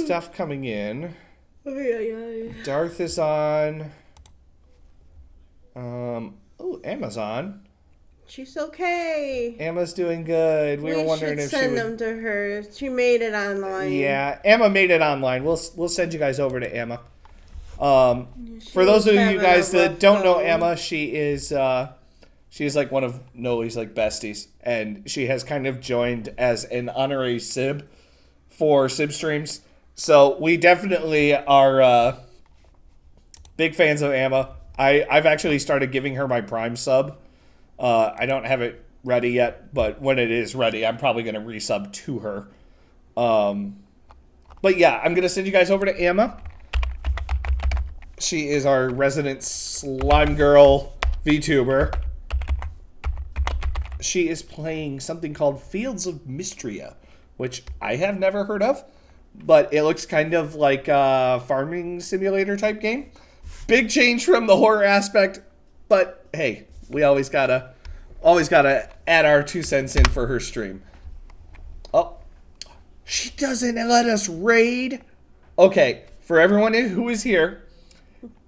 Speaker 1: stuff coming in. Darth is on. Amazon.
Speaker 4: She's okay.
Speaker 1: Emma's doing good. We were wondering if she would
Speaker 4: send them to her. She made it online.
Speaker 1: Yeah, Emma made it online. We'll send you guys over to Emma. For those of you guys that don't know Emma, she is like one of Noli's like besties, and she has kind of joined as an honorary Sib for Sib streams. So we definitely are big fans of Emma. I've actually started giving her my Prime sub. I don't have it ready yet, but when it is ready, I'm probably going to resub to her. But yeah, I'm going to send you guys over to Emma. She is our resident slime girl VTuber. She is playing something called Fields of Mystria, which I have never heard of, but it looks kind of like a farming simulator type game. Big change from the horror aspect, but hey, we always gotta add our 2 cents in for her stream. Oh, she doesn't let us raid. Okay, for everyone who is here,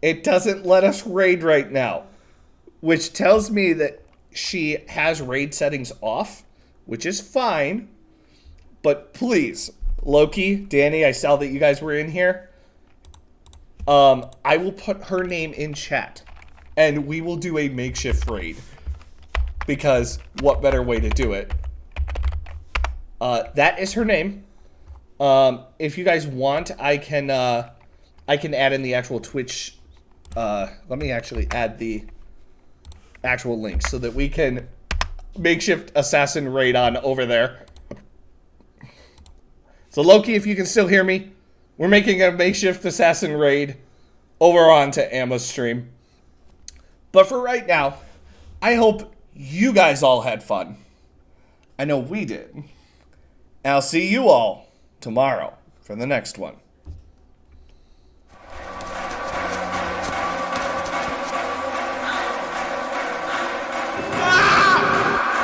Speaker 1: it doesn't let us raid right now, which tells me that she has raid settings off, which is fine. But please, Loki, Danny, I saw that you guys were in here. I will put her name in chat, and we will do a makeshift raid. Because what better way to do it? That is her name. If you guys want, I can add in the actual Twitch. Let me actually add the actual link so that we can makeshift assassin raid on over there. So Loki, if you can still hear me, we're making a makeshift assassin raid over onto Emma's stream. But for right now, I hope you guys all had fun. I know we did. And I'll see you all tomorrow for the next one.